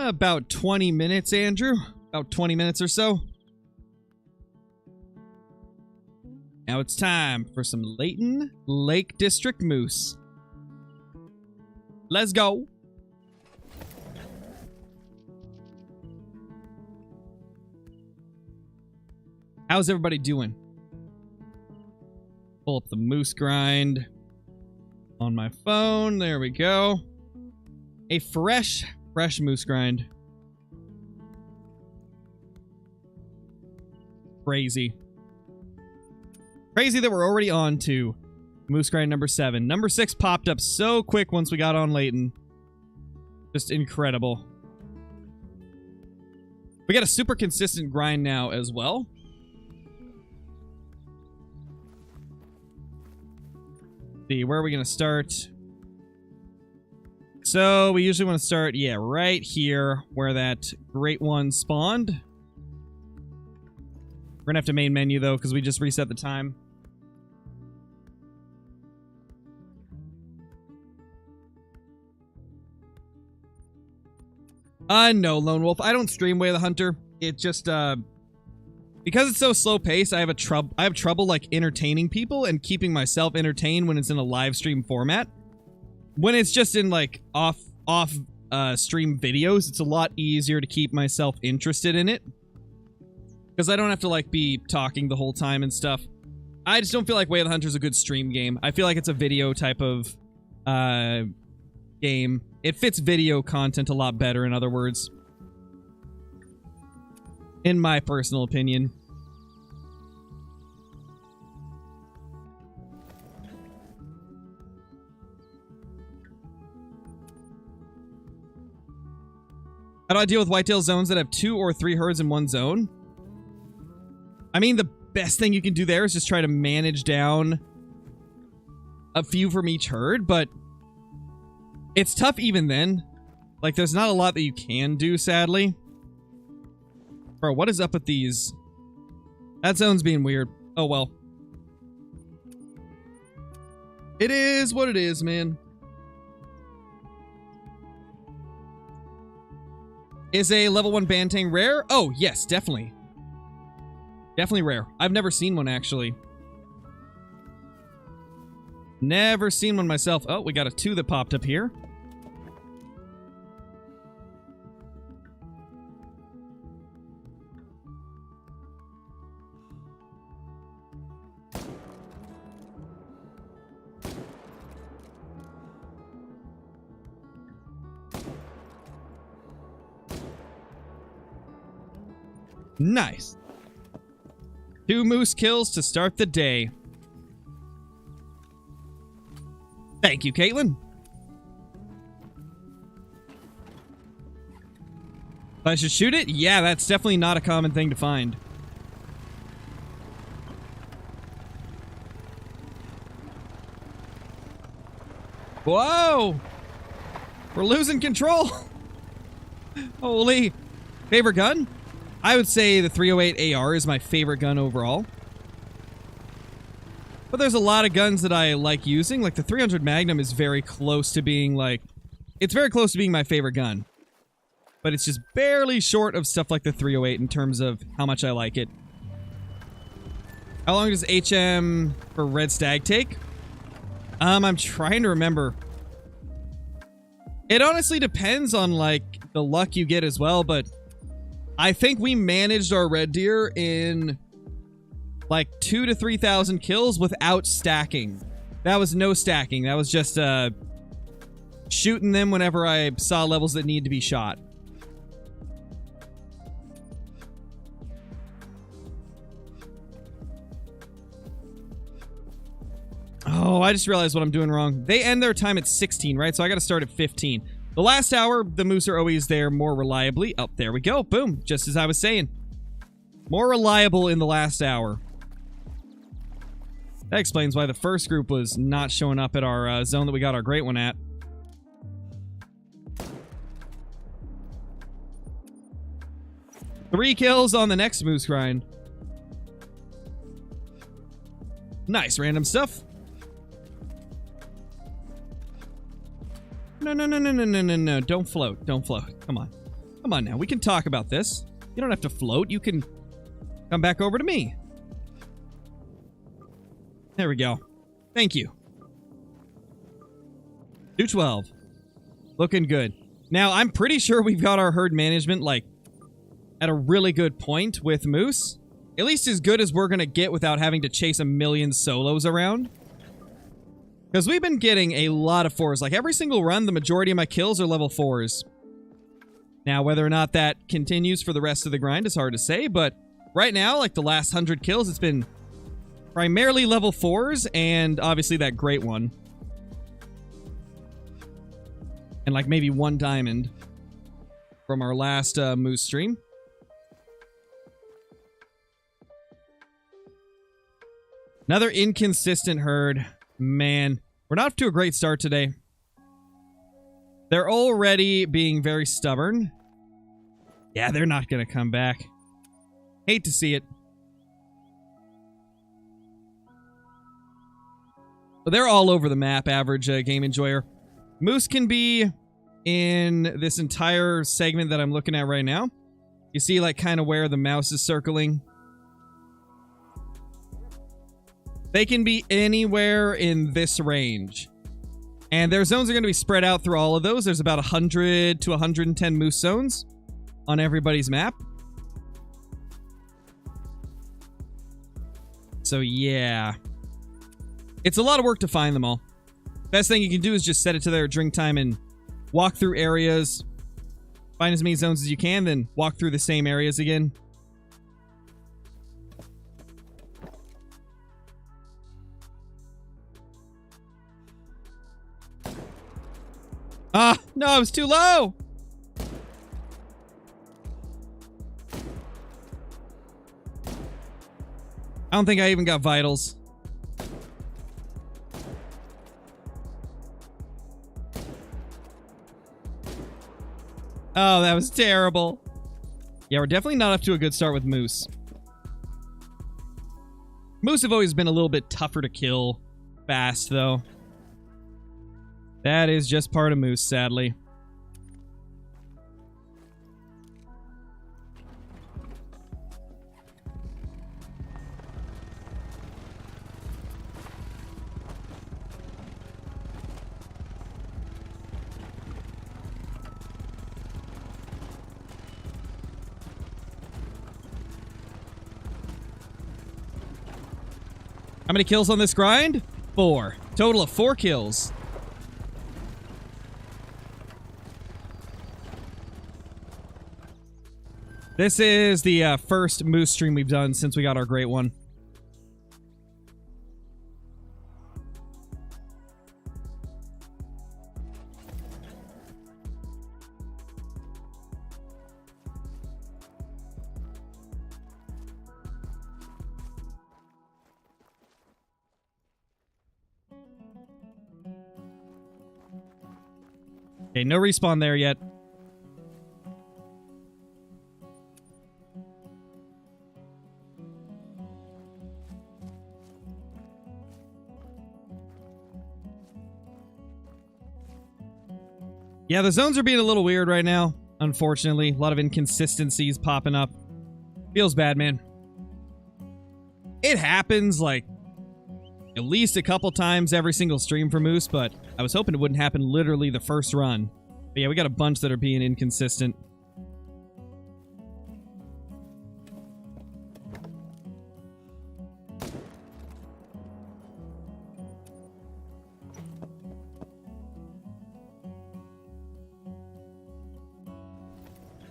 About 20 minutes, Andrew. About 20 minutes or so. Now it's time for some Layton Lake District moose. Let's go. How's everybody doing? Pull up the moose grind on my phone. There we go. A fresh moose grind. Crazy. Crazy that we're already on to moose grind number 7. Number 6 popped up so quick once we got on Layton. Just incredible. We got a super consistent grind now as well. See, where are we going to start? So, we usually want to start, yeah, right here where that great one spawned. We're going to have to main menu, though, because we just reset the time. No, Lone Wolf. I don't stream Way of the Hunter. It just, because it's so slow paced, I have trouble like entertaining people and keeping myself entertained when it's in a live stream format. When it's just in like off stream videos, it's a lot easier to keep myself interested in it. Because I don't have to like be talking the whole time and stuff. I just don't feel like Way of the Hunter is a good stream game. I feel like it's a video type of game. It fits video content a lot better, in other words. In my personal opinion. How do I deal with whitetail zones that have 2 or 3 herds in one zone? I mean, the best thing you can do there is just try to manage down a few from each herd, but it's tough even then. Like, there's not a lot that you can do, sadly. Bro, what is up with these? That zone's being weird. Oh, well. It is what it is, man. Is a level 1 Bantang rare? Oh, yes, definitely. Definitely rare. I've never seen one, actually. Never seen one myself. Oh, we got a 2 that popped up here. Nice. 2 moose kills to start the day. Thank you, Caitlin. I should shoot it? Yeah, that's definitely not a common thing to find. Whoa! We're losing control. Holy. Favorite gun? I would say the 308 AR is my favorite gun overall. But there's a lot of guns that I like using. Like the 300 Magnum is very close to being like... It's very close to being my favorite gun. But it's just barely short of stuff like the 308 in terms of how much I like it. How long does HM for Red Stag take? I'm trying to remember. It honestly depends on like the luck you get as well, but I think we managed our red deer in like 2,000 to 3,000 kills without stacking. That was no stacking. That was just shooting them whenever I saw levels that need to be shot. Oh, I just realized what I'm doing wrong. They end their time at 16, right? So I got to start at 15. The last hour, the moose are always there more reliably. Oh, there we go. Boom. Just as I was saying. More reliable in the last hour. That explains why the first group was not showing up at our zone that we got our great one at. Three kills on the next moose grind. Nice random stuff. No. Don't float. Don't float. Come on. Come on now, we can talk about this. You don't have to float. You can come back over to me. There we go. Thank you. 212. Looking good. Now, I'm pretty sure we've got our herd management, like, at a really good point with Moose. At least as good as we're going to get without having to chase a million solos around. Because we've been getting a lot of 4s. Like, every single run, the majority of my kills are level 4s. Now, whether or not that continues for the rest of the grind is hard to say, but right now, like the last 100 kills, it's been primarily level 4s, and obviously that great one. And like maybe 1 diamond from our last Moose stream. Another inconsistent herd. Man, we're not off to a great start today. They're already being very stubborn. Yeah, they're not going to come back. Hate to see it. But they're all over the map, average game enjoyer. Moose can be in this entire segment that I'm looking at right now. You see, like, kind of where the mouse is circling. They can be anywhere in this range. And their zones are going to be spread out through all of those. There's about 100 to 110 moose zones on everybody's map. So, yeah. It's a lot of work to find them all. Best thing you can do is just set it to their drink time and walk through areas. Find as many zones as you can, then walk through the same areas again. Ah, no, I was too low. I don't think I even got vitals. Oh, that was terrible. Yeah, we're definitely not off to a good start with Moose. Moose have always been a little bit tougher to kill fast, though. That is just part of Moose, sadly. How many kills on this grind? 4. Total of 4 kills. This is the first Moose stream we've done since we got our great one. Okay, no respawn there yet. Yeah, the zones are being a little weird right now, unfortunately. A lot of inconsistencies popping up. Feels bad, man. It happens, like, at least a couple times every single stream for Moose, but I was hoping it wouldn't happen literally the first run. But yeah, we got a bunch that are being inconsistent.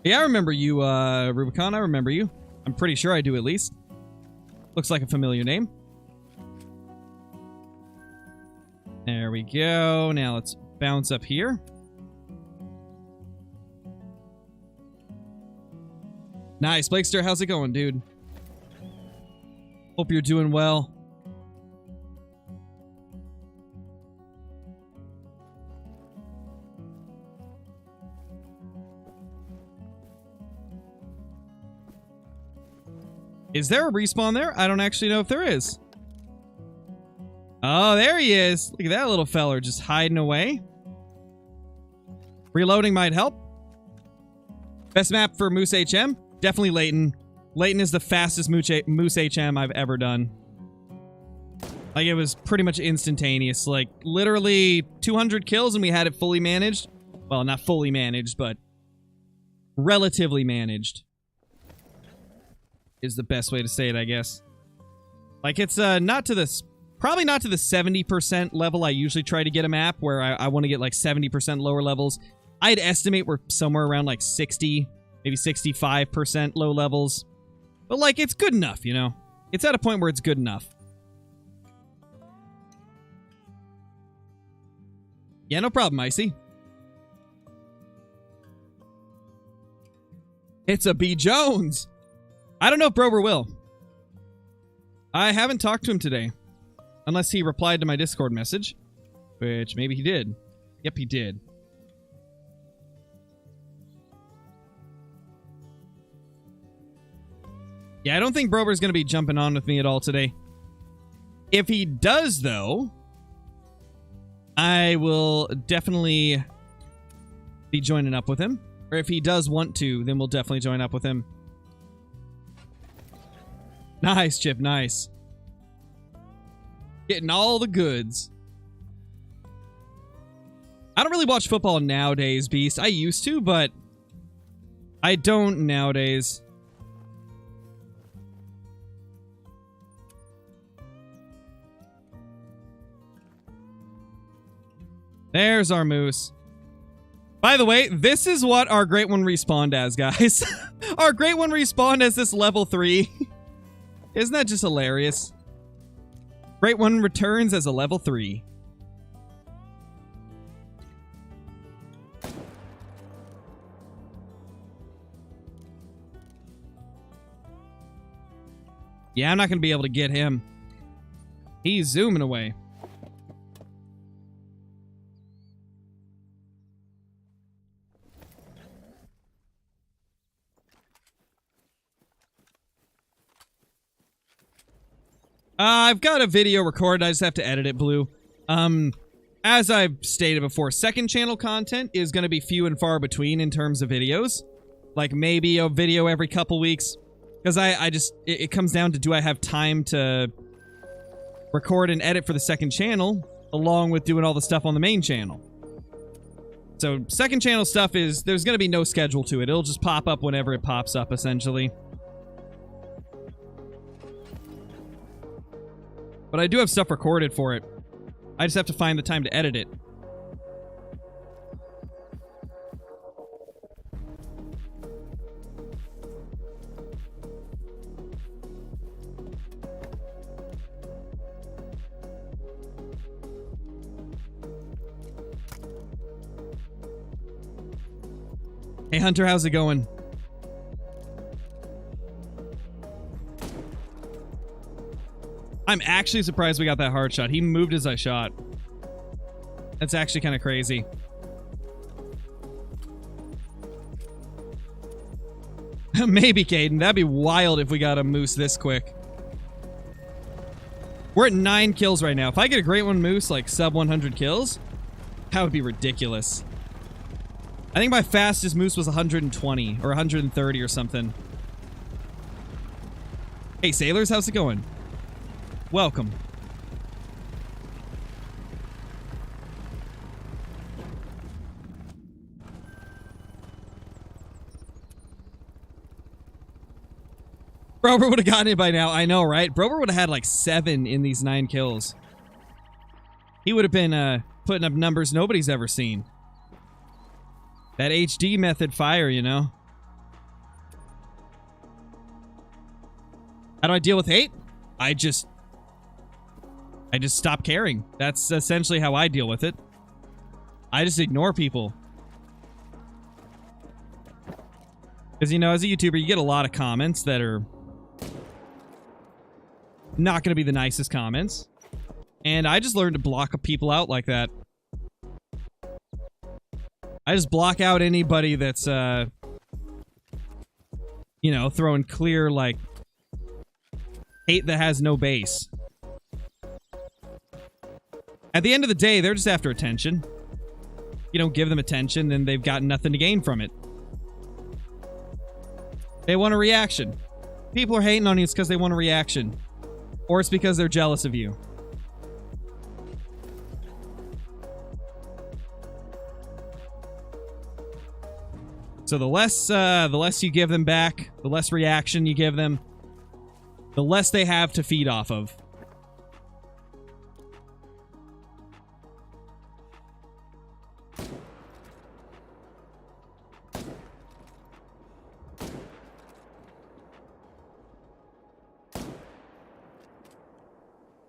Yeah, I remember you, Rubicon. I remember you. I'm pretty sure I do, at least. Looks like a familiar name. There we go. Now let's bounce up here. Nice. Blakester, how's it going, dude? Hope you're doing well. Is there a respawn there? I don't actually know if there is. Oh, there he is. Look at that little feller just hiding away. Reloading might help. Best map for Moose HM? Definitely Layton. Layton is the fastest Moose HM I've ever done. Like, it was pretty much instantaneous. Like, literally 200 kills and we had it fully managed. Well, not fully managed, but relatively managed. Is the best way to say it, I guess. Like, it's not to this... Probably not to the 70% level I usually try to get a map, where I want to get, like, 70% lower levels. I'd estimate we're somewhere around, like, 60, maybe 65% low levels. But, like, it's good enough, you know? It's at a point where it's good enough. Yeah, no problem, Icy. It's a B. Jones! I don't know if Brober will. I haven't talked to him today. Unless he replied to my Discord message. Which, maybe he did. Yep, he did. Yeah, I don't think Brober's going to be jumping on with me at all today. If he does, though, I will definitely be joining up with him. Or if he does want to, then we'll definitely join up with him. Nice, Chip, nice. Getting all the goods. I don't really watch football nowadays, Beast. I used to, but I don't nowadays. There's our moose. By the way, this is what our Great One respawned as, guys. Our Great One respawned as this level 3. Isn't that just hilarious? Great One returns as a level 3. Yeah, I'm not going to be able to get him. He's zooming away. I've got a video recorded. I just have to edit it, Blue. As I've stated before, second channel content is going to be few and far between in terms of videos. Like, maybe a video every couple weeks. Because it comes down to, do I have time to record and edit for the second channel, along with doing all the stuff on the main channel. So, second channel stuff is, there's going to be no schedule to it. It'll just pop up whenever it pops up, essentially. But I do have stuff recorded for it. I just have to find the time to edit it. Hey Hunter, how's it going? I'm actually surprised we got that hard shot. He moved as I shot. That's actually kind of crazy. Maybe, Caden. That'd be wild if we got a moose this quick. We're at 9 kills right now. If I get a Great One moose, like sub 100 kills, that would be ridiculous. I think my fastest moose was 120 or 130 or something. Hey, sailors, how's it going? Welcome. Brober would have gotten it by now. I know, right? Brober would have had like 7 in these 9 kills. He would have been putting up numbers nobody's ever seen. That HD method fire, you know? How do I deal with hate? I just stop caring. That's essentially how I deal with it. I just ignore people. Because, you know, as a YouTuber, you get a lot of comments that are not going to be the nicest comments. And I just learned to block people out like that. I just block out anybody that's, you know, throwing clear, like, hate that has no base. At the end of the day, they're just after attention. You don't give them attention, then they've got nothing to gain from it. They want a reaction. People are hating on you, it's because they want a reaction. Or it's because they're jealous of you. So the less you give them back, the less reaction you give them, the less they have to feed off of.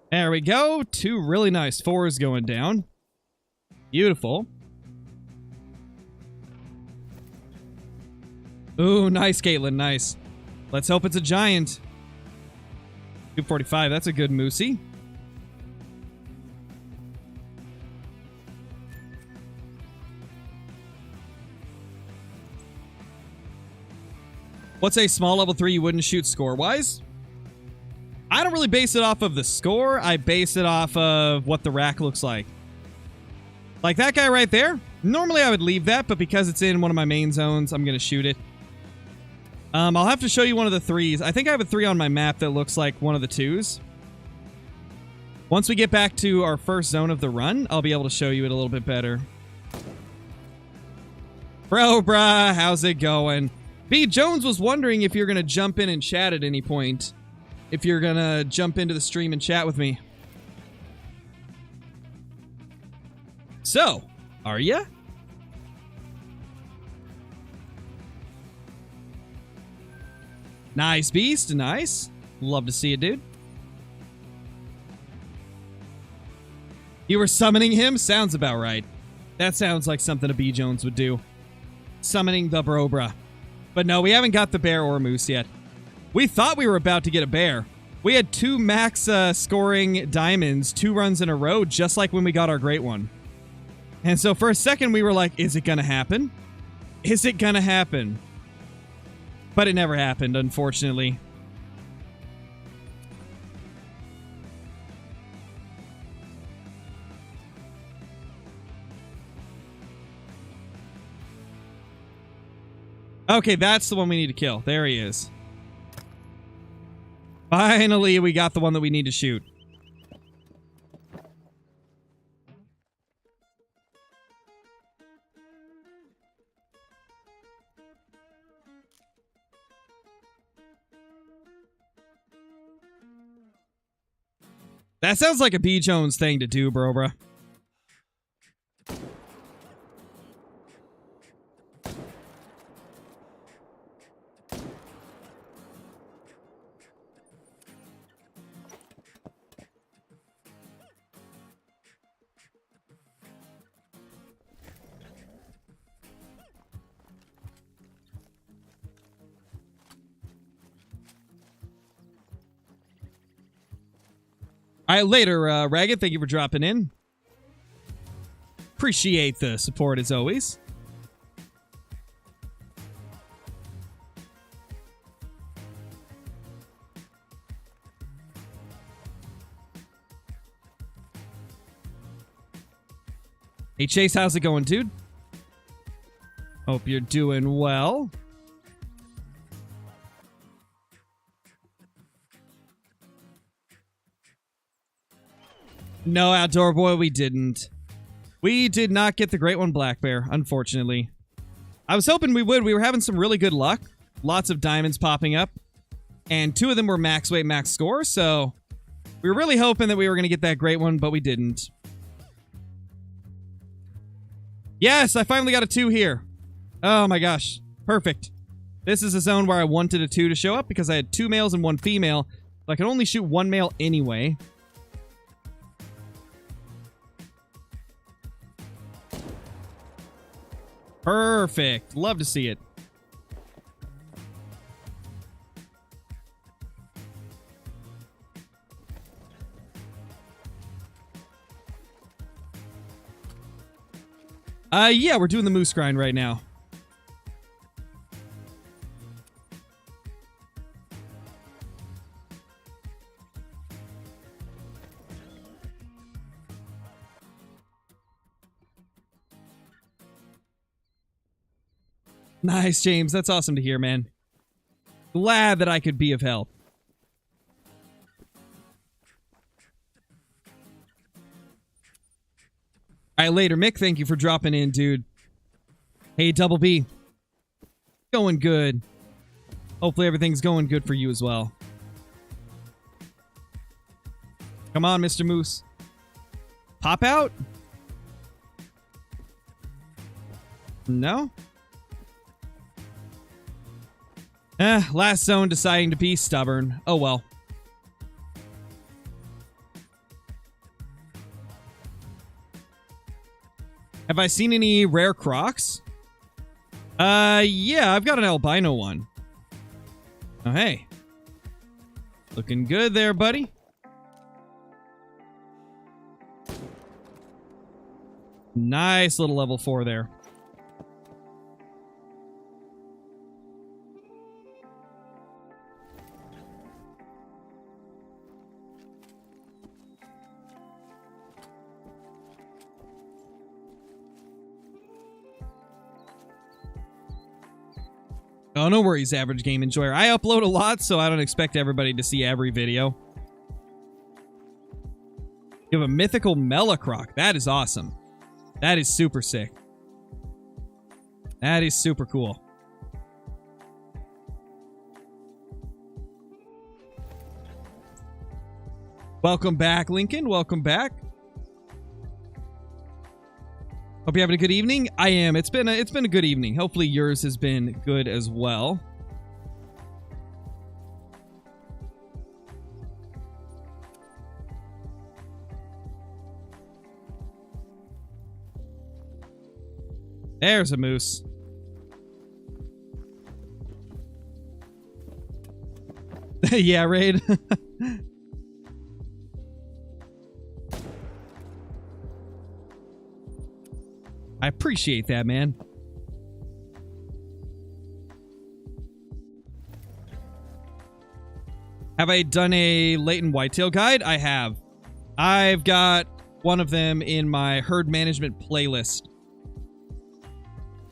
There we go. 2 really nice 4s going down. Beautiful. Ooh, nice, Caitlin. Nice. Let's hope it's a giant. 245. That's a good moosey. What's a small level 3 you wouldn't shoot score-wise? I don't really base it off of the score. I base it off of what the rack looks like. Like that guy right there. Normally I would leave that, but because it's in one of my main zones, I'm going to shoot it. I'll have to show you one of the 3s. I think I have a 3 on my map that looks like one of the 2s. Once we get back to our first zone of the run, I'll be able to show you it a little bit better. Bro, bruh, how's it going? B. Jones was wondering if you're going to jump in and chat at any point. If you're going to jump into the stream and chat with me. So, are ya? Nice, Beast. Nice. Love to see it, dude. You were summoning him? Sounds about right. That sounds like something a B. Jones would do. Summoning the Brobra. But no, we haven't got the bear or moose yet. We thought we were about to get a bear. We had 2 max scoring diamonds 2 runs in a row, just like when we got our great one. And so for a second, we were like, is it going to happen? Is it going to happen? But it never happened, unfortunately. Okay, that's the one we need to kill. There he is. Finally, we got the one that we need to shoot. That sounds like a B. Jones thing to do, bro, bruh. All right, later, Ragged. Thank you for dropping in. Appreciate the support as always. Hey, Chase, how's it going, dude? Hope you're doing well. No, Outdoor Boy, we didn't. We did not get the Great One Black Bear, unfortunately. I was hoping we would. We were having some really good luck. Lots of diamonds popping up. And 2 of them were max weight, max score, so we were really hoping that we were going to get that Great One, but we didn't. Yes, I finally got a 2 here. Oh my gosh. Perfect. This is a zone where I wanted a 2 to show up because I had 2 males and 1 female. So I can only shoot 1 male anyway. Perfect. Love to see it. Yeah, we're doing the moose grind right now. Nice, James. That's awesome to hear, man. Glad that I could be of help. All right, later, Mick. Thank you for dropping in, dude. Hey, Double B. Going good. Hopefully everything's going good for you as well. Come on, Mr. Moose. Pop out? No? Last zone deciding to be stubborn. Oh well. Have I seen any rare crocs? Yeah, I've got an albino one. Oh, hey. Looking good there, buddy. Nice little level 4 there. Oh, no worries, average game enjoyer. I upload a lot, so I don't expect everybody to see every video. You have a mythical Melacroc. That is awesome. That is super sick. That is super cool. Welcome back, Lincoln. Welcome back. Hope you're having a good evening. I am. It's been a good evening. Hopefully yours has been good as well. There's a moose. Yeah, Raid. I appreciate that, man. Have I done a latent whitetail guide? I have. I've got one of them in my herd management playlist.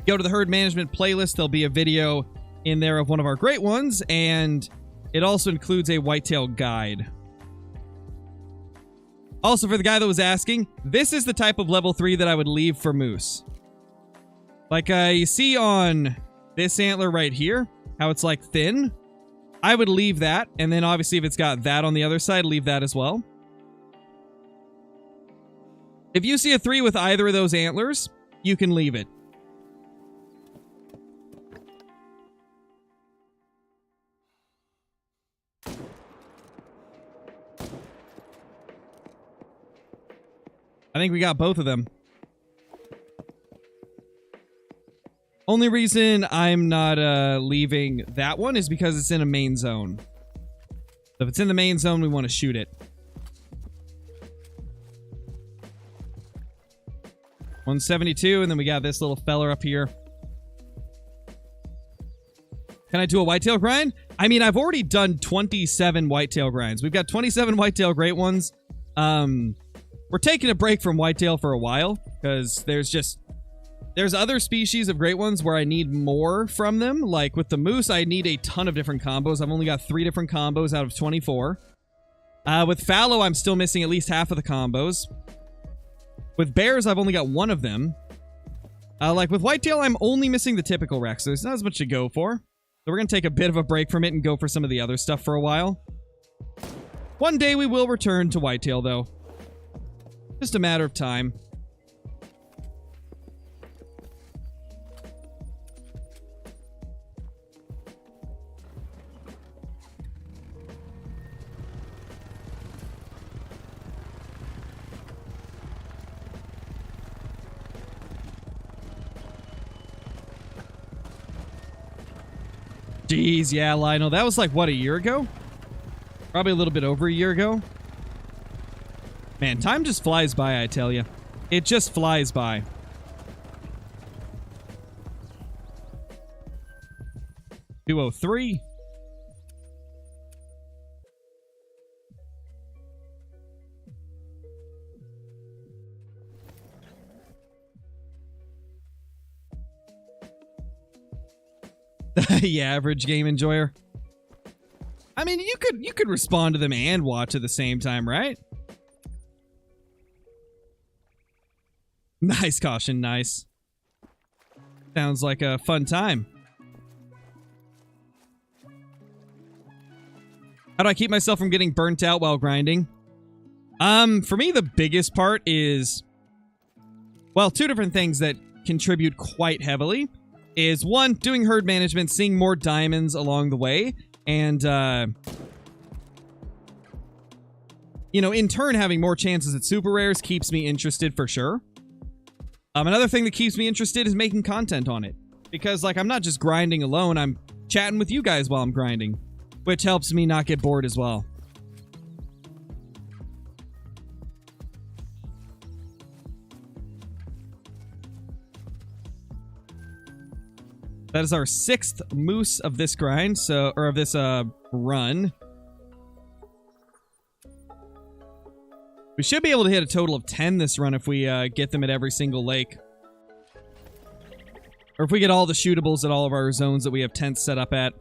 Go to the herd management playlist. There'll be a video in there of one of our great ones, and it also includes a whitetail guide. Also, for the guy that was asking, this is the type of level 3 that I would leave for moose. Like you see on this antler right here, how it's like thin. I would leave that, and then obviously if it's got that on the other side, leave that as well. If you see a 3 with either of those antlers, you can leave it. I think we got both of them. Only reason I'm not leaving that one is because it's in a main zone. So if it's in the main zone, we want to shoot it. 172, and then we got this little feller up here. Can I do a whitetail grind? I mean, I've already done 27 whitetail grinds. We've got 27 whitetail great ones. We're taking a break from whitetail for a while because there's other species of great ones where I need more from them. Like with the moose, I need a ton of different combos. I've only got 3 different combos out of 24. With fallow, I'm still missing at least half of the combos. With bears, I've only got 1 of them. Like with whitetail, I'm only missing the typical Rex. So there's not as much to go for. So we're going to take a bit of a break from it and go for some of the other stuff for a while. One day we will return to whitetail, though. Just a matter of time. Jeez, yeah, Lionel. That was like, what, a year ago? Probably a little bit over a year ago. Man, time just flies by, I tell you. It just flies by. $203. Yeah, average game enjoyer. I mean, you could respond to them and watch at the same time, right? Nice caution, nice. Sounds like a fun time. How do I keep myself from getting burnt out while grinding? For me, the biggest part is, well, two different things that contribute quite heavily is one, doing herd management, seeing more diamonds along the way, and, you know, in turn, having more chances at super rares keeps me interested for sure. Another thing that keeps me interested is making content on it. Because, like, I'm not just grinding alone, I'm chatting with you guys while I'm grinding. Which helps me not get bored as well. That is our 6th moose of this grind, so, or of this, run. We should be able to hit a total of 10 this run if we get them at every single lake. Or if we get all the shootables at all of our zones that we have tents set up at.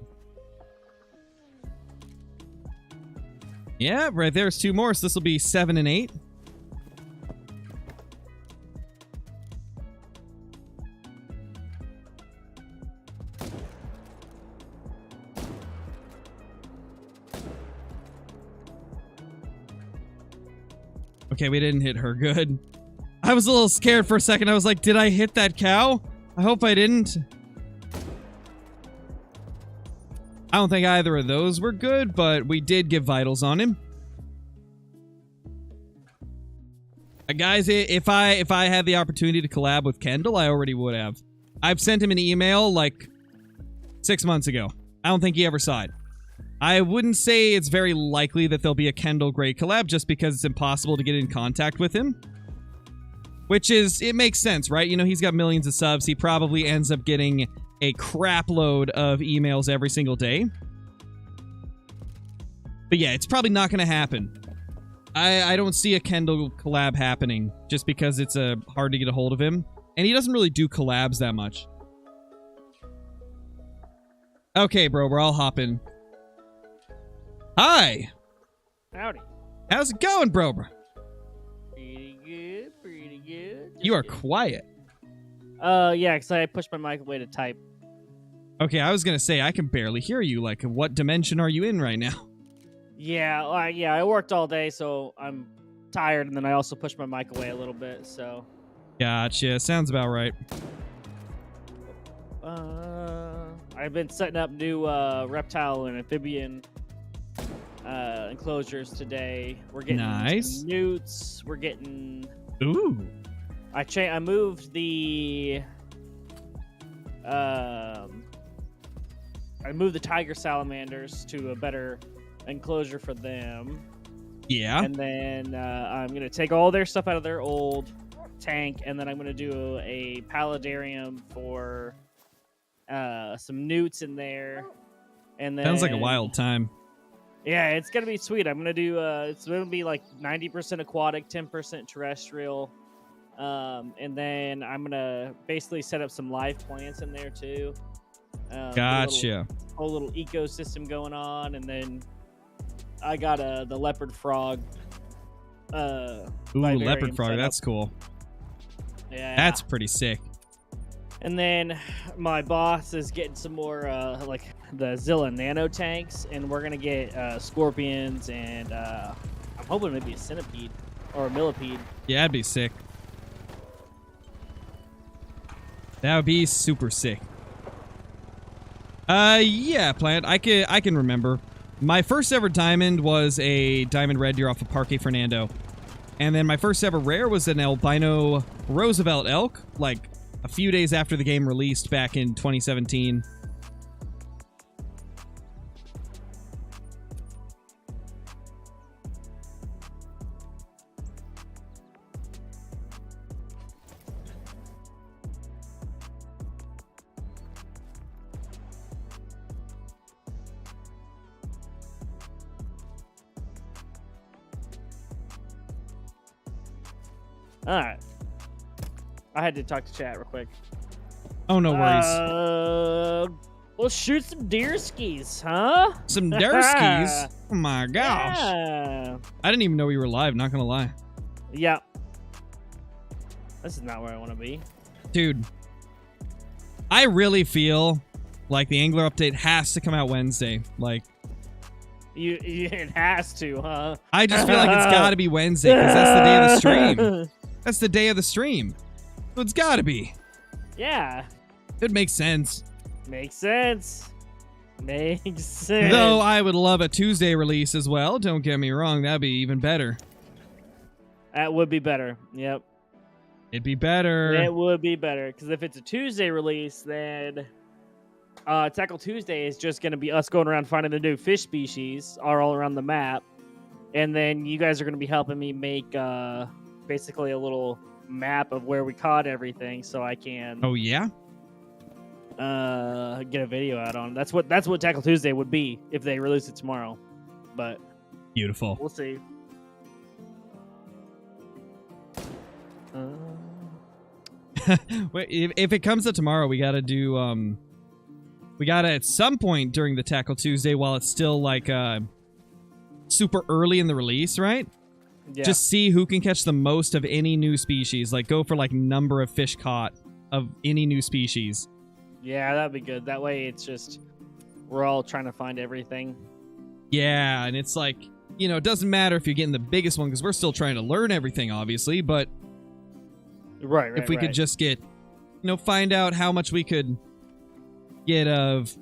Yeah, right there's 2 more, so this will be 7 and 8. Okay, we didn't hit her. Good. I was a little scared for a second. I was like, did I hit that cow? I hope I didn't. I don't think either of those were good, but we did get vitals on him. Guys, if I had the opportunity to collab with Kendall, I already would have. I've sent him an email like 6 months ago. I don't think he ever saw it. I wouldn't say it's very likely that there'll be a Kendall Gray collab just because it's impossible to get in contact with him. Which is, it makes sense, right? You know, he's got millions of subs. He probably ends up getting a crap load of emails every single day. But yeah, it's probably not going to happen. I don't see a Kendall collab happening just because it's hard to get a hold of him. And he doesn't really do collabs that much. Okay, bro, we're all hopping. Hi! Howdy. How's it going, bro? Pretty good, pretty good. You are quiet. Yeah, because I pushed my mic away to type. Okay, I was gonna say, I can barely hear you. Like, what dimension are you in right now? Yeah, I worked all day, so I'm tired, and then I also pushed my mic away a little bit, so... Gotcha. Sounds about right. I've been setting up new reptile and amphibian enclosures today. We're getting nice newts. We're getting... Ooh. I moved the... I moved the tiger salamanders to a better enclosure for them. Yeah. And then I'm going to take all their stuff out of their old tank, and then I'm going to do a paludarium for some newts in there. And then, sounds like a wild time. Yeah, it's going to be sweet. I'm going to do, it's going to be like 90% aquatic, 10% terrestrial. And then I'm going to basically set up some live plants in there too. Gotcha. Whole little ecosystem going on, and then I got the leopard frog. Ooh, leopard frog. That's cool. Yeah, that's pretty sick. And then my boss is getting some more like the Zilla nano tanks, and we're gonna get scorpions, and I'm hoping maybe a centipede or a millipede. Yeah, that'd be sick. That would be super sick. Yeah, Plant. I can remember. My first ever diamond was a diamond red deer off of Parque Fernando. And then my first ever rare was an albino Roosevelt elk, like a few days after the game released back in 2017. All right. I had to talk to chat real quick. Oh, no worries. We'll shoot some deer skis, huh? Some Durskies? Oh my gosh. Yeah. I didn't even know we were live, not gonna lie. Yeah. This is not where I want to be. Dude, I really feel like the Angler update has to come out Wednesday. Like, it has to, huh? I just feel like it's gotta be Wednesday because that's the day of the stream. That's the day of the stream. So it's gotta be. Yeah. It makes sense. Makes sense. Makes sense. Though I would love a Tuesday release as well. Don't get me wrong. That'd be even better. That would be better. Yep. It'd be better. It would be better. Because if it's a Tuesday release, then Tackle Tuesday is just going to be us going around finding the new fish species all around the map. And then you guys are going to be helping me make basically a little map of where we caught everything so I can... Oh, yeah? Get a video out on. That's what Tackle Tuesday would be if they release it tomorrow. But beautiful. We'll see. Wait, if it comes out tomorrow, we gotta do we gotta at some point during the Tackle Tuesday while it's still like super early in the release, right? Yeah. Just see who can catch the most of any new species. Like go for like number of fish caught of any new species. Yeah, that'd be good. That way it's just, we're all trying to find everything. Yeah, and it's like, you know, it doesn't matter if you're getting the biggest one because we're still trying to learn everything, obviously, but right, if we could just get, you know, find out how much we could get of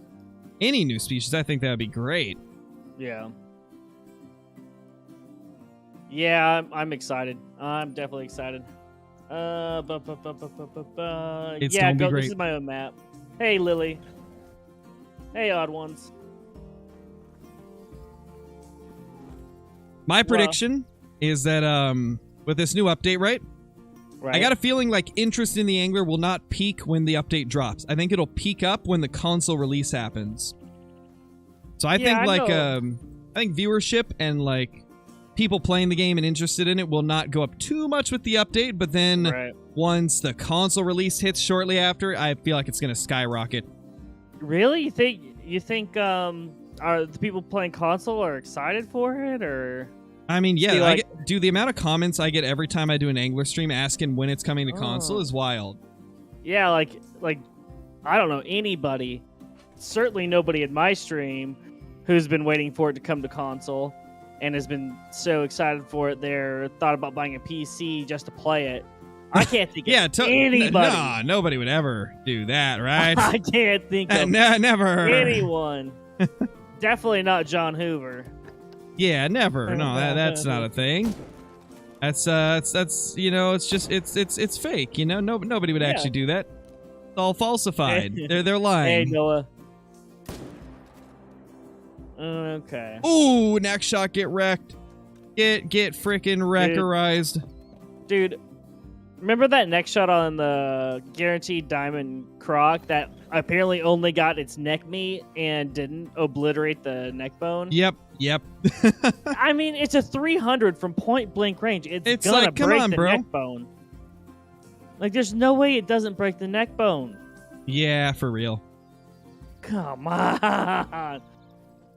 any new species, I think that would be great. Yeah. Yeah, I'm excited. I'm definitely excited. It's yeah, gonna be great. This is my own map. Hey, Lily. Hey, Odd Ones. My prediction is that with this new update, right? Right. I got a feeling like interest in the angler will not peak when the update drops. I think it'll peak up when the console release happens. So I think I think viewership and like people playing the game and interested in it will not go up too much with the update, but then once the console release hits shortly after, I feel like it's going to skyrocket. Really? You think are the people playing console are excited for it, or? I mean, yeah, the amount of comments I get every time I do an angler stream asking when it's coming to console is wild. Yeah, like I don't know anybody, certainly nobody in my stream who's been waiting for it to come to console and has been so excited for it. They're thought about buying a PC just to play it. I can't think of anybody. Nah, nobody would ever do that, right? I can't think of never anyone. Definitely not John Hoover. Yeah, never. No, that's not a thing. That's you know, it's just it's fake. You know, nobody would actually do that. It's all falsified. They're lying. Hey, Noah. Okay. Ooh, next shot, get wrecked. Get freaking wreckerized. Dude, remember that next shot on the guaranteed diamond croc that apparently only got its neck meat and didn't obliterate the neck bone? Yep. I mean, it's a 300 from point blank range. It's gonna like, come break on, the bro. neck bone. Like, there's no way it doesn't break the neck bone. Yeah, for real. Come on.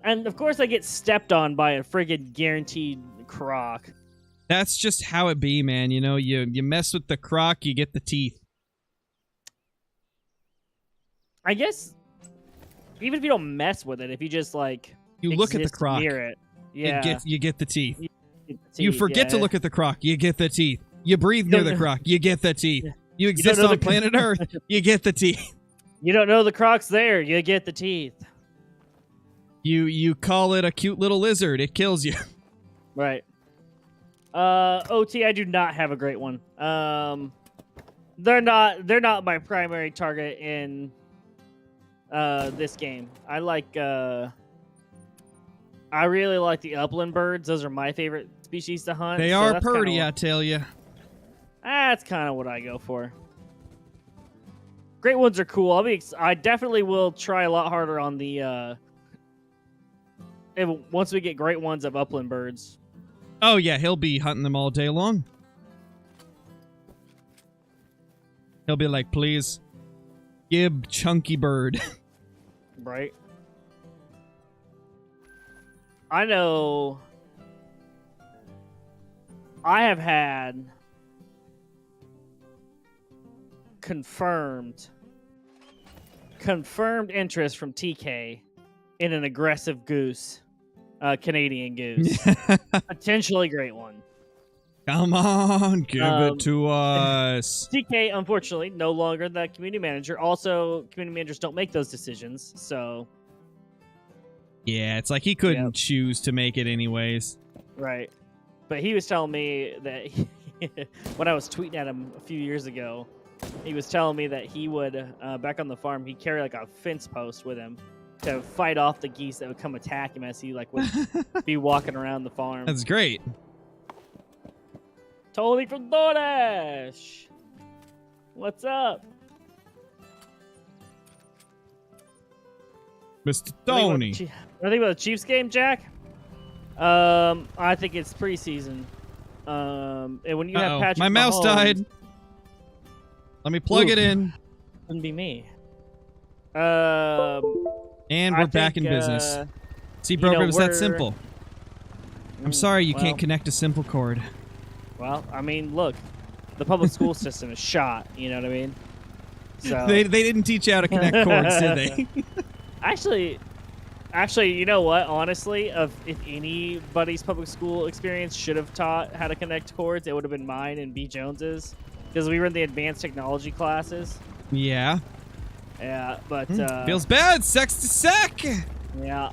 And of course I get stepped on by a friggin' guaranteed croc. That's just how it be, man. You know, you mess with the croc, you get the teeth. I guess even if you don't mess with it, if you just like you look at the croc near it, yeah, you get the teeth. You forget to look at the croc, you get the teeth. You breathe near the croc, you get the teeth. You exist on planet Earth, you get the teeth. You don't know the croc's there, you get the teeth. You call it a cute little lizard, it kills you. Right. OT, I do not have a great one. They're not my primary target in this game. I really like the upland birds. Those are my favorite species to hunt. They are pretty, I tell you. That's kind of what I go for. Great ones are cool. I definitely will try a lot harder on the once we get great ones of upland birds. Oh yeah, he'll be hunting them all day long. He'll be like, please, give chunky bird. Right. I know. I have had confirmed interest from TK in an aggressive goose, Canadian goose, potentially great one. Come on, give it to us. TK, unfortunately, no longer the community manager. Also, community managers don't make those decisions, so Yeah, it's like he couldn't choose to make it anyways. right. But he was telling me that when I was tweeting at him a few years ago, he was telling me that he would, back on the farm, he'd carry like a fence post with him to fight off the geese that would come attack him as he like would be walking around the farm. That's great. Totally from DoorDash. What's up? Mr. Tony. What do you think about the Chiefs game, Jack? I think it's preseason. And when you have Patrick my mouse Mahomes, died. Let me plug it in. Wouldn't be me. And we're back in business. See, bro, it was that simple. I'm sorry you can't connect a simple cord. Well, I mean, look, the public school system is shot. You know what I mean? So They didn't teach you how to connect cords, did they? Actually, you know what? Honestly, if anybody's public school experience should have taught how to connect cords, it would have been mine and B. Jones's, because we were in the advanced technology classes. Yeah. Yeah, but feels bad. Sex to sec. Yeah.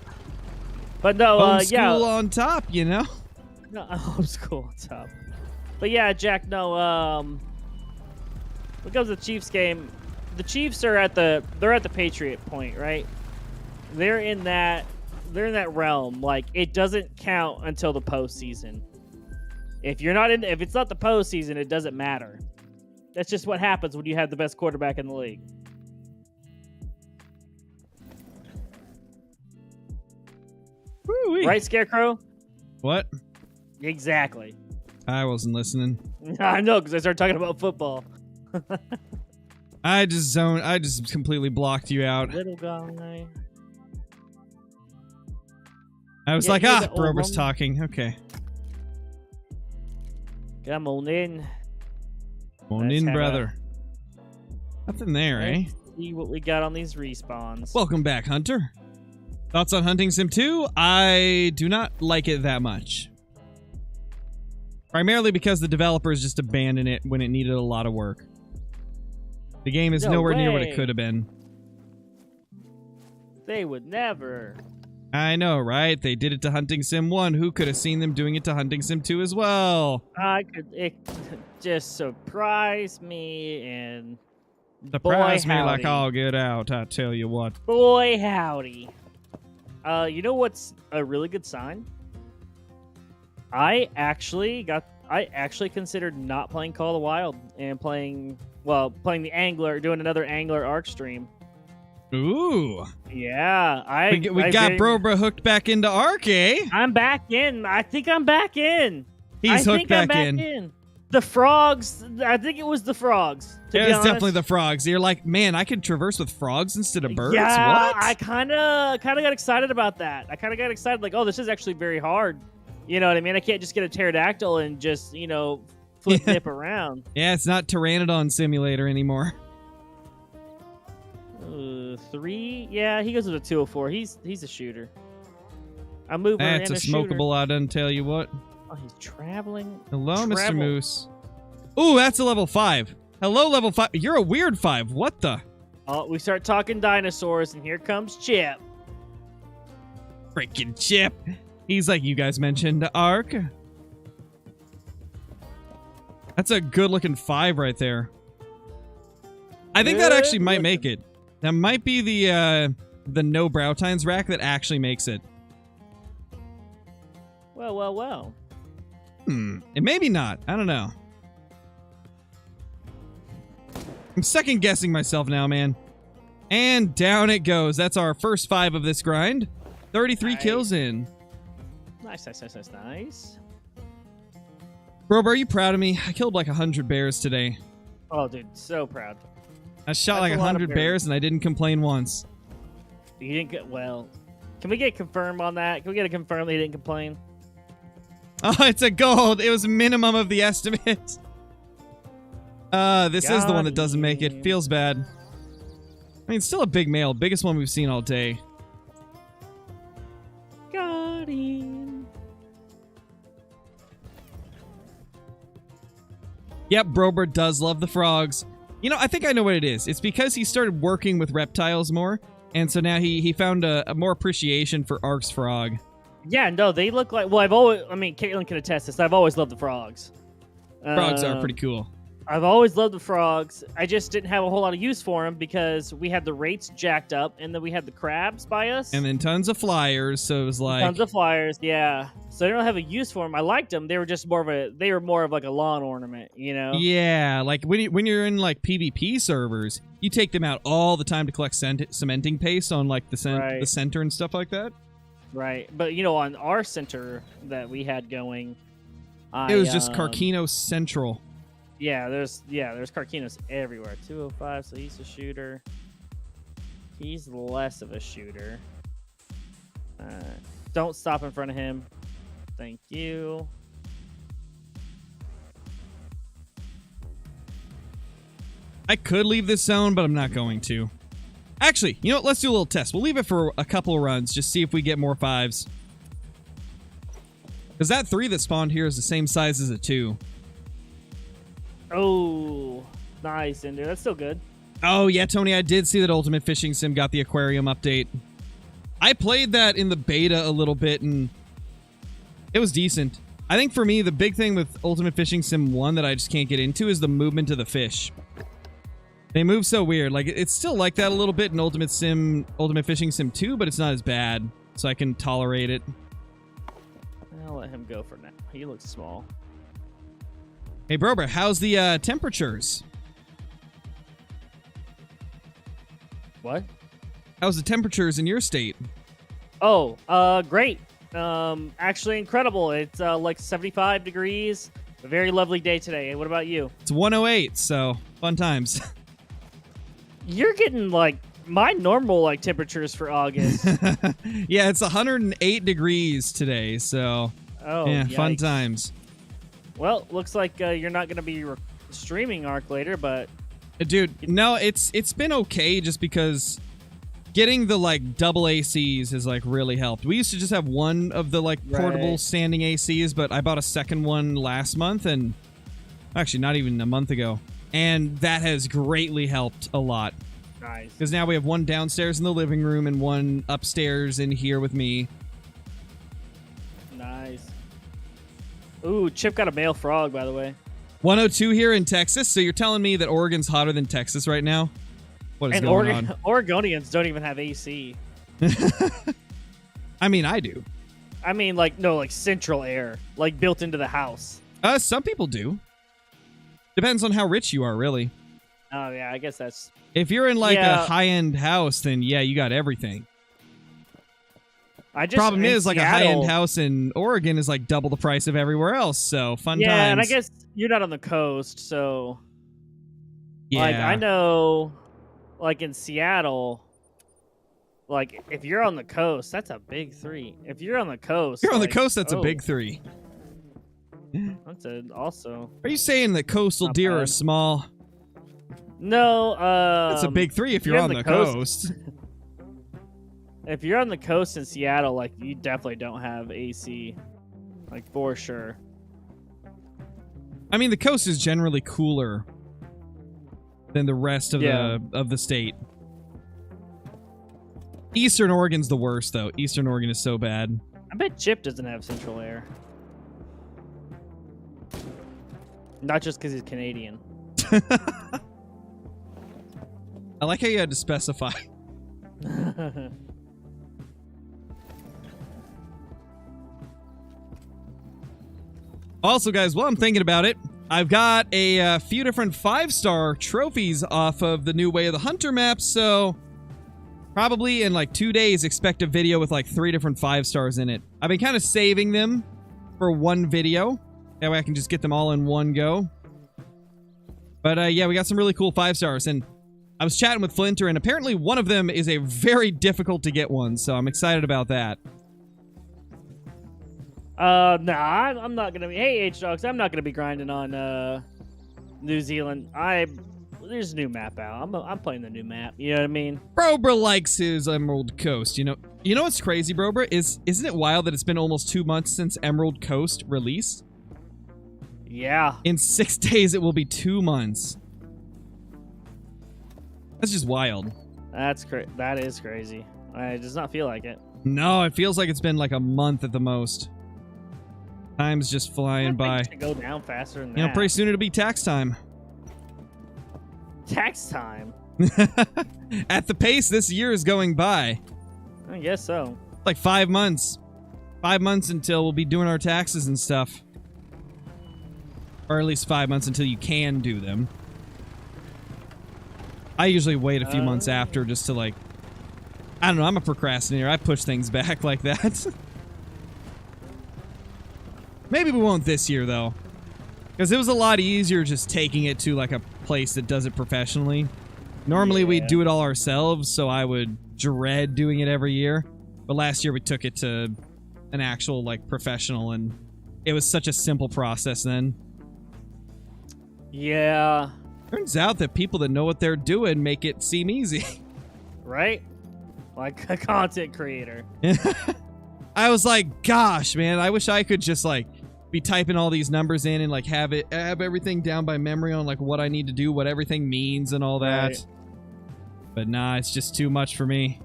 But no, Homeschool on top, you know. No, homeschool on top. But yeah, Jack. No. When it comes to the Chiefs game, the Chiefs are at the Patriot point, right? They're in that realm. Like, it doesn't count until the postseason. If it's not the postseason, it doesn't matter. That's just what happens when you have the best quarterback in the league. Woo-wee. Right, Scarecrow? What? Exactly. I wasn't listening. I know, because I started talking about football. I just completely blocked you out. Little guy. I was like, Brober's talking. Okay. Come on in. Come on in, brother. Nothing there, eh? See what we got on these respawns. Welcome back, Hunter. Thoughts on Hunting Sim 2? I do not like it that much. Primarily because the developers just abandoned it when it needed a lot of work. The game is nowhere near what it could have been. They would never. I know, right? They did it to Hunting Sim 1. Who could have seen them doing it to Hunting Sim 2 as well? It just surprised me and... Surprised me like all get out, I tell you what. Boy, howdy. You know what's a really good sign? I actually considered not playing Call of the Wild and playing the Angler, doing another Angler Arc stream. Ooh. Yeah, we got Brobra hooked back into Arc, eh? I'm back in. I think I'm back in. He's hooked back in. The frogs. I think it was the frogs. Yeah, it's definitely the frogs. You're like, man, I could traverse with frogs instead of birds. Yeah, what? I kind of got excited about that. I kind of got excited, like, oh, this is actually very hard. You know what I mean? I can't just get a pterodactyl and just, flip around. Yeah, it's not Pteranodon Simulator anymore. 3? Yeah, he goes with a 204. He's a shooter. A mover That's and a a shooter. smokable, I done tell you what. Oh, he's traveling. Hello, Mr. Moose. Ooh, that's a level 5. Hello, level 5. You're a weird 5. What the? Oh, we start talking dinosaurs, and here comes Chip. Freaking Chip. He's like, you guys mentioned Ark. That's a good-looking 5 right there. I think that actually might make it. That might be the no brow tines rack that actually makes it. Well. And maybe not. I don't know. I'm second-guessing myself now, man. And down it goes. That's our first 5 of this grind. 33 kills in. Nice. Bro, are you proud of me? I killed like 100 bears today. Oh, dude, so proud. I shot like 100 bears and I didn't complain once. He didn't get well. Can we get confirmed on that? Can we get a confirm that he didn't complain? Oh, it's a gold. It was minimum of the estimate. This is the one that doesn't make it. Feels bad. I mean, it's still a big male. Biggest one we've seen all day. Got him. Yep, Brober does love the frogs. You know, I think I know what it is. It's because he started working with reptiles more, and so now he found a more appreciation for Ark's frog. Yeah, no, they look like... Well, I mean, Caitlin can attest this. I've always loved the frogs. Frogs are pretty cool. I've always loved the frogs. I just didn't have a whole lot of use for them because we had the rates jacked up, and then we had the crabs by us. And then tons of flyers, so it was like... Tons of flyers, yeah. So I don't have a use for them. I liked them. They were just more of like a lawn ornament, you know? Yeah, like when you're in like PvP servers, you take them out all the time to collect cementing paste on like the center and stuff like that. Right, but you know, on our center that we had going, it was just Carquino Central. Yeah, there's Carquinos everywhere. 205, so he's a shooter. He's less of a shooter. Don't stop in front of him. Thank you. I could leave this zone, but I'm not going to. Actually, you know what? Let's do a little test. We'll leave it for a couple of runs, just see if we get more 5s. Because that 3 that spawned here is the same size as a 2. Oh, nice, Ender. That's still good. Oh, yeah, Tony, I did see that Ultimate Fishing Sim got the aquarium update. I played that in the beta a little bit, and it was decent. I think for me, the big thing with Ultimate Fishing Sim 1 that I just can't get into is the movement of the fish. They move so weird. Like, it's still like that a little bit in Ultimate Fishing Sim 2, but it's not as bad, so I can tolerate it. I'll let him go for now. He looks small. Hey, Brober, how's the temperatures? What? How's the temperatures in your state? Oh, great. Actually incredible. It's like 75 degrees. A very lovely day today. What about you? It's 108, so fun times. You're getting like my normal like temperatures for August. Yeah, it's 108 degrees today, so yeah, yikes. Fun times. Well, looks like you're not going to be streaming Ark later, but dude, no, it's been okay just because getting the like double ACs has like really helped. We used to just have one of the like portable standing ACs, but I bought a second one last month, and actually not even a month ago, and that has greatly helped a lot. Nice. Because now we have one downstairs in the living room and one upstairs in here with me. Nice. Ooh, Chip got a male frog, by the way. 102 here in Texas, so you're telling me that Oregon's hotter than Texas right now? What is going on? Oregonians don't even have AC. I mean, I do. I mean, like, no, like central air, like built into the house. Some people do. Depends on how rich you are, really. Oh, yeah, I guess that's... If you're in, like, a high-end house, then, yeah, you got everything. Problem is, like, a high-end house in Oregon is, like, double the price of everywhere else, so fun times. Yeah, and I guess you're not on the coast, so... Yeah. Like, I know, like, in Seattle, like, if you're on the coast, that's a big 3. If you're on the coast... You're on the coast, that's a big 3. That's also... Are you saying that coastal deer are small? No, that's a big 3 if you're on the coast. If you're on the coast in Seattle, like, you definitely don't have AC. Like, for sure. I mean, the coast is generally cooler than the rest of the state. Eastern Oregon's the worst, though. Eastern Oregon is so bad. I bet Chip doesn't have central air. Not just because he's Canadian. I like how you had to specify. Also, guys, while I'm thinking about it, I've got a few different 5-star trophies off of the new Way of the Hunter map, so probably in like 2 days expect a video with like 3 different 5 stars in it. I've been kind of saving them for one video. That way I can just get them all in one go. But yeah, we got some really cool 5 stars, and I was chatting with Flinter, and apparently one of them is a very difficult to get one, so I'm excited about that. Nah, I'm not gonna be. Hey, H-Dogs, I'm not gonna be grinding on New Zealand. There's a new map out. I'm playing the new map. You know what I mean? Brobra likes his Emerald Coast. You know what's crazy, Brobra? Isn't it wild that it's been almost 2 months since Emerald Coast released? Yeah. In 6 days, it will be 2 months. That's just wild. That is crazy. It does not feel like it. No, it feels like it's been like a month at the most. Time's just flying by. It should go down faster than that. You know, pretty soon it'll be tax time. Tax time? At the pace this year is going by. I guess so. Like 5 months. 5 months until we'll be doing our taxes and stuff. Or at least 5 months until you can do them. I usually wait a few months after just to like... I don't know, I'm a procrastinator. I push things back like that. Maybe we won't this year, though. Because it was a lot easier just taking it to like a place that does it professionally. Normally we do it all ourselves, so I would dread doing it every year. But last year we took it to an actual like professional, and it was such a simple process then. Yeah. Turns out that people that know what they're doing make it seem easy. Right? Like a content creator. I was like, gosh, man, I wish I could just like be typing all these numbers in and like have everything down by memory on like what I need to do, what everything means and all that. Right. But nah, it's just too much for me.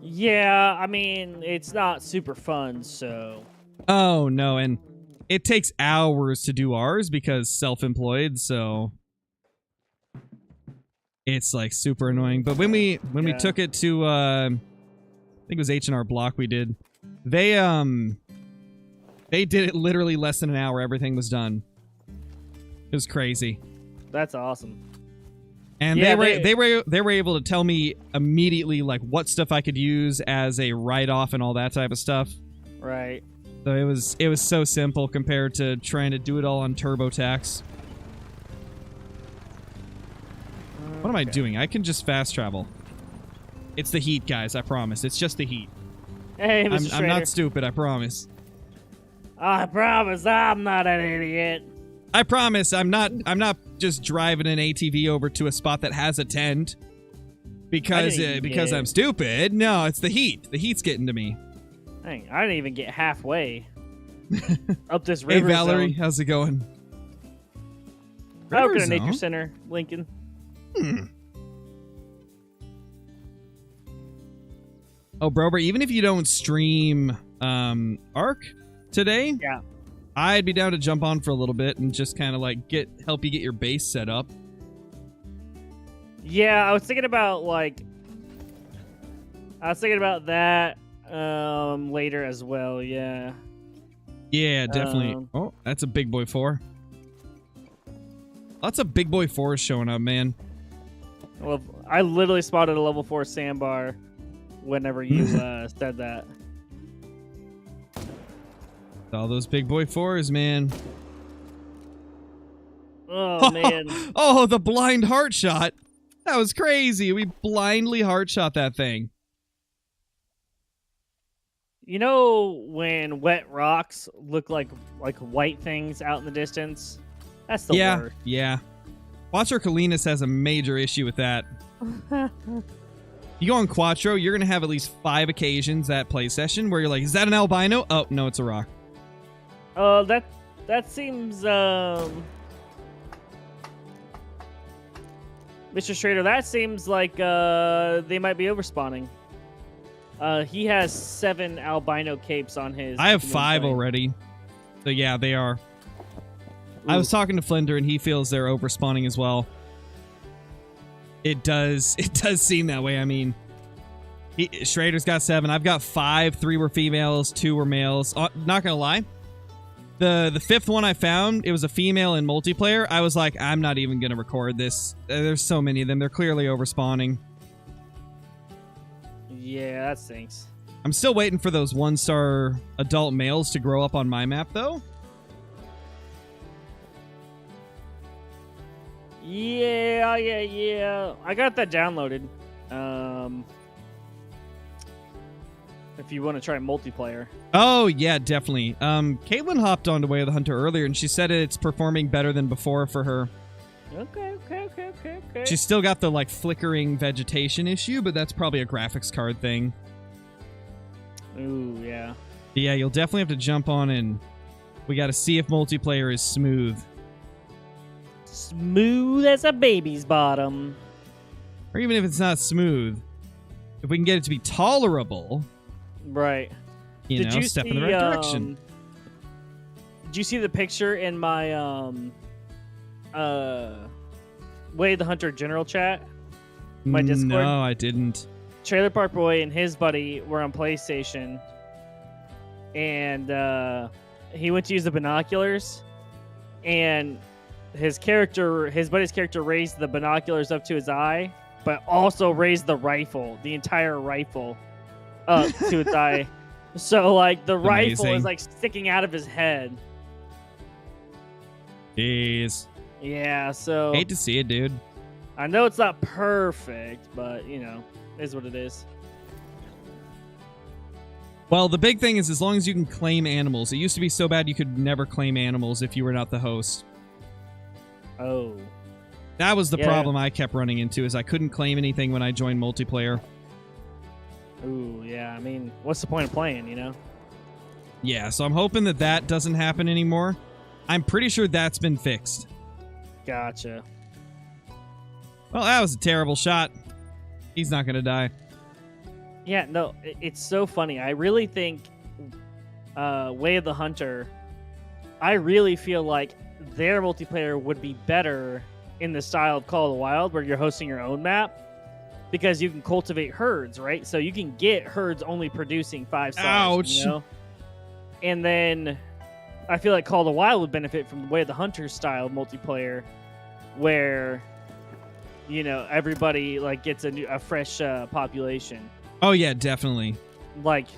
Yeah, I mean, it's not super fun, so... Oh, no, and it takes hours to do ours because self-employed, so... It's, like, super annoying. But when we took it to, I think it was H&R Block we did, they did it literally less than an hour. Everything was done. It was crazy. That's awesome. And yeah, they were able to tell me immediately like what stuff I could use as a write-off and all that type of stuff. Right. So it was so simple compared to trying to do it all on TurboTax. What am I doing? I can just fast travel. It's the heat, guys. I promise. It's just the heat. Hey, Mr. I'm not stupid. I promise. I promise I'm not an idiot. I promise I'm not just driving an ATV over to a spot that has a tent because I'm stupid. No, it's the heat. The heat's getting to me. Dang, I didn't even get halfway up this river. Hey Valerie, zone. how's it going? Welcome to Nature Center, Lincoln. Oh, Brober, even if you don't stream Ark today, yeah, I'd be down to jump on for a little bit and just kind of like help you get your base set up. Yeah, I was thinking about that later as well. Yeah. Yeah, definitely. Oh, that's a big boy 4. Lots of big boy 4s showing up, man. Well, I literally spotted a level 4 sandbar whenever you said that. All those big boy 4s, man. Oh, man. Oh, the blind heart shot. That was crazy. We blindly heart shot that thing. You know when wet rocks look like white things out in the distance? That's the worst. Yeah. Quattro Colinas has a major issue with that. You go on Quattro, you're going to have at least 5 occasions that play session where you're like, is that an albino? Oh, no, it's a rock. That seems, Mr. Schrader, that seems like, they might be overspawning. He has 7 albino capes on his... I have 5 already. So yeah, they are. Ooh. I was talking to Flinder, and he feels they're overspawning as well. It does seem that way. I mean, Schrader's got 7. I've got 5. 3 were females, 2 were males. Not gonna lie. The 5th one I found, it was a female in multiplayer. I was like, I'm not even gonna record this. There's so many of them. They're clearly overspawning. Yeah, that stinks. I'm still waiting for those 1-star adult males to grow up on my map, though. Yeah. I got that downloaded. If you want to try multiplayer. Oh, yeah, definitely. Caitlin hopped onto Way of the Hunter earlier, and she said it's performing better than before for her. Okay. She's still got the, like, flickering vegetation issue, but that's probably a graphics card thing. Ooh, yeah. Yeah, you'll definitely have to jump on, and we got to see if multiplayer is smooth. Smooth as a baby's bottom. Or even if it's not smooth, if we can get it to be tolerable... Right. You know, step in the right direction. Did you see the picture in my Way of the Hunter general chat? My Discord? No, I didn't. Trailer Park Boy and his buddy were on PlayStation, and he went to use the binoculars, and his buddy's character raised the binoculars up to his eye, but also raised the entire rifle up to its eye. So, like, the rifle is, like, sticking out of his head. Jeez. Yeah, so... Hate to see it, dude. I know it's not perfect, but, you know, it is what it is. Well, the big thing is as long as you can claim animals. It used to be so bad you could never claim animals if you were not the host. Oh. That was the problem I kept running into, is I couldn't claim anything when I joined multiplayer. Ooh, yeah. I mean, what's the point of playing, you know? Yeah, so I'm hoping that doesn't happen anymore. I'm pretty sure that's been fixed. Gotcha. Well, that was a terrible shot. He's not going to die. Yeah, no, it's so funny. I really think Way of the Hunter, I really feel like their multiplayer would be better in the style of Call of the Wild, where you're hosting your own map, because you can cultivate herds, right? So you can get herds only producing 5 stars. Ouch. You know? And then I feel like Call of the Wild would benefit from the Way of the Hunter style multiplayer, where, you know, everybody like gets a fresh population. Oh yeah, definitely. Like,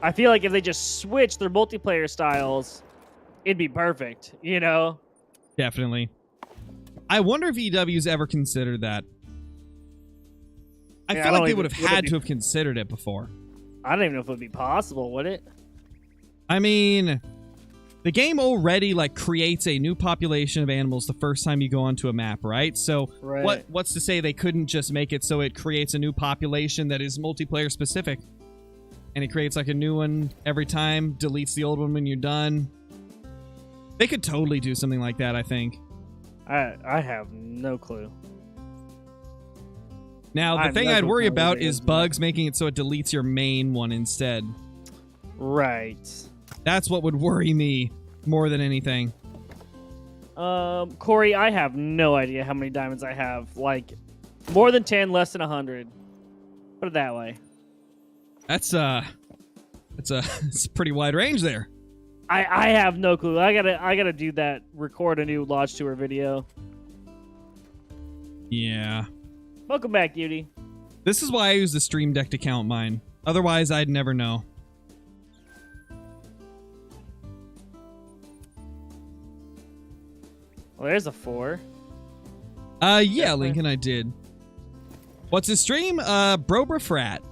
I feel like if they just switch their multiplayer styles, it'd be perfect, you know? Definitely. I wonder if EW's ever considered that. I feel like they would have had to have considered it before. I don't even know if it would be possible, would it? I mean, the game already like creates a new population of animals the first time you go onto a map, right? So what's to say they couldn't just make it so it creates a new population that is multiplayer specific? And it creates like a new one every time, deletes the old one when you're done. They could totally do something like that, I think. I have no clue. Now, the thing I'd worry about is bugs making it so it deletes your main one instead. Right. That's what would worry me more than anything. Corey, I have no idea how many diamonds I have. Like, more than 10, less than 100. Put it that way. It's a pretty wide range there. I have no clue. I gotta do that. Record a new Lodge Tour video. Yeah. Welcome back, Beauty. This is why I use the Stream Deck to count mine. Otherwise, I'd never know. Well, there's a 4. Yeah, Lincoln, I did. What's his stream? Brobra Frat.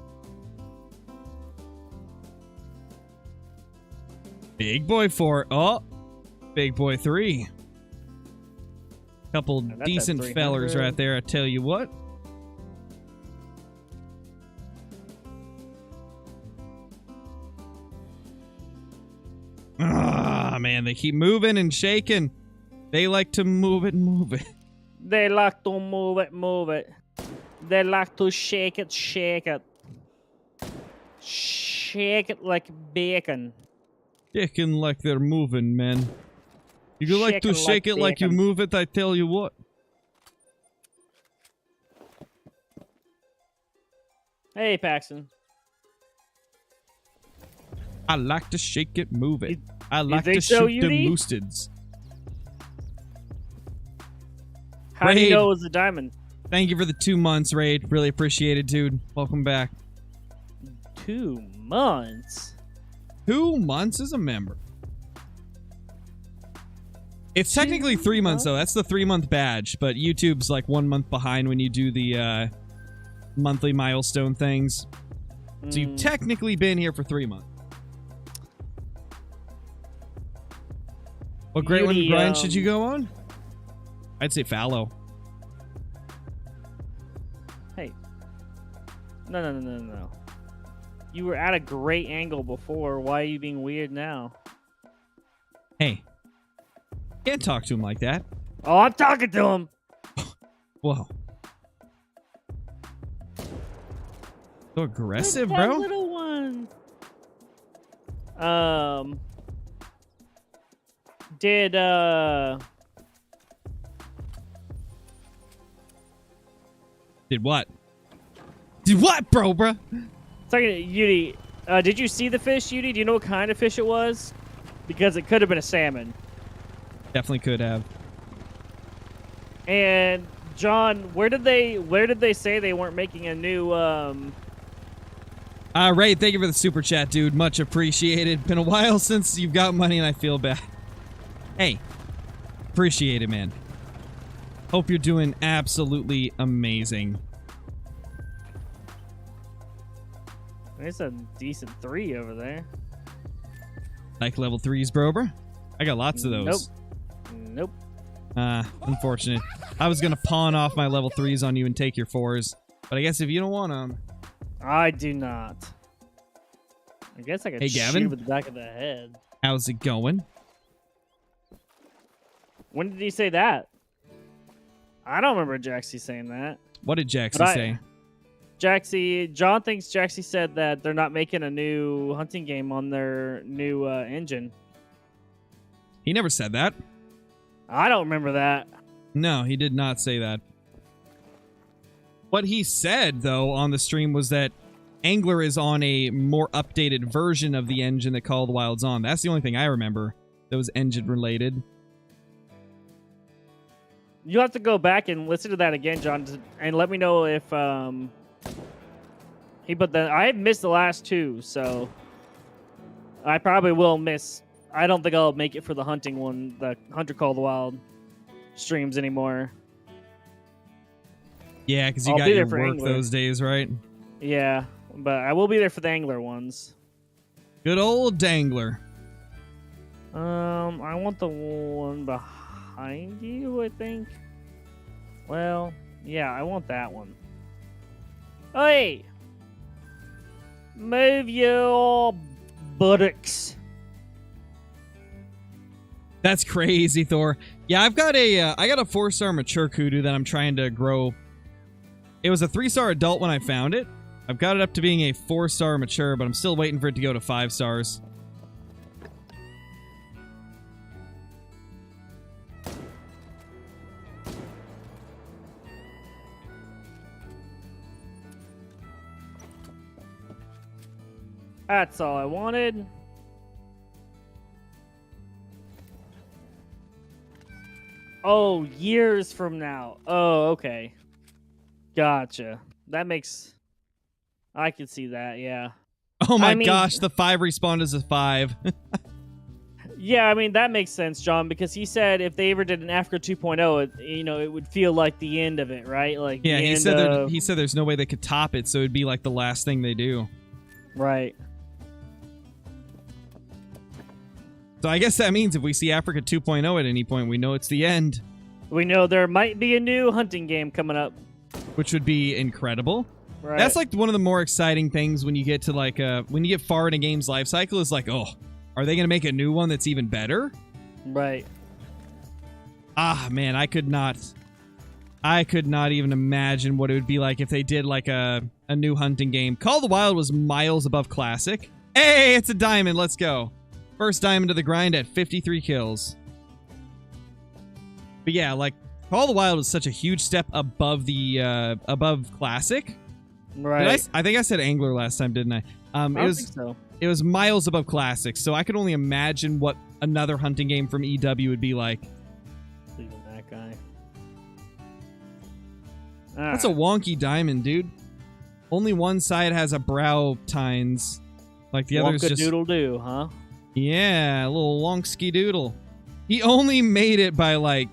Big Boy 4. Oh, Big Boy 3. Couple decent fellers right there, I tell you what. Ah, man, they keep moving and shaking. They like to move it, move it. They like to move it, move it. They like to shake it, shake it. Shake it like bacon. Shaking like they're moving, man. You like to shake it like you move it, I tell you what. Hey, Paxton. I like to shake it, move it. I like to so, shoot the moosteds. How do you know it was a diamond? Thank you for the 2 months, Raid. Really appreciate it, dude. Welcome back. 2 months? 2 months as a member. It's technically 3 months, though. That's the 3-month badge, but YouTube's like 1 month behind when you do the monthly milestone things. So you've technically been here for 3 months. What great one grind should you go on? I'd say fallow. Hey. No. You were at a great angle before. Why are you being weird now? Hey. Can't talk to him like that. Oh, I'm talking to him. Whoa. So aggressive, That bro. little one. Did what? Did what, bro? Second, Yudi, did you see the fish, Yudi? Do you know what kind of fish it was? Because it could have been a salmon. Definitely could have. And John, where did they say they weren't making a new Ray, thank you for the super chat, dude. Much appreciated. Been a while since you've got money and I feel bad. Hey, appreciate it, man. Hope you're doing absolutely amazing. There's a decent 3 over there. Like level 3s, bro? I got lots of those. Nope. Unfortunate. I was gonna pawn off my level 3s on you and take your 4s, but I guess if you don't want them... I do not. I guess I could shoot Gavin? him with the back of the head. How's it going? When did he say that? I don't remember Jaxie saying that. What did Jaxie say? John thinks Jaxie said that they're not making a new hunting game on their new engine. He never said that. I don't remember that. No, he did not say that. What he said, though, on the stream was that Angler is on a more updated version of the engine that Call of the Wild's on. That's the only thing I remember that was engine-related. You'll have to go back and listen to that again, John, and let me know if he put that. I missed the last 2, so I probably will miss. I don't think I'll make it for the hunting one, the Hunter Call of the Wild streams anymore. Yeah, because you I'll got be there your for work Angler. those days, right? Yeah, but I will be there for the Angler ones. Good old Dangler. I want the one behind you, I think. Well, yeah, I want that one. Hey! Move your buttocks. That's crazy, Thor. Yeah, I've got a I got a 4-star mature kudu that I'm trying to grow. It was a 3-star adult when I found it. I've got it up to being a 4-star mature, but I'm still waiting for it to go to 5 stars. That's all I wanted. Oh, years from now. Oh, okay. Gotcha. That makes... I could see that, yeah. Oh my I mean- gosh, the 5 respawned as a 5. Yeah, I mean, that makes sense, John, because he said if they ever did an Africa 2.0, it would feel like the end of it, right? Like Yeah, the he end said of... he said there's no way they could top it, so it'd be like the last thing they do. Right. So I guess that means if we see Africa 2.0 at any point, we know it's the end, We know there might be a new hunting game coming up. which would be incredible. Right. That's like one of the more exciting things when you get to like when you get far in a game's life cycle is like, oh, are they going to make a new one that's even better? Right. Ah, man, I could not even imagine what it would be like if they did like a new hunting game. Call of the Wild was miles above classic. Hey, it's a diamond. Let's go. First diamond of the grind at 53 kills. But yeah, like Call of the Wild was such a huge step above the above classic. Right. I think I said angler last time, didn't I? I don't think so. It was miles above classic, so I could only imagine what another hunting game from EW would be like. Leaving that guy. That's a wonky diamond, dude. Only one side has a brow tines. Like the other's just... doodle do, huh? Yeah, a little wonksky doodle. He only made it by like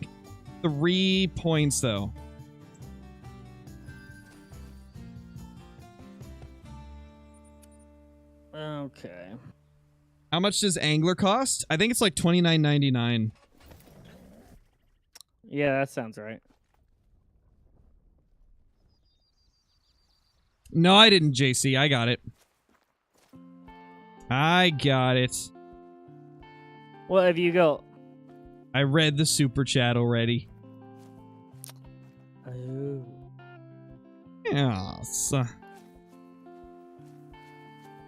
3 points, though. Okay. How much does Angler cost? I think it's like $29.99. Yeah, that sounds right. No, I didn't, JC. I got it. I got it. What have you got? I read the super chat already. Oh. Yes.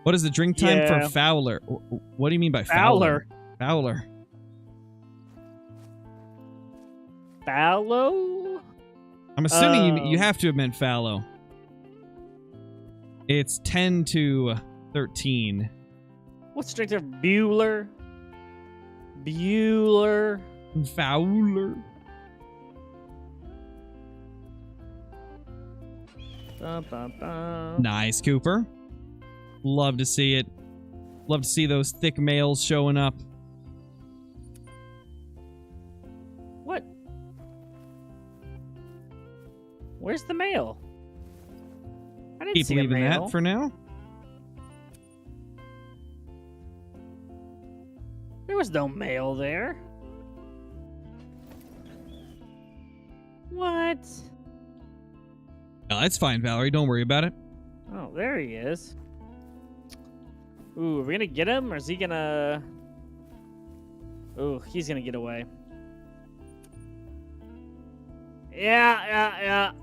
What is the drink time for Fowler? What do you mean by Fowler? Fowler. Fallow? I'm assuming you have to have meant fallow. It's 10 to 13. What's strength of Bueller? Bueller. Fowler. Bum, bum, bum. Nice, Cooper. Love to see it. Love to see those thick males showing up. What? Where's the mail? I didn't Keep see a leaving mail. that for now. There was no mail there. What? No, that's fine, Valerie. Don't worry about it. Oh, there he is. Ooh, are we gonna get him, or is he gonna... Ooh, he's gonna get away. Yeah.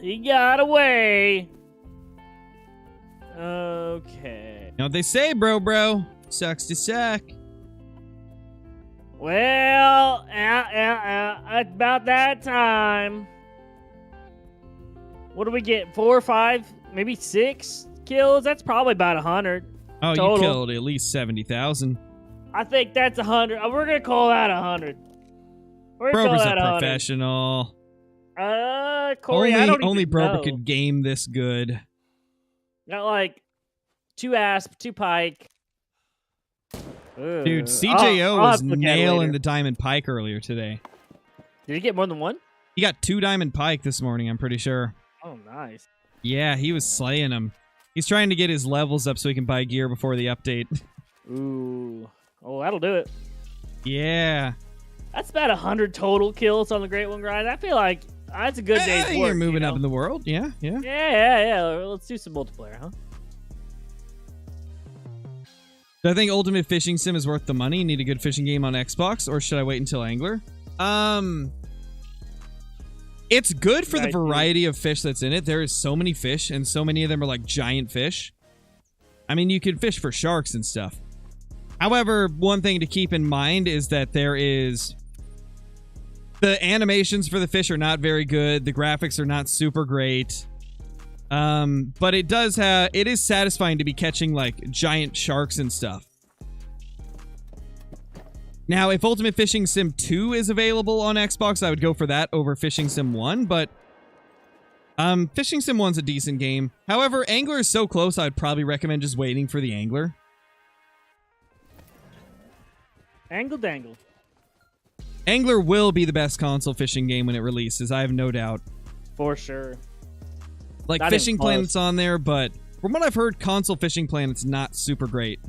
He got away. Okay. You know what they say, bro? Sucks to suck. Well, it's about that time. What do we get? 4 or 5, maybe 6 kills? That's probably about 100. Oh, total. You killed at least 70,000. I think that's 100. We're gonna call that 100. We're gonna Brober's call that a 100. professional. Corey, I don't only even Brober know. could game this good. Got like 2 asp, 2 pike. Ugh. Dude, CJO I'll was have to look at it nailing later. the diamond pike earlier today. Did he get more than 1? He got 2 diamond pike this morning, I'm pretty sure. Oh, nice. Yeah, he was slaying them. He's trying to get his levels up so he can buy gear before the update. Ooh. Oh, that'll do it. Yeah. That's about 100 total kills on the Great One grind. I feel like that's a good day's work. You're moving you up know? in the world. Yeah. Yeah. Let's do some multiplayer, huh? Do I think Ultimate Fishing Sim is worth the money? Need a good fishing game on Xbox, or should I wait until Angler? It's good for the variety of fish that's in it. There is so many fish, and so many of them are like giant fish. I mean, you can fish for sharks and stuff. However, one thing to keep in mind is that there is... The animations for the fish are not very good. The graphics are not super great. But it does have... It is satisfying to be catching, like, giant sharks and stuff. Now, if Ultimate Fishing Sim 2 is available on Xbox, I would go for that over Fishing Sim 1, but... Fishing Sim 1's a decent game. However, Angler is so close, I'd probably recommend just waiting for the Angler. Angle dangle. Angler will be the best console fishing game when it releases, I have no doubt. For sure. Like, Not Fishing even close. Planet's on there, but from what I've heard, console Fishing Planet's not super great.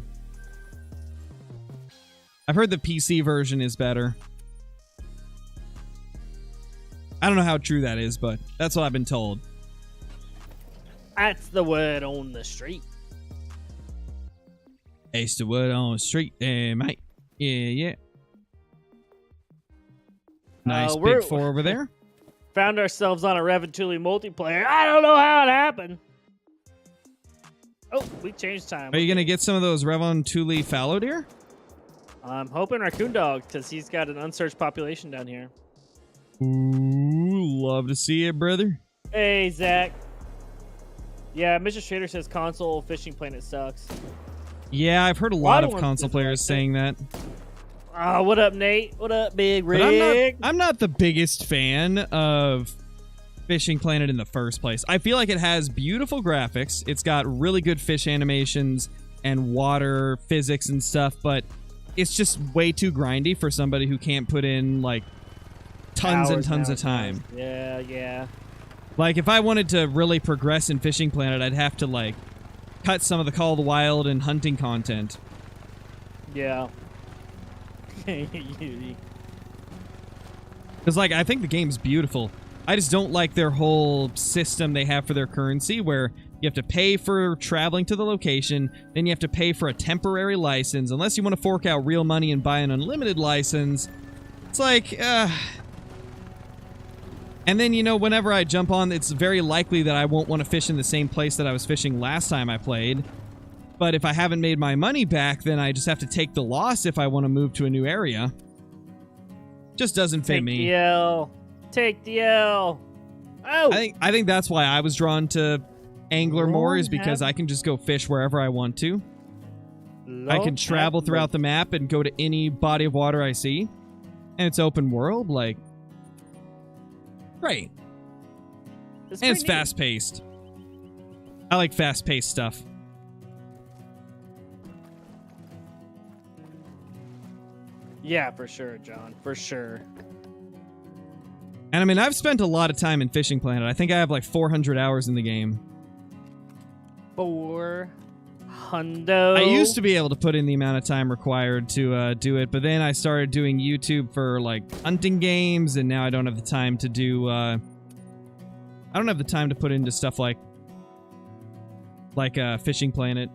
I've heard the PC version is better. I don't know how true that is, but that's what I've been told. That's the word on the street. Ace the word on the street there, mate. Yeah. Nice big 4 over there. Found ourselves on a Revatuli multiplayer. I don't know how it happened. Oh, we changed time. Are you going to get some of those Revon Tuli fallow deer? I'm hoping Raccoon Dog, because he's got an unsearched population down here. Ooh, love to see it, brother. Hey, Zach. Yeah, Mr. Trader says console Fishing Planet sucks. Yeah, I've heard a lot of console players saying that. Oh, what up, Nate? What up, Big But Rig? I'm not the biggest fan of Fishing Planet in the first place. I feel like it has beautiful graphics. It's got really good fish animations and water physics and stuff, but it's just way too grindy for somebody who can't put in like tons and tons of time. Yeah, yeah. Like if I wanted to really progress in Fishing Planet, I'd have to like cut some of the Call of the Wild and hunting content. Yeah. Because like I think the game's beautiful. I just don't like their whole system they have for their currency where you have to pay for traveling to the location, then you have to pay for a temporary license. Unless you want to fork out real money and buy an unlimited license. It's like, And then, you know, whenever I jump on, it's very likely that I won't want to fish in the same place that I was fishing last time I played. But if I haven't made my money back, then I just have to take the loss if I want to move to a new area. Just doesn't fit me. Take the L. Take the L. Oh! I think that's why I was drawn to Angler more, is because I can just go fish wherever I want to. I can travel throughout the map and go to any body of water I see. And it's open world, like... Great. And it's fast-paced. I like fast-paced stuff. Yeah, for sure, John. For sure. And I mean, I've spent a lot of time in Fishing Planet. I think I have like 400 hours in the game. 400. I used to be able to put in the amount of time required to do it, but then I started doing YouTube for like hunting games, and now I don't have the time to do. I don't have the time to put into stuff like Fishing Planet.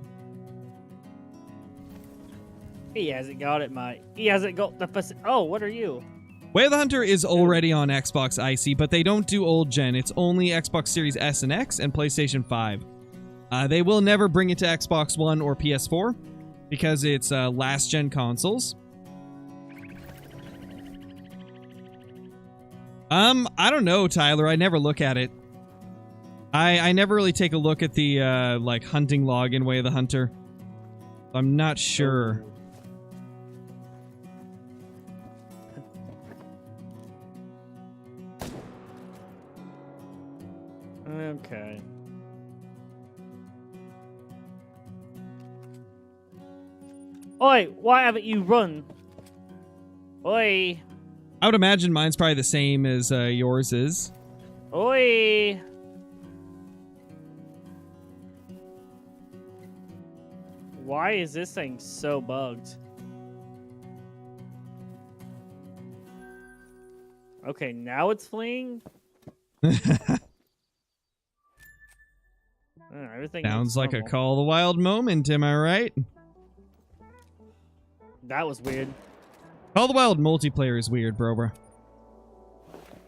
He hasn't got it, mate. He hasn't got the. Oh, what are you? Way of the Hunter is already on Xbox Icy, but they don't do old gen. It's only Xbox Series S and X and PlayStation 5. They will never bring it to Xbox One or PS4 because it's last gen consoles. I don't know, Tyler. I never look at it. I never really take a look at the like hunting log in Way of the Hunter. I'm not sure. Okay. Oi, why haven't you run? Oi. I would imagine mine's probably the same as yours is. Oi. Why is this thing so bugged? Okay, now it's fleeing? Everything Sounds like a normal. Call of the Wild moment, am I right? That was weird. Call of the Wild multiplayer is weird, bro.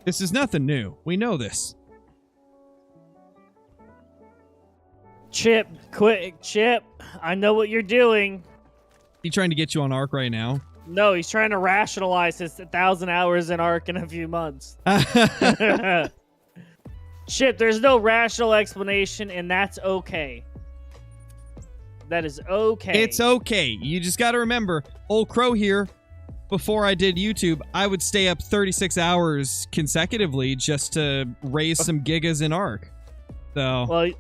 This is nothing new. We know this. Chip, quick, Chip. I know what you're doing. He trying to get you on Ark right now? No, he's trying to rationalize his 1,000 hours in Ark in a few months. Chip, there's no rational explanation, and that's okay. That is okay. It's okay. You just got to remember, old Crow here, before I did YouTube, I would stay up 36 hours consecutively just to raise some gigas in Ark. So, well,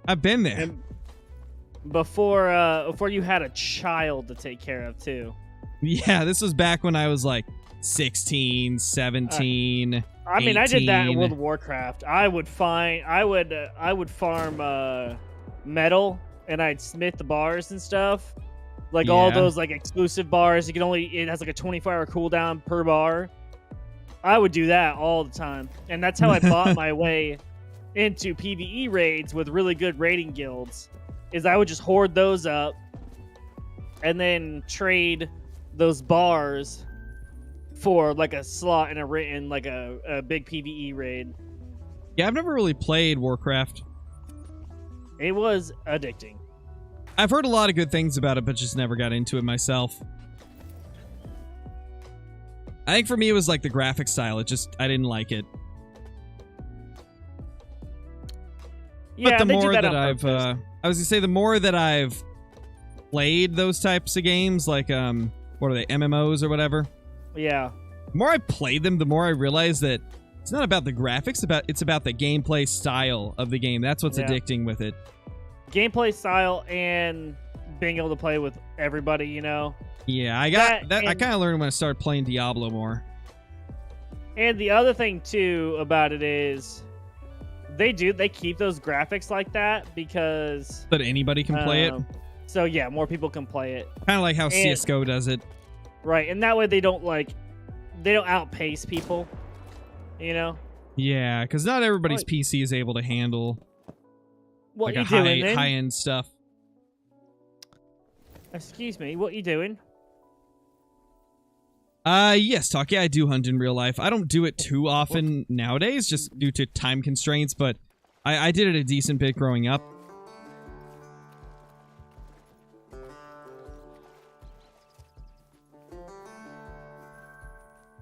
I've been there. And before you had a child to take care of, too. Yeah, this was back when I was like 16, 17, I mean, 18. I did that in World of Warcraft. I would farm metal, and I'd smith the bars and stuff. Like all those like exclusive bars, it has like a 24-hour cooldown per bar. I would do that all the time, and that's how I bought my way into PvE raids with really good raiding guilds. Is I would just hoard those up, and then trade those bars for like a slot in a big PvE raid. Yeah, I've never really played Warcraft. It was addicting. I've heard a lot of good things about it, but just never got into it myself. I think for me it was like the graphic style. I didn't like it. Yeah, but the they do more that that on I've, purpose. I was gonna say the more that I've played those types of games, like what are they, MMOs or whatever? Yeah. The more I played them, the more I realize that it's not about the graphics, it's about the gameplay style of the game. That's what's addicting with it. Gameplay style and being able to play with everybody, you know. Yeah, I got that. I and- kind of learned when I started playing Diablo more. And the other thing too about it is they keep those graphics like that because That anybody can play it. So yeah, more people can play it. Kind of like how CS:GO does it. Right, and that way they don't outpace people, you know. Yeah, because not everybody's PC is able to handle What like you a doing, then? high-end stuff. Excuse me, what you doing? Yes, Talk. Yeah, I do hunt in real life. I don't do it too often nowadays, just due to time constraints, but I did it a decent bit growing up.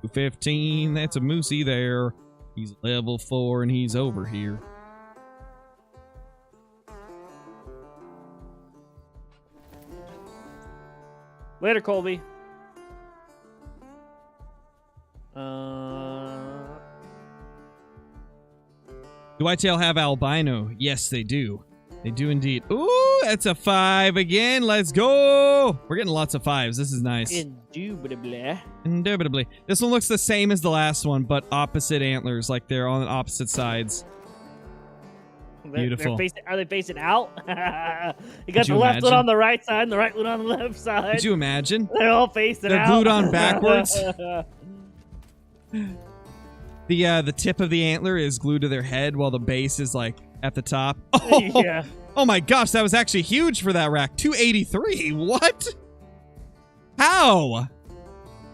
$15, that's a moosey there. He's level 4 and he's over here. Later, Colby. Do Whitetail have albino? Yes, they do. They do indeed. Ooh, that's a 5 again. Let's go. We're getting lots of 5s. This is nice. Indubitably. Indubitably. This one looks the same as the last one, but opposite antlers. Like they're on opposite sides. Beautiful. Are they facing out? You got you the left one imagine? on the right side and the right one on the left side. Could you imagine? They're all facing They're out. glued on backwards. The tip of the antler is glued to their head while the base is like at the top. Oh, Yeah. oh my gosh, that was actually huge for that rack. 283. What? How?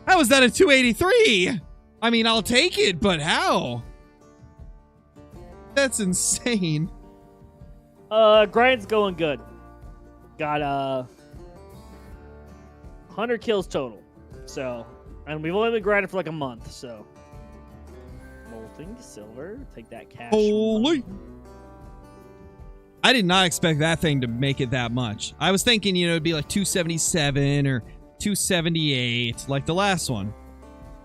How is that a 283? I mean, I'll take it, but how? That's insane. Grind's going good. Got 100 kills total. So, and we've only been grinding for like a month, so. Molting silver, take that cash. Holy. I did not expect that thing to make it that much. I was thinking, you know, it'd be like 277 or 278, like the last one.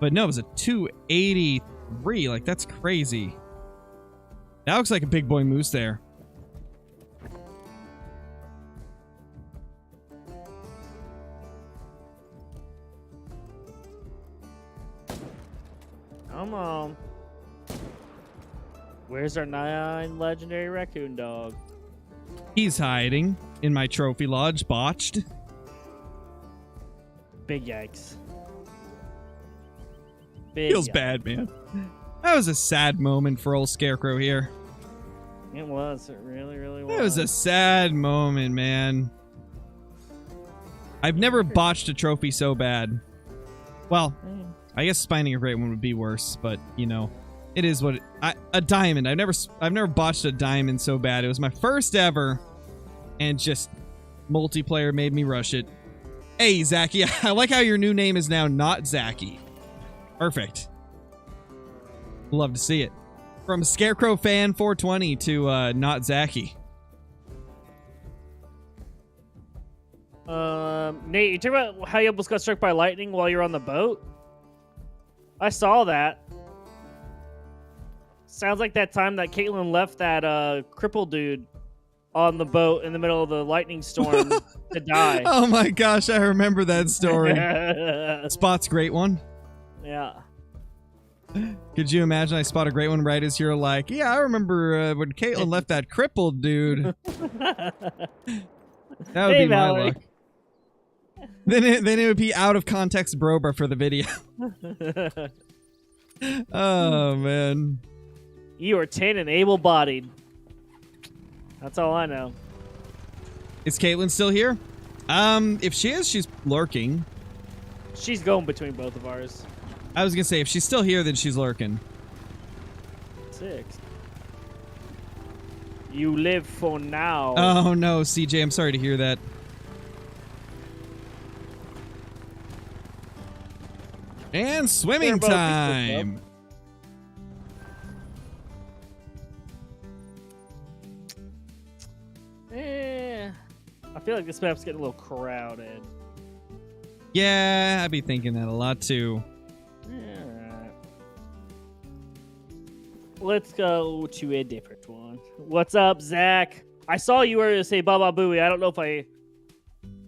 But no, it was a 283. Like, that's crazy. That looks like a big boy moose there. Come on. Where's our 9 legendary raccoon dog? He's hiding in my trophy lodge, botched. Big yikes. Big Feels yikes. bad, man. That was a sad moment for old Scarecrow here. It was. It really, really was. That was a sad moment, man. I've never botched a trophy so bad. Well, I guess spinding a great one would be worse, but you know, it is what a diamond. I've never botched a diamond so bad. It was my first ever, and just multiplayer made me rush it. Hey, Zachy, I like how your new name is now not Zachy. Perfect. Love to see it. From Scarecrow Fan 420 to not Zachy. Nate, you talking about how you almost got struck by lightning while you're on the boat? I saw that. Sounds like that time that Caitlin left that crippled dude on the boat in the middle of the lightning storm to die. Oh my gosh, I remember that story. Spot's great one. Yeah. Could you imagine I spot a great one right as you're like, yeah, I remember when Caitlin left that crippled dude. That would Hey, be my Valerie. luck. Then it would be out of context Brober for the video. Oh, man. You are 10 and able-bodied. That's all I know. Is Caitlin still here? If she is, she's lurking. She's going between both of ours. I was gonna say, if she's still here, then she's lurking. 6. You live for now. Oh no, CJ, I'm sorry to hear that. And swimming They're both time. I feel like this map's getting a little crowded. Yeah, I'd be thinking that a lot too. Alright. Let's go to a different one. What's up, Zach? I saw you were to say Baba Booey. I don't know if I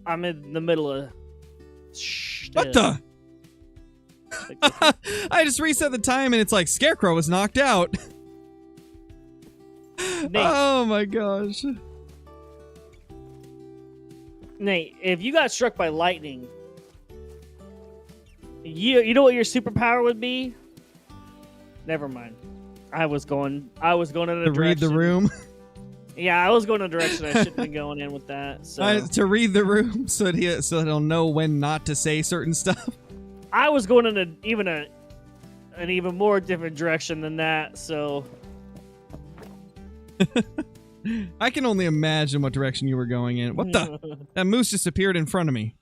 I'm in the middle of. What the? I just reset the time and it's like Scarecrow was knocked out. Nate, oh my gosh. Nate, if you got struck by lightning, you know what your superpower would be? Never mind. I was going in a direction. To read the room. Yeah, I was going in a direction I shouldn't be going in with that. So To read the room so he'll know when not to say certain stuff. I was going in an even more different direction than that. So I can only imagine what direction you were going in. What the? That moose just appeared in front of me.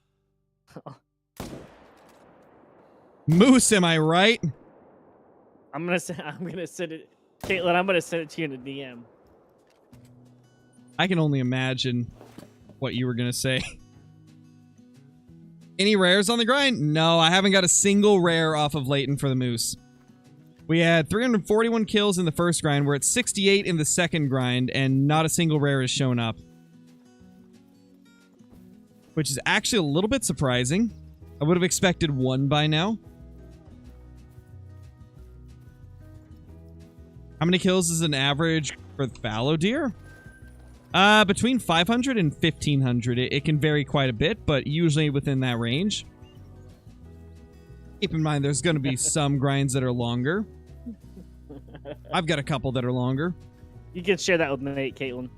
Moose, am I right? I'm gonna send it, Caitlin. I'm gonna send it to you in a DM. I can only imagine what you were gonna say. Any rares on the grind? No, I haven't got a single rare off of Leighton for the moose. We had 341 kills in the first grind. We're at 68 in the second grind, and not a single rare has shown up. Which is actually a little bit surprising. I would have expected one by now. How many kills is an average for fallow deer? Between 500 and 1500. It can vary quite a bit, but usually within that range. Keep in mind, there's going to be some grinds that are longer. I've got a couple that are longer. You can share that with Nate, Caitlin.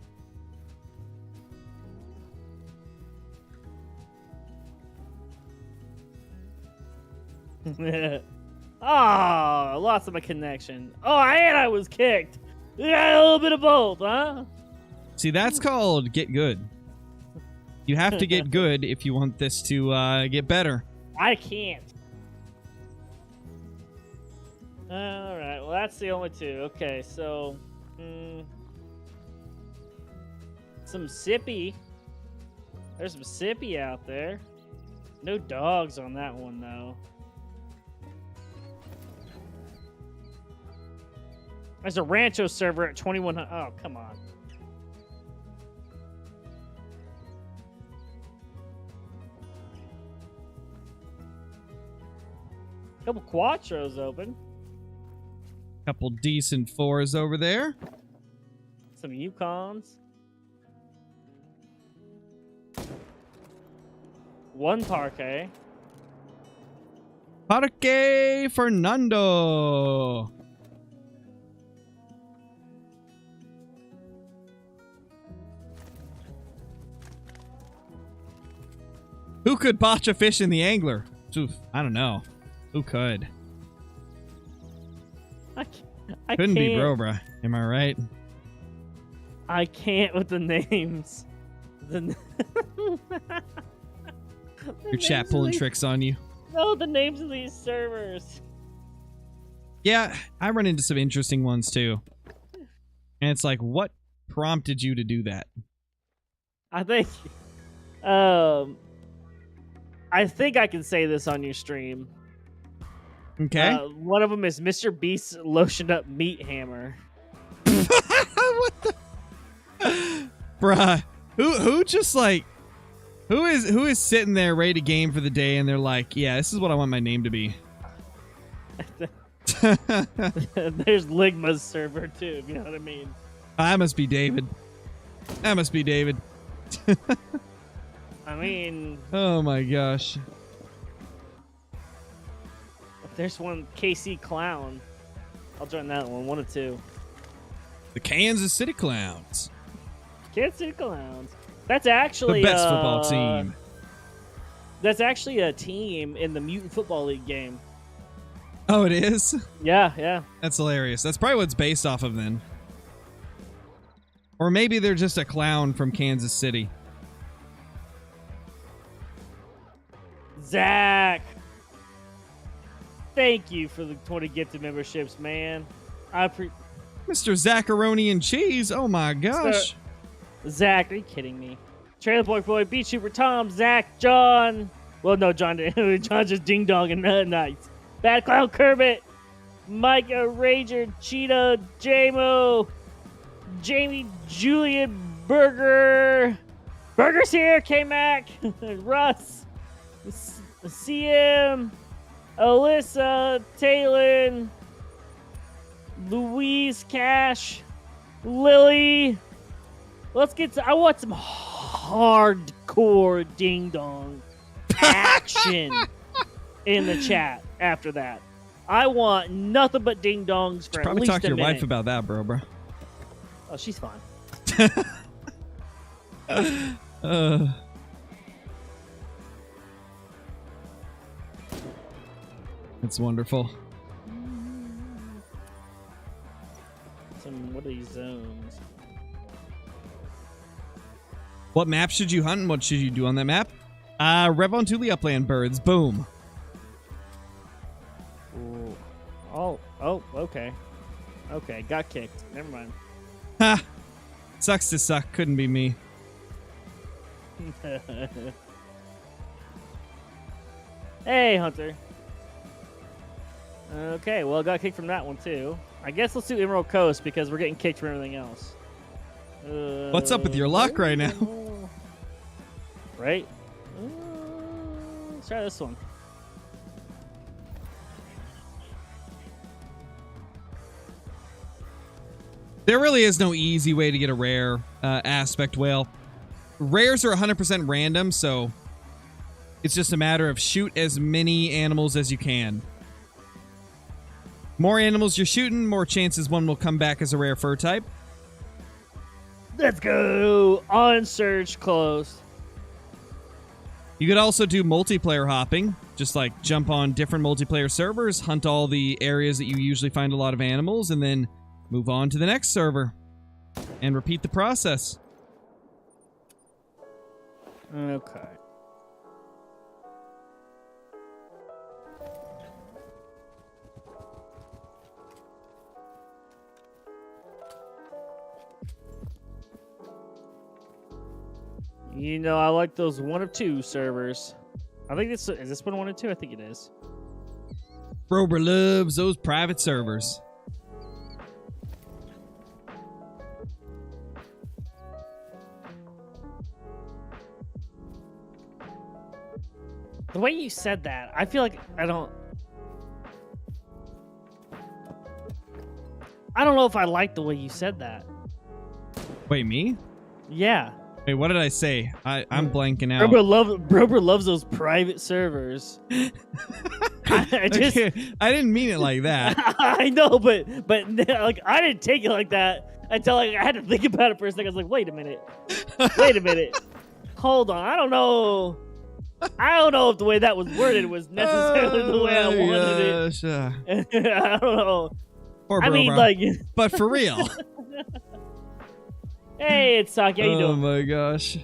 Oh, lost my connection. Oh, and I was kicked. Yeah, a little bit of both, huh? See, that's called get good. You have to get good if you want this to get better. I can't. All right, well, that's the only two. Okay, so some sippy. There's some sippy out there. No dogs on that one, though. There's a Rancho server at 2100. Oh, come on. Couple Quattros open. Couple decent fours over there. Some Yukons. One Parquet. Parque Fernando. Who could botch a fish in the angler? Oof, I don't know. Who could? I Couldn't be can't. Brobra. Am I right? I can't with the names. Your chat pulling tricks on you. No, the names of these servers. Yeah, I run into some interesting ones too. And it's like, what prompted you to do that? I think I can say this on your stream. Okay. One of them is Mr. Beast's lotioned up meat hammer. What the? Bruh. Who just like who is sitting there ready to game for the day and they're like, yeah, this is what I want my name to be. There's Ligma's server too, if you know what I mean. That must be David. That must be David. I mean, oh my gosh. there's one KC Clown. I'll join that one. One or two. The Kansas City Clowns. Kansas City Clowns. That's actually The best football team. That's actually a team in the Mutant Football League game. Oh, it is? Yeah, yeah. That's hilarious. That's probably what it's based off of then. Or maybe they're just a clown from Kansas City. Zach, thank you for the 20 gifted memberships, man. Mr. Zacharoni and Cheese. Oh my gosh. Zach, are you kidding me? Trailer Park Boy, Beach Super Tom, Zach, John. Well, no, John didn't. John just ding dong and nights. Bad Clown Kermit, Micah Rager, Cheetah, JMO, Jamie Julian Burger, Burger's here, K-Mac, Russ, CM, Alyssa, Taylin, Louise, Cash, Lily. Let's get to, I want some hardcore ding-dong action in the chat after that. I want nothing but ding-dongs for at Probably least talk to a your minute. wife about that, bro. Oh, she's fine. It's wonderful. What are these zones? What map should you hunt and what should you do on that map? Revontuli Upland Birds. Boom. Ooh. Oh, okay. Okay, got kicked. Never mind. Ha! Sucks to suck. Couldn't be me. Hey, Hunter. Okay, well, got kicked from that one, too. I guess let's do Emerald Coast because we're getting kicked from everything else. What's up with your luck right now? Right? Let's try this one. There really is no easy way to get a rare aspect whale. Rares are 100% random, so it's just a matter of shoot as many animals as you can. More animals you're shooting, more chances one will come back as a rare fur type. Let's go! On search closed. You could also do multiplayer hopping, just like jump on different multiplayer servers, hunt all the areas that you usually find a lot of animals, and then move on to the next server and repeat the process. Okay. You know, I like those 1 of 2 servers. I think this is this one 1 of 2? I think it is. Brober loves those private servers. The way you said that, I feel like I don't know if I like the way you said that. Wait, me? Yeah. Wait, what did I say? I'm blanking out. Brober loves those private servers. I didn't mean it like that. I know, but like I didn't take it like that until I had to think about it for a second. I was like, wait a minute. Hold on. I don't know if the way that was worded was necessarily the way I wanted it. I don't know. Poor I mean, bro. like, But for real. Hey, it's Saki. How you doing? Oh my gosh.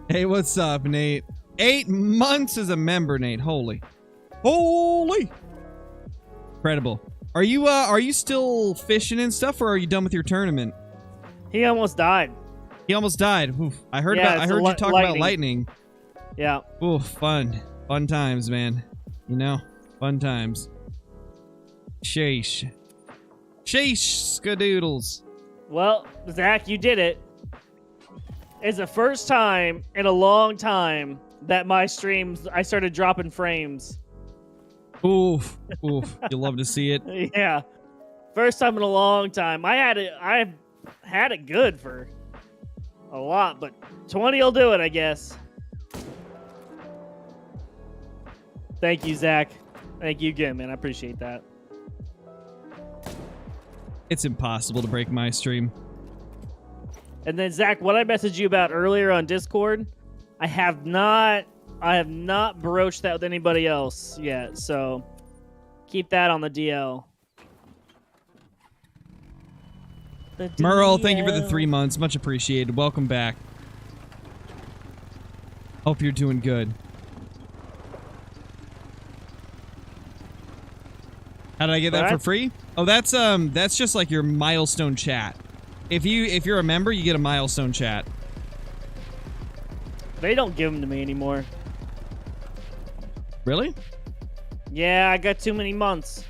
Hey, what's up, Nate? 8 months as a member, Nate. Holy. Incredible. Are you still fishing and stuff, or are you done with your tournament? He almost died. He almost died. Oof. I heard Yeah, you talk about lightning. Yeah. Ooh, fun times, man. You know, fun times. Sheesh, skadoodles. Well, Zach, you did it. It's the first time in a long time that my streams, I started dropping frames. Oof. You love to see it. Yeah. First time in a long time. I've had it good for a lot, but 20 will do it, I guess. Thank you, Zach. Thank you again, man. I appreciate that. It's impossible to break my stream. And then Zach, what I messaged you about earlier on Discord, I have not broached that with anybody else yet, so keep that on the DL. Merle, thank you for the 3 months. Much appreciated. Welcome back. Hope you're doing good. How did I get that for free? Oh, that's just like your milestone chat. If you're a member, you get a milestone chat. They don't give them to me anymore. Really? Yeah, I got too many months.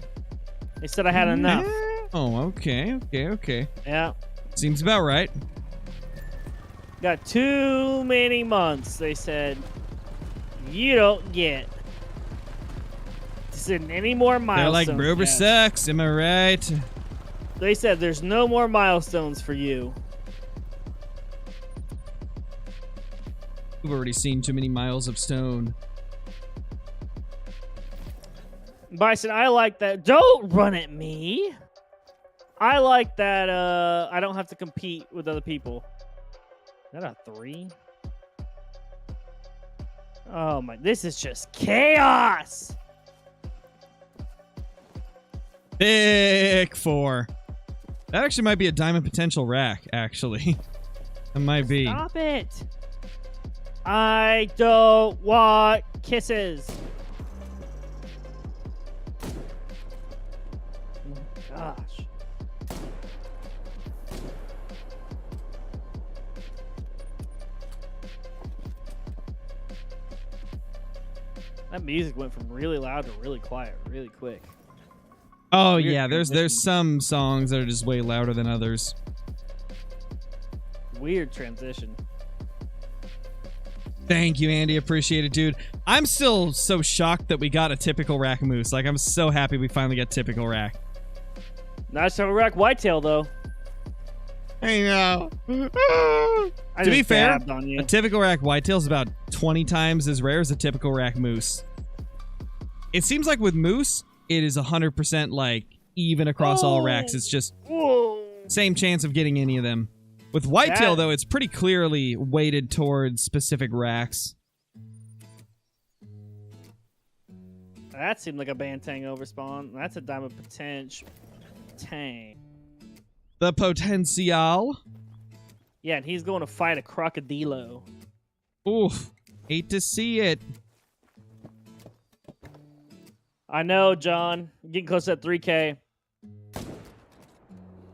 They said I had enough. Oh, okay. Yeah. Seems about right. Got too many months, they said. You don't get. Isn't any more milestones. They're like, Brover sucks, am I right? They said there's no more milestones for you. We've already seen too many miles of stone. Bison, I like that. Don't run at me. I like that I don't have to compete with other people. Is that a 3? Oh my, this is just chaos. Big 4. That actually might be a diamond potential rack, actually. It might be. Stop it. I don't want kisses. Oh my gosh. That music went from really loud to really quiet really quick. Oh Weird yeah, there's transition. some songs that are just way louder than others. Weird transition. Thank you, Andy. Appreciate it, dude. I'm still so shocked that we got a typical rack moose. Like, I'm so happy we finally got typical rack. Nice to rack whitetail though. I know. I To be just fair, dabbed on you. a typical rack whitetail is about 20 times as rare as a typical rack moose. It seems like with moose, it is 100% like even across all racks. It's just Whoa. same chance of getting any of them. With whitetail, That- though, it's pretty clearly weighted towards specific racks. That seemed like a Bantang overspawn. That's a diamond potential. Tang. The potential. Yeah, and he's going to fight a crocodilo. Oof. Hate to see it. I know, John. Getting close to that 3K.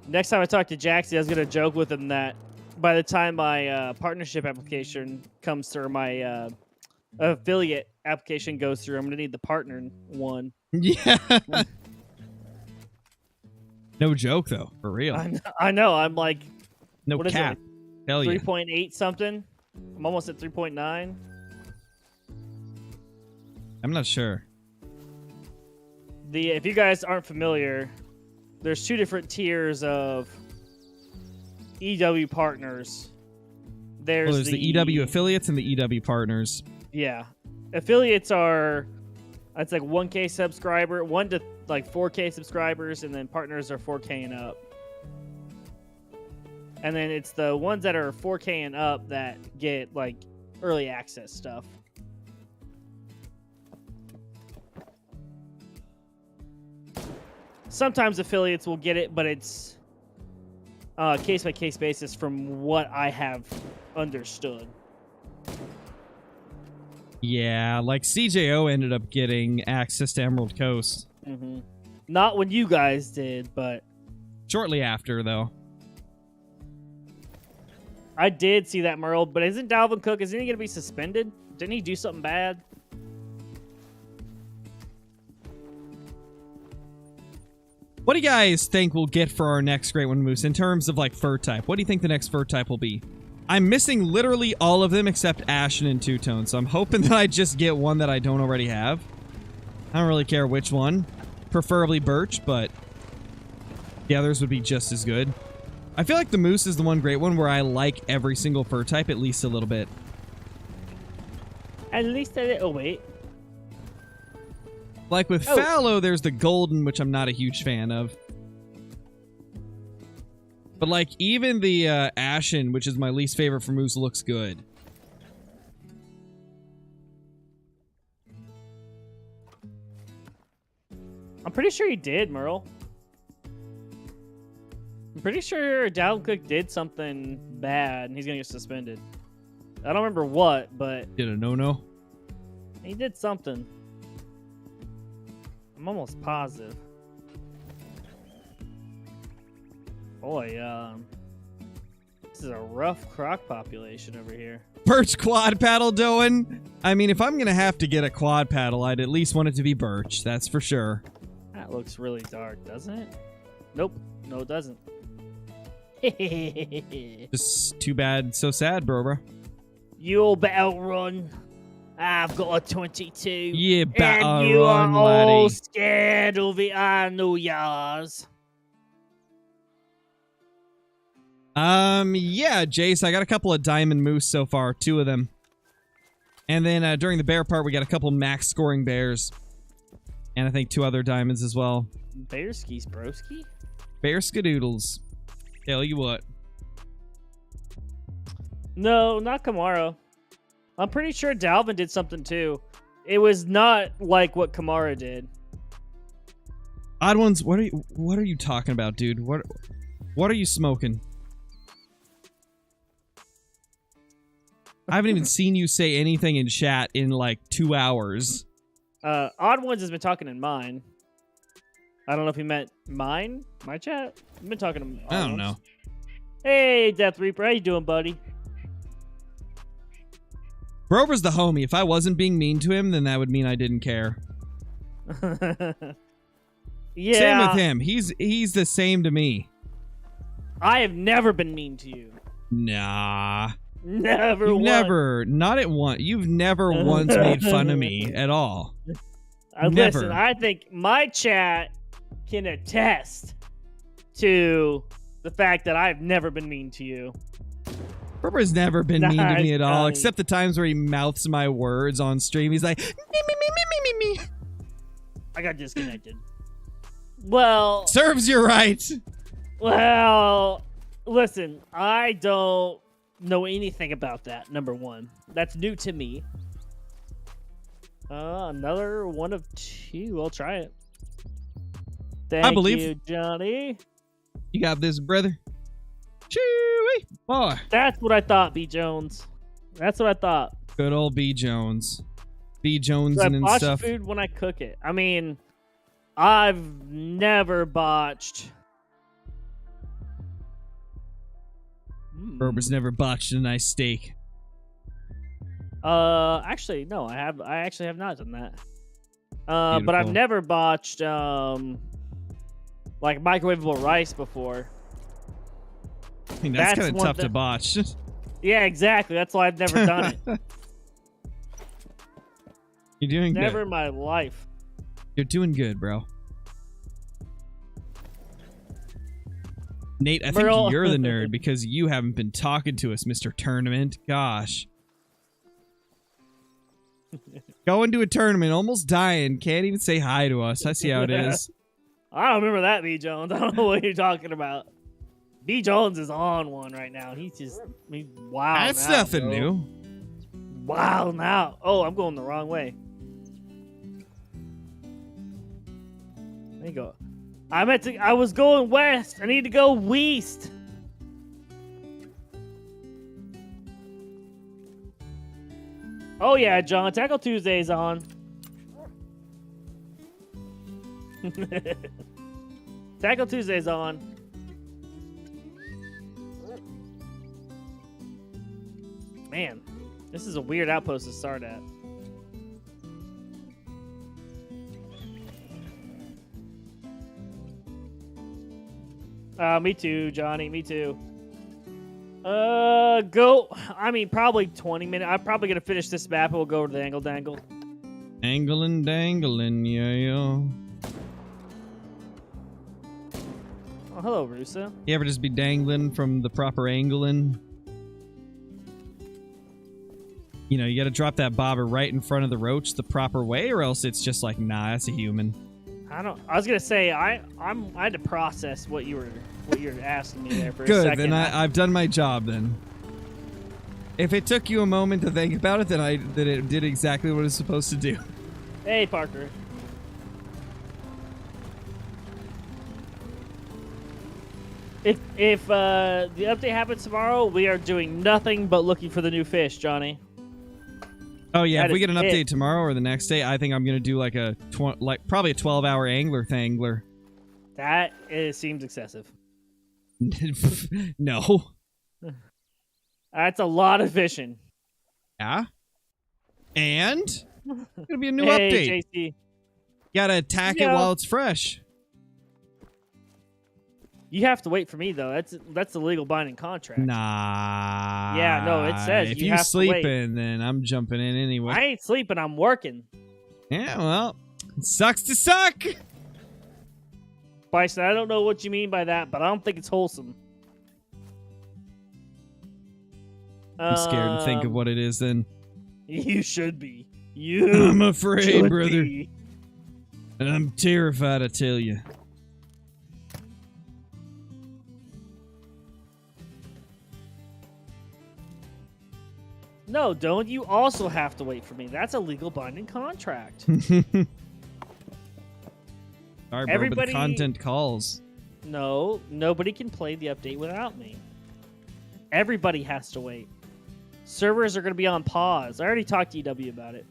Next time I talk to Jaxie, I was going to joke with him that by the time my partnership application comes through, my affiliate application goes through, I'm going to need the partner one. Yeah. No joke, though. For real. I know. I'm like, No what is cap. it? Hell yeah. 3.8 something. I'm almost at 3.9. I'm not sure. If you guys aren't familiar, there's 2 different tiers of EW partners. There's the EW affiliates and the EW partners. Yeah. Affiliates are, it's like 1K subscriber, 1 to like 4K subscribers, and then partners are 4K and up. And then it's the ones that are 4K and up that get like early access stuff. Sometimes affiliates will get it, but it's case-by-case basis from what I have understood. Yeah, like CJO ended up getting access to Emerald Coast. Mm-hmm. Not when you guys did, but Shortly after, though. I did see that, Merle. But isn't Dalvin Cook, isn't he going to be suspended? Didn't he do something bad? What do you guys think we'll get for our next Great One Moose in terms of, like, fur type? What do you think the next fur type will be? I'm missing literally all of them except Ashen and Two-Tone, so I'm hoping that I just get one that I don't already have. I don't really care which one. Preferably Birch, but the others would be just as good. I feel like the Moose is the one great one where I like every single fur type at least a little bit. At least I did. Oh, wait. Like with Oh. Fallow, there's the Golden, which I'm not a huge fan of. But like even the Ashen, which is my least favorite for Moose, looks good. I'm pretty sure he did, Merle. I'm pretty sure Dalvin Cook did something bad, and he's going to get suspended. I don't remember what, but Did a no-no? he did something. I'm almost positive. Boy, this is a rough croc population over here. Birch quad paddle doing? I mean, if I'm gonna have to get a quad paddle, I'd at least want it to be Birch, that's for sure. That looks really dark, doesn't it? Nope. No, it doesn't. Just too bad, so sad, bro. You'll better run. I've got a 22. Yeah, better and you run, are all laddie. scared of it, I know yas. Yeah, Jace, I got a couple of diamond moose so far, 2 of them. And then during the bear part, we got a couple max scoring bears. And I think 2 other diamonds as well. Bearskis broski? Bear skadoodles. Tell you what. No, not Kamara. I'm pretty sure Dalvin did something too. It was not like what Kamara did. Odd ones, what are you talking about, dude? What are you smoking? I haven't even seen you say anything in chat in like 2 hours. Odd Ones has been talking in mine. I don't know if he meant mine, my chat. I've been talking to him. I don't know. Hey, Death Reaper, how you doing, buddy? Brover's the homie. If I wasn't being mean to him, then that would mean I didn't care. Yeah. Same with him. He's the same to me. I have never been mean to you. Nah. Never. You've once. never, not at once. You've never once made fun of me at all. Never. Listen, I think my chat can attest to the fact that I've never been mean to you. Brover's never been mean to me at all, Nice. except the times where he mouths my words on stream. He's like, me. I got disconnected. Well, Serves you right. Listen, I don't know anything about that, number one. That's new to me. Another one of 2. I'll try it. Thank believe. you, Johnny. You got this, brother. Chewy. Boy. That's what I thought, B. Jones. That's what I thought. Good old B. Jones. B. Jones I and botch stuff. food when I cook it. I mean, I've never botched. Brover's never botched a nice steak. Actually, no, I actually have not done that. But I've Beautiful. never botched like microwavable rice before. I mean, that's That's kind of one tough to thing- botch. Yeah, exactly. That's why I've never done it. You're doing Never good. in my life. You're doing good, bro. Nate, I think Merle. you're the nerd because you haven't been talking to us, Mr. Tournament. Gosh. Going to a tournament, almost dying, can't even say hi to us. I see how it is. I don't remember that, B. Jones. I don't know what you're talking about. B. Jones is on one right now. He's wow. That's nothing new. Wow, now. Oh, I'm going the wrong way. There you go. I was going west. I need to go west. Oh yeah, John. Tackle Tuesday's on. Tackle Tuesday's on. Man, this is a weird outpost to start at. Me too, Johnny. Me too. Go. I mean, probably 20 minutes. I'm probably gonna finish this map and we'll go over to the angle dangle. Angling, dangling, yeah. Oh, hello, Rusa. You ever just be dangling from the proper angling? You know, you gotta drop that bobber right in front of the roach the proper way, or else it's just like, nah, that's a human. I was gonna say I had to process what you were asking me there for a Good, second. then I've done my job then. If it took you a moment to think about it, then it did exactly what it's supposed to do. Hey, Parker. If the update happens tomorrow, we are doing nothing but looking for the new fish, Johnny. Oh yeah, That if we is get an it. update tomorrow or the next day, I think I'm gonna do like probably a 12-hour angler thangler. That seems excessive. No. That's a lot of fishing. Yeah. And it's gonna be a new Hey, update. JC. Gotta attack it Yeah. while it's fresh. You have to wait for me though. That's the legal binding contract. Nah. Yeah, no, it says if you you have to wait. sleeping, then I'm jumping in anyway. I ain't sleeping. I'm working. Yeah, well, it sucks to suck. Bison, I don't know what you mean by that, but I don't think it's wholesome. I'm scared to think of what it is then. You should be. You I'm afraid, should brother. be. And I'm terrified, I tell you. No, don't you also have to wait for me. That's a legal binding contract. Sorry, bro, but Everybody- the content calls. No, nobody can play the update without me. Everybody has to wait. Servers are going to be on pause. I already talked to EW about it.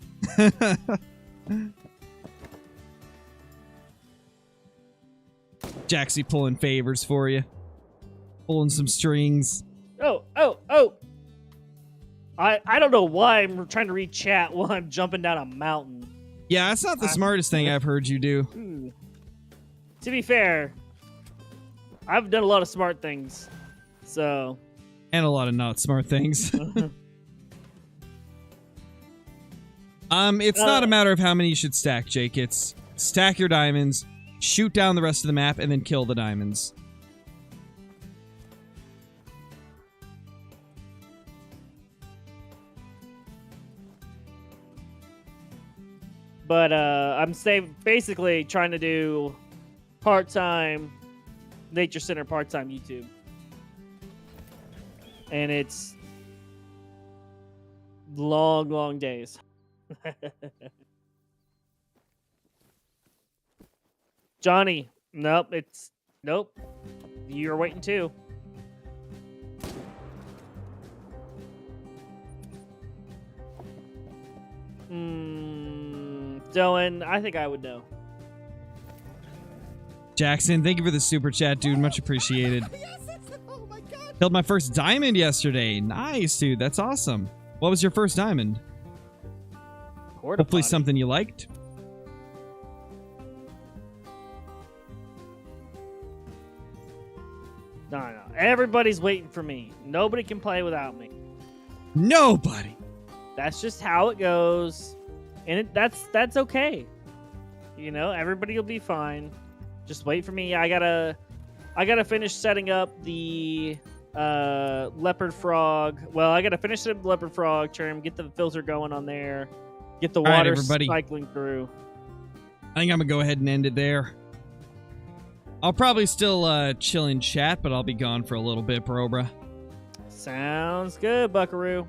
Jaxie pulling favors for you. Pulling some strings. Oh! I don't know why I'm trying to read chat while I'm jumping down a mountain. Yeah, that's not the smartest thing I've heard you do. To be fair, I've done a lot of smart things. So... And a lot of not smart things. It's not a matter of how many you should stack, Jake. It's stack your diamonds, shoot down the rest of the map, and then kill the diamonds. But I'm basically trying to do part-time Nature Center, part-time YouTube. And it's long, long days. Johnny, nope. You're waiting too. Dylan, I think I would know. Jackson, thank you for the super chat, dude. Much appreciated. Oh my god. Killed my first diamond yesterday. Nice, dude. That's awesome. What was your first diamond? Porta Hopefully potty. something you liked. No. Everybody's waiting for me. Nobody can play without me. Nobody. That's just how it goes. And that's okay. You know, everybody will be fine. Just wait for me. I gotta finish setting up the leopard frog. Well, I gotta finish the leopard frog trim, get the filter going on there, get the All right, water everybody. cycling through. I think I'm gonna go ahead and end it there. I'll probably still chill in chat, but I'll be gone for a little bit, bro, bruh. Sounds good, Buckaroo.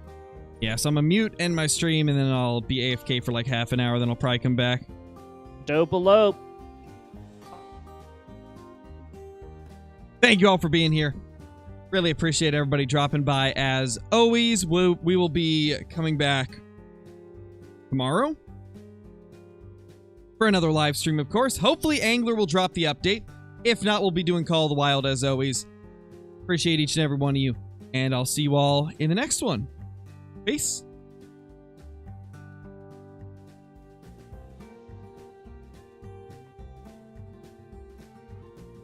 Yeah, so I'm gonna mute, end my stream, and then I'll be AFK for like half an hour, then I'll probably come back. Dope-a-lope. Thank you all for being here. Really appreciate everybody dropping by. As always, we will be coming back tomorrow for another live stream, of course. Hopefully, Angler will drop the update. If not, we'll be doing Call of the Wild as always. Appreciate each and every one of you, and I'll see you all in the next one. Peace.